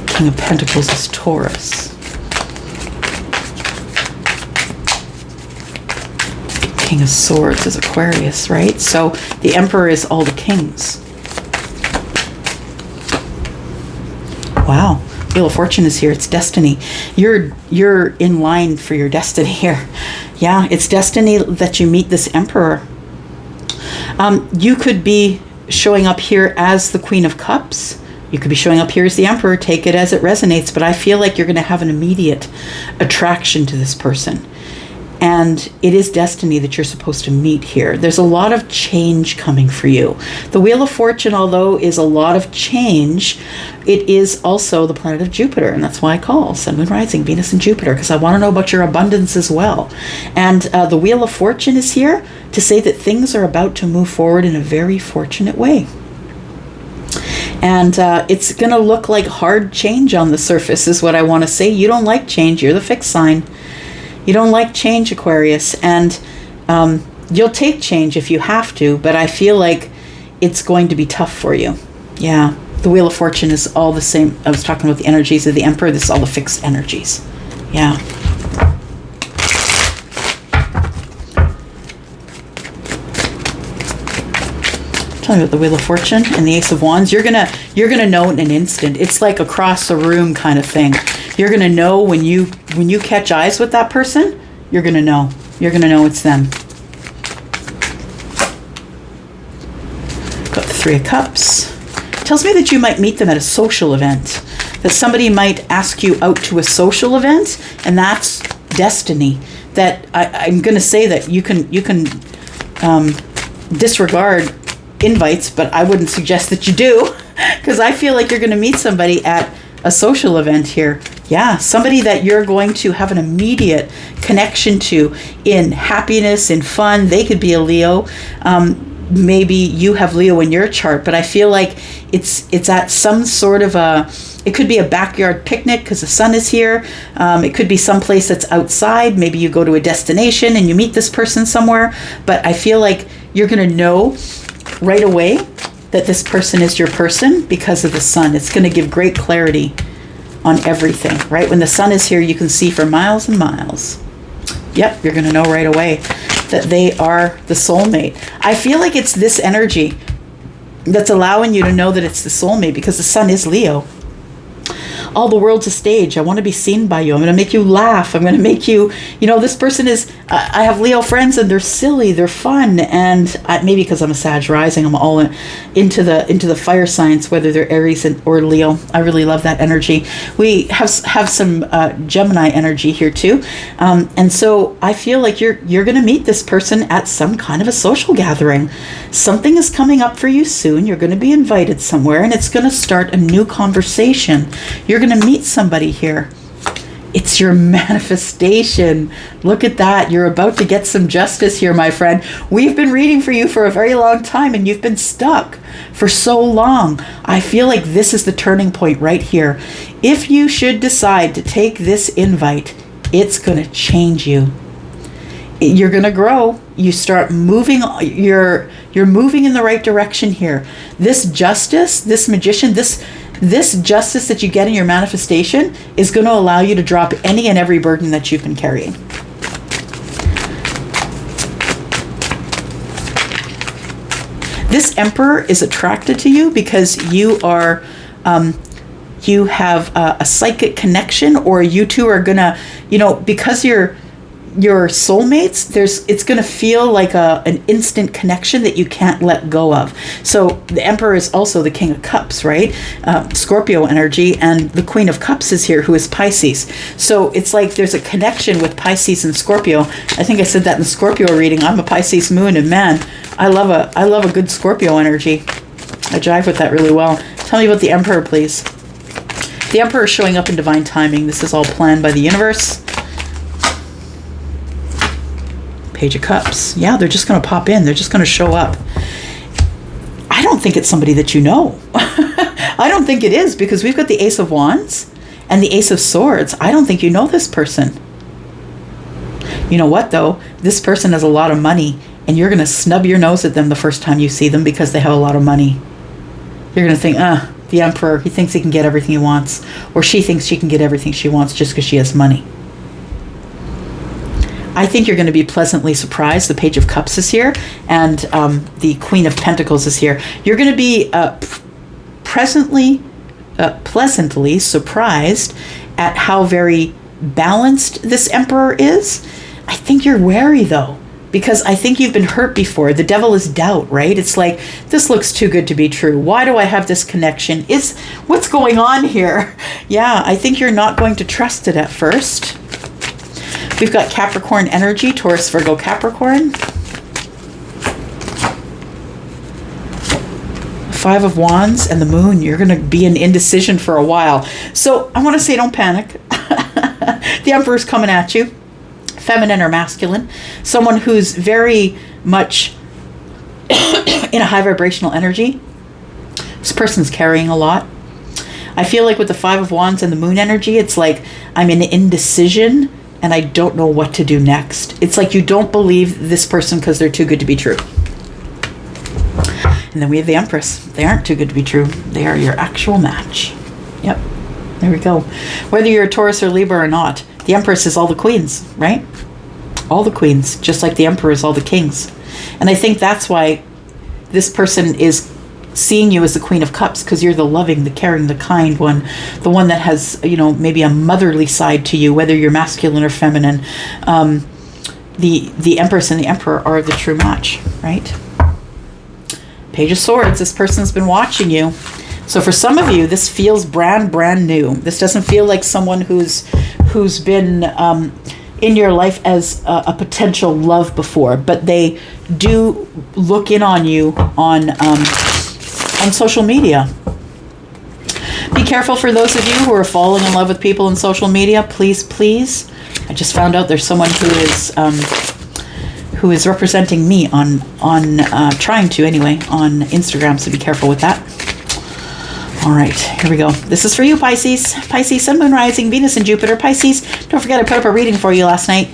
King of Pentacles is Taurus. King of Swords is Aquarius, right? So the Emperor is all the kings. Wow. Wheel of Fortune is here. It's destiny. You're in line for your destiny here. Yeah, it's destiny that you meet this Emperor. You could be showing up here as the Queen of Cups. You could be showing up here as the Emperor. Take it as it resonates. But I feel like you're going to have an immediate attraction to this person. And it is destiny that you're supposed to meet here. There's a lot of change coming for you. The Wheel of Fortune, although is a lot of change, it is also the planet of Jupiter. And that's why I call Sun, Moon, Rising, Venus, and Jupiter, because I want to know about your abundance as well. And the Wheel of Fortune is here to say that things are about to move forward in a very fortunate way. And it's going to look like hard change on the surface is what I want to say. You don't like change. You're the fixed sign. You don't like change, Aquarius, and you'll take change if you have to, but I feel like it's going to be tough for you. Yeah, the Wheel of Fortune is all the same. I was talking about the energies of the Emperor. This is all the fixed energies. Yeah. Tell me about the Wheel of Fortune and the Ace of Wands. You're gonna know in an instant. It's like across the room kind of thing. You're gonna know when you catch eyes with that person. You're gonna know. You're gonna know it's them. Got the Three of Cups. Tells me that you might meet them at a social event. That somebody might ask you out to a social event, and that's destiny. That I'm gonna say that you can disregard invites, but I wouldn't suggest that you do, because I feel like you're going to meet somebody at a social event here. Yeah, somebody that you're going to have an immediate connection to in happiness, in fun. They could be a Leo. Maybe you have Leo in your chart, but I feel like it's at some sort of it could be a backyard picnic because the sun is here. It could be someplace that's outside. Maybe you go to a destination and you meet this person somewhere, but I feel like you're going to know right away that this person is your person because of the sun. It's going to give great clarity on everything, right? When the sun is here, you can see for miles and miles. Yep, you're going to know right away that they are the soulmate. I feel like it's this energy that's allowing you to know that it's the soulmate because the sun is Leo. All the world's a stage. I want to be seen by you. I'm going to make you laugh. I'm going to make you, this person is, I have Leo friends and they're silly, they're fun. And maybe because I'm a Sag rising, I'm all into the fire signs, whether they're Aries or Leo. I really love that energy. We have some Gemini energy here too. And so I feel like you're going to meet this person at some kind of a social gathering. Something is coming up for you soon. You're going to be invited somewhere and it's going to start a new conversation. You're going to meet somebody here. It's your manifestation. Look at that. You're about to get some justice here, my friend. We've been reading for you for a very long time and you've been stuck for so long. I feel like this is the turning point right here. If you should decide to take this invite, it's going to change you. You're going to grow. You start moving. You're moving in the right direction here. This justice, this magician, this justice that you get in your manifestation is going to allow you to drop any and every burden that you've been carrying. This Emperor is attracted to you because you are, you have a psychic connection, or you two are gonna, because you're soulmates, it's going to feel like an instant connection that you can't let go of. So the Emperor is also the King of Cups, right? Scorpio energy, and the Queen of Cups is here, who is Pisces. So it's like there's a connection with Pisces and Scorpio. I think I said that in the Scorpio reading. I'm a Pisces moon, and man, I love a good Scorpio energy. I jive with that really well. Tell me about the Emperor, please. The Emperor is showing up in divine timing. This is all planned by the universe. Page of Cups. Yeah, they're just going to pop in. They're just going to show up. I don't think it's somebody that you know. I don't think it is, because we've got the Ace of Wands and the Ace of Swords. I don't think you know this person. You know what, though? This person has a lot of money, and you're going to snub your nose at them the first time you see them because they have a lot of money. You're going to think, the Emperor, he thinks he can get everything he wants, or she thinks she can get everything she wants just because she has money. I think you're going to be pleasantly surprised. The Page of Cups is here, and the Queen of Pentacles is here. You're going to be pleasantly surprised at how very balanced this Emperor is. I think you're wary, though, because I think you've been hurt before. The devil is doubt, right? It's like, this looks too good to be true. Why do I have this connection? What's going on here? Yeah, I think you're not going to trust it at first. We've got Capricorn energy, Taurus, Virgo, Capricorn. Five of Wands and the Moon. You're going to be in indecision for a while. So I want to say, don't panic. The Emperor's coming at you. Feminine or masculine. Someone who's very much in a high vibrational energy. This person's carrying a lot. I feel like with the Five of Wands and the Moon energy, it's like I'm in indecision and I don't know what to do next. It's like you don't believe this person because they're too good to be true. And then we have the Empress. They aren't too good to be true. They are your actual match. Yep. There we go. Whether you're a Taurus or Libra or not, the Empress is all the queens, right? All the queens, just like the Emperor is all the kings. And I think that's why this person is seeing you as the Queen of Cups, because you're the loving, the caring, the kind one, the one that has, maybe a motherly side to you, whether you're masculine or feminine. The Empress and the Emperor are the true match, right? Page of Swords, this person's been watching you. So for some of you, this feels brand new. This doesn't feel like someone who's been in your life as a potential love before, but they do look in on you on social media. Be careful for those of you who are falling in love with people in social media. Please. I just found out there's someone who is representing me on trying to anyway on Instagram, so be careful with that. All right, here we go. This is for you, Pisces. Pisces, Sun, Moon, Rising, Venus, and Jupiter. Pisces, don't forget I put up a reading for you last night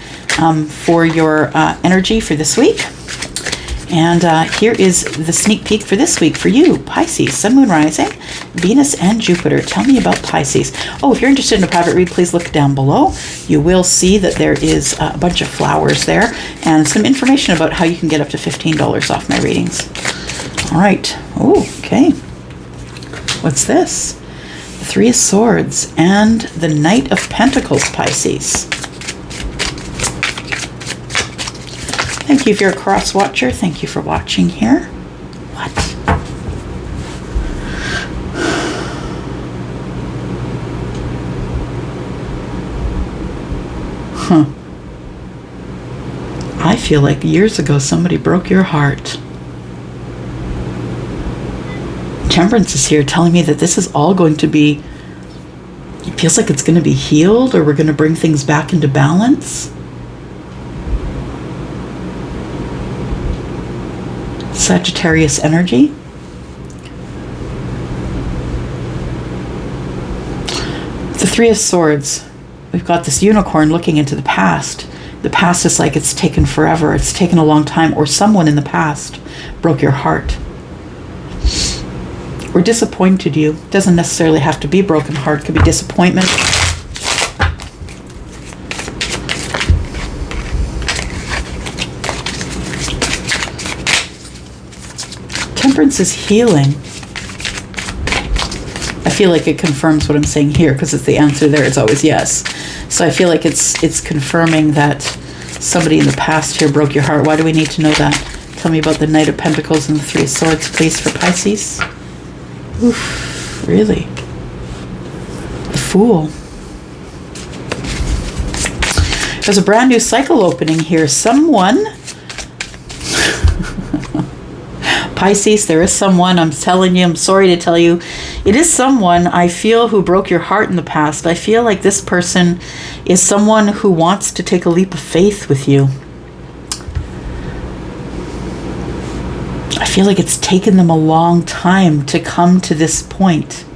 for your energy for this week. And here is the sneak peek for this week for you, Pisces, Sun, Moon, Rising, Venus, and Jupiter. Tell me about Pisces. Oh, if you're interested in a private read, please look down below. You will see that there is a bunch of flowers there and some information about how you can get up to $15 off my readings. All right. Oh, okay. What's this? The Three of Swords and the Knight of Pentacles, Pisces. Thank you if you're a cross watcher. Thank you for watching here. What? I feel like years ago somebody broke your heart. Temperance is here telling me that this is all going to be, it feels like it's going to be healed, or we're going to bring things back into balance. Sagittarius energy. The Three of Swords. We've got this unicorn looking into the past. The past is like it's taken forever. It's taken a long time, or someone in the past broke your heart or disappointed you. Doesn't necessarily have to be broken heart. Could be disappointment. Temperance is healing. I feel like it confirms what I'm saying here, because it's the answer there. It's always yes. So I feel like it's confirming that somebody in the past here broke your heart. Why do we need to know that? Tell me about the Knight of Pentacles and the Three of Swords, please, for Pisces. Oof, really? The Fool. There's a brand new cycle opening here. Someone... Pisces, there is someone, I'm telling you, I'm sorry to tell you, it is someone I feel who broke your heart in the past. I feel like this person is someone who wants to take a leap of faith with you. I feel like it's taken them a long time to come to this point.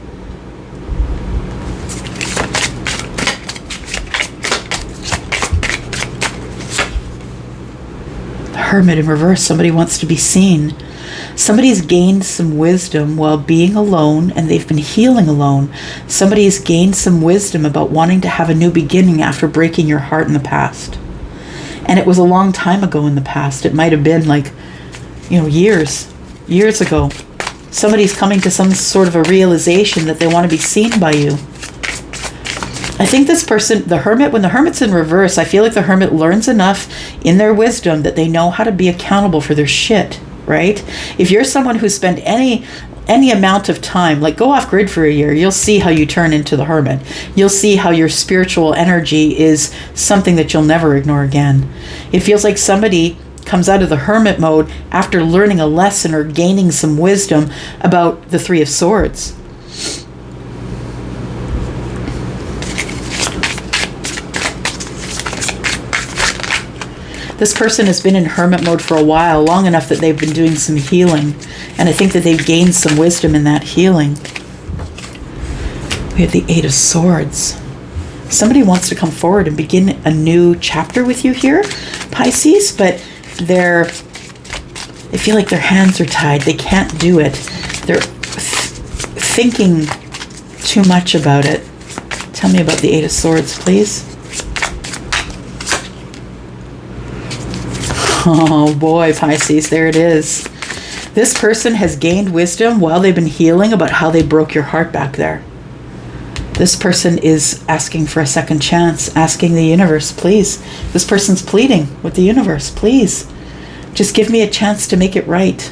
The Hermit in reverse, somebody wants to be seen. Somebody's gained some wisdom while being alone, and they've been healing alone. Somebody's gained some wisdom about wanting to have a new beginning after breaking your heart in the past. And it was a long time ago in the past. It might have been like, years ago. Somebody's coming to some sort of a realization that they want to be seen by you. I think this person, the Hermit, when the Hermit's in reverse, I feel like the Hermit learns enough in their wisdom that they know how to be accountable for their shit, right? If you're someone who spent any amount of time, like go off grid for a year, you'll see how you turn into the Hermit. You'll see how your spiritual energy is something that you'll never ignore again. It feels like somebody comes out of the Hermit mode after learning a lesson or gaining some wisdom about the Three of Swords. This person has been in Hermit mode for a while, long enough that they've been doing some healing. And I think that they've gained some wisdom in that healing. We have the Eight of Swords. Somebody wants to come forward and begin a new chapter with you here, Pisces, but they feel like their hands are tied. They can't do it. They're thinking too much about it. Tell me about the Eight of Swords, please. Oh boy, Pisces, there it is. This person has gained wisdom while they've been healing about how they broke your heart back there. This person is asking for a second chance, asking the universe, please. This person's pleading with the universe, please. Just give me a chance to make it right.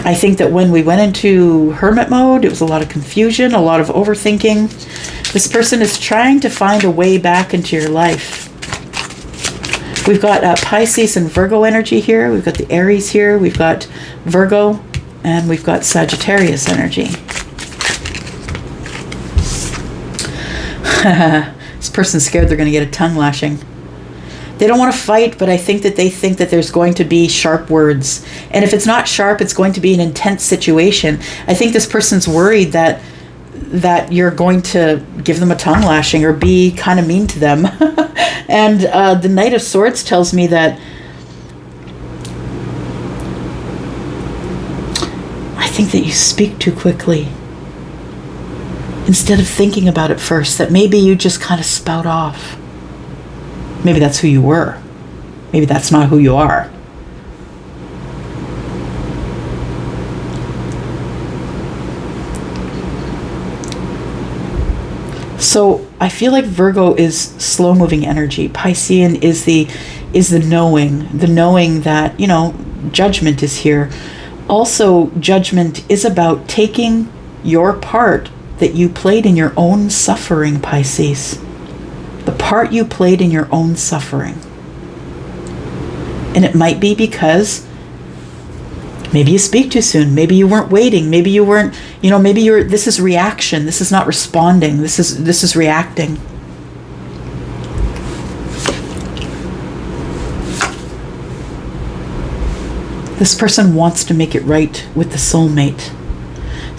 I think that when we went into Hermit mode, it was a lot of confusion, a lot of overthinking. This person is trying to find a way back into your life. We've got Pisces and Virgo energy here. We've got the Aries here. We've got Virgo. And we've got Sagittarius energy. This person's scared they're going to get a tongue lashing. They don't want to fight, but I think that they think that there's going to be sharp words. And if it's not sharp, it's going to be an intense situation. I think this person's worried that you're going to give them a tongue lashing or be kind of mean to them. And the Knight of Swords tells me that I think that you speak too quickly. Instead of thinking about it first, that maybe you just kind of spout off. Maybe that's who you were. Maybe that's not who you are. So I feel like Virgo is slow-moving energy. Piscean is the knowing that, judgment is here. Also, judgment is about taking your part that you played in your own suffering, Pisces. The part you played in your own suffering. And it might be because maybe you speak too soon. Maybe you weren't waiting. Maybe you weren't, this is reaction. This is not responding. This is reacting. This person wants to make it right with the soulmate.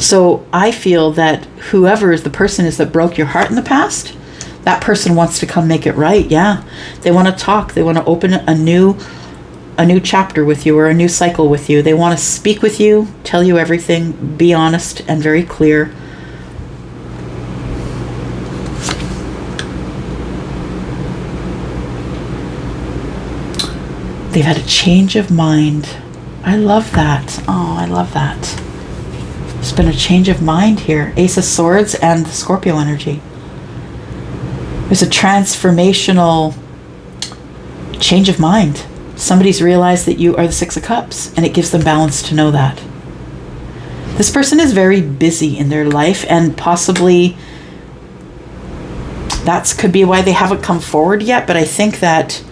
So I feel that whoever the person is that broke your heart in the past, that person wants to come make it right. Yeah. They want to talk. They want to open a new chapter with you or a new cycle with you. They want to speak with you, tell you everything, be honest and very clear. They've had a change of mind. I love that. Oh, I love that. There's been a change of mind here. Ace of Swords and Scorpio energy. There's a transformational change of mind. Somebody's realized that you are the Six of Cups, and it gives them balance to know that. This person is very busy in their life, and possibly that could be why they haven't come forward yet, but I think that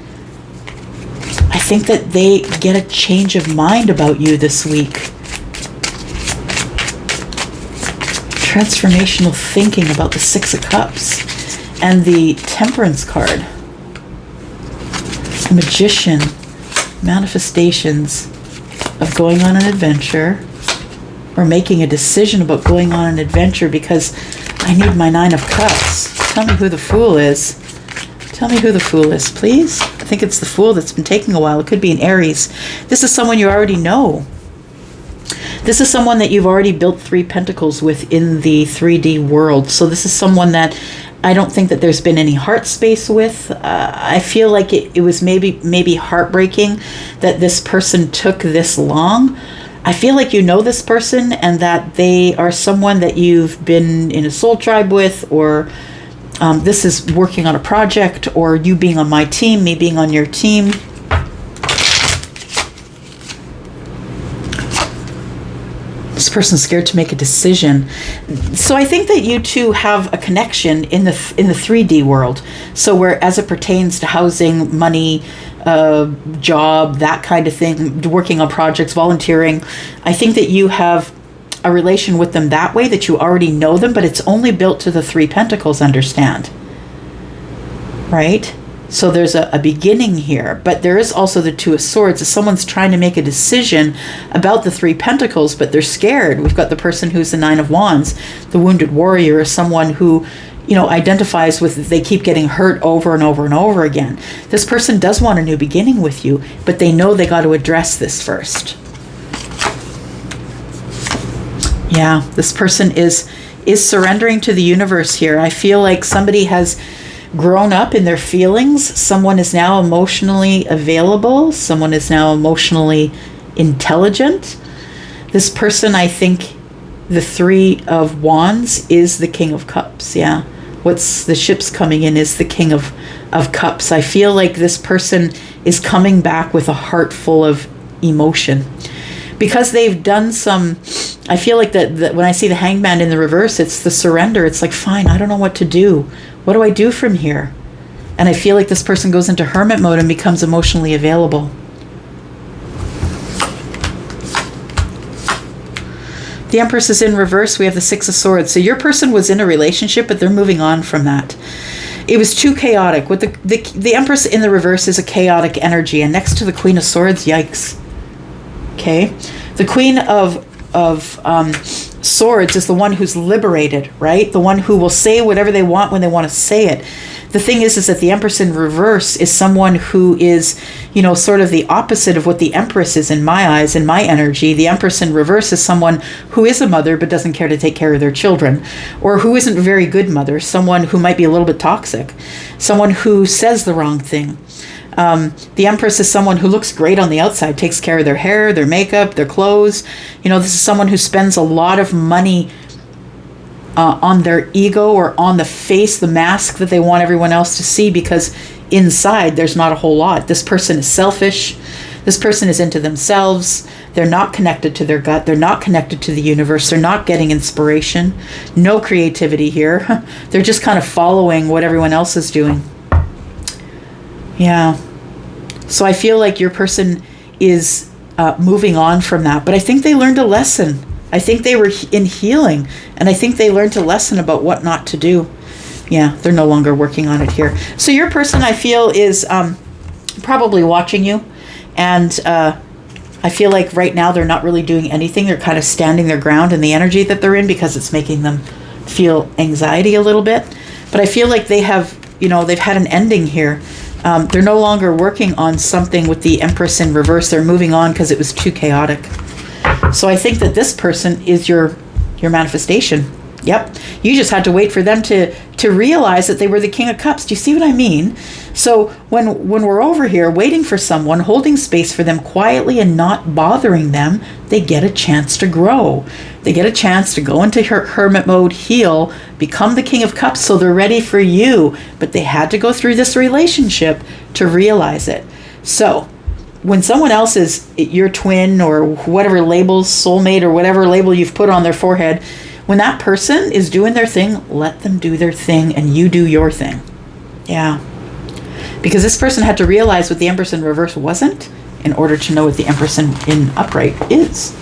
they get a change of mind about you this week. Transformational thinking about the Six of Cups and the Temperance card. The Magician. Manifestations of going on an adventure or making a decision about going on an adventure because I need my Nine of Cups. Tell me who the Fool is. Tell me who the Fool is, please. I think it's the Fool that's been taking a while. It could be an Aries. This is someone you already know. This is someone that you've already built 3 pentacles with in the 3D world. So this is someone that I don't think that there's been any heart space with. I feel like it was maybe heartbreaking that this person took this long. I feel like you know this person and that they are someone that you've been in a soul tribe with, or this is working on a project, or you being on my team, me being on your team. This person's scared to make a decision. So I think that you two have a connection in the 3D world. So where, as it pertains to housing, money, job, that kind of thing, working on projects, volunteering, I think that you have a relation with them that way, that you already know them, but it's only built to the 3 Pentacles, understand? Right? So there's a beginning here, but there is also the 2 of Swords. If someone's trying to make a decision about the 3 Pentacles, but they're scared. We've got the person who's the 9 of Wands, the wounded warrior, is someone who, you know, identifies with, they keep getting hurt over and over and over again. This person does want a new beginning with you, but they know they got to address this first. Yeah, this person is surrendering to the universe here. I feel like somebody has grown up in their feelings. Someone is now emotionally available. Someone is now emotionally intelligent. This person, I think the 3 of Wands is the King of Cups. Yeah. What's the ships coming in is the King of Cups. I feel like this person is coming back with a heart full of emotion. Because they've done some, I feel like that when I see the Hangman in the reverse, it's the surrender. It's like, fine, I don't know what to do. What do I do from here? And I feel like this person goes into hermit mode and becomes emotionally available. The Empress is in reverse. We have the 6 of Swords. So your person was in a relationship, but they're moving on from that. It was too chaotic. With the Empress in the reverse is a chaotic energy. And next to the Queen of Swords, yikes. Okay. The Queen of Swords is the one who's liberated, right? The one who will say whatever they want when they want to say it. The thing is that the Empress in reverse is someone who is, you know, sort of the opposite of what the Empress is in my eyes, in my energy. The Empress in reverse is someone who is a mother but doesn't care to take care of their children, or who isn't a very good mother, someone who might be a little bit toxic, someone who says the wrong thing. The Empress is someone who looks great on the outside, takes care of their hair, their makeup, their clothes. You know, this is someone who spends a lot of money on their ego, or on the face, the mask that they want everyone else to see, because inside there's not a whole lot. This person is selfish. This person is into themselves. They're not connected to their gut. They're not connected to the universe. They're not getting inspiration. No creativity here. They're just kind of following what everyone else is doing. Yeah. So I feel like your person is moving on from that. But I think they learned a lesson. I think they were in healing. And I think they learned a lesson about what not to do. Yeah, they're no longer working on it here. So your person, I feel, is probably watching you. And I feel like right now they're not really doing anything. They're kind of standing their ground in the energy that they're in, because it's making them feel anxiety a little bit. But I feel like they have, you know, they've had an ending here. They're no longer working on something with the Empress in reverse. They're moving on because it was too chaotic. So I think that this person is your manifestation. Yep. You just had to wait for them to realize that they were the King of Cups. Do you see what I mean? So when we're over here waiting for someone, holding space for them quietly and not bothering them, they get a chance to grow. They get a chance to go into hermit mode, heal, become the King of Cups, so they're ready for you. But they had to go through this relationship to realize it. So when someone else is your twin, or whatever labels, soulmate, or whatever label you've put on their forehead, when that person is doing their thing, let them do their thing and you do your thing. Yeah. Because this person had to realize what the Empress in reverse wasn't in order to know what the Empress in upright is.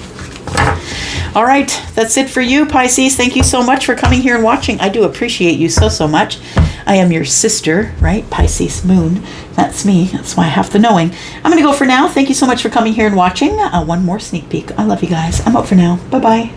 All right, that's it for you, Pisces. Thank you so much for coming here and watching. I do appreciate you so much. I am your sister, right? Pisces moon. That's me. That's why I have the knowing. I'm going to go for now. Thank you so much for coming here and watching. One more sneak peek. I love you guys. I'm out for now. Bye-bye.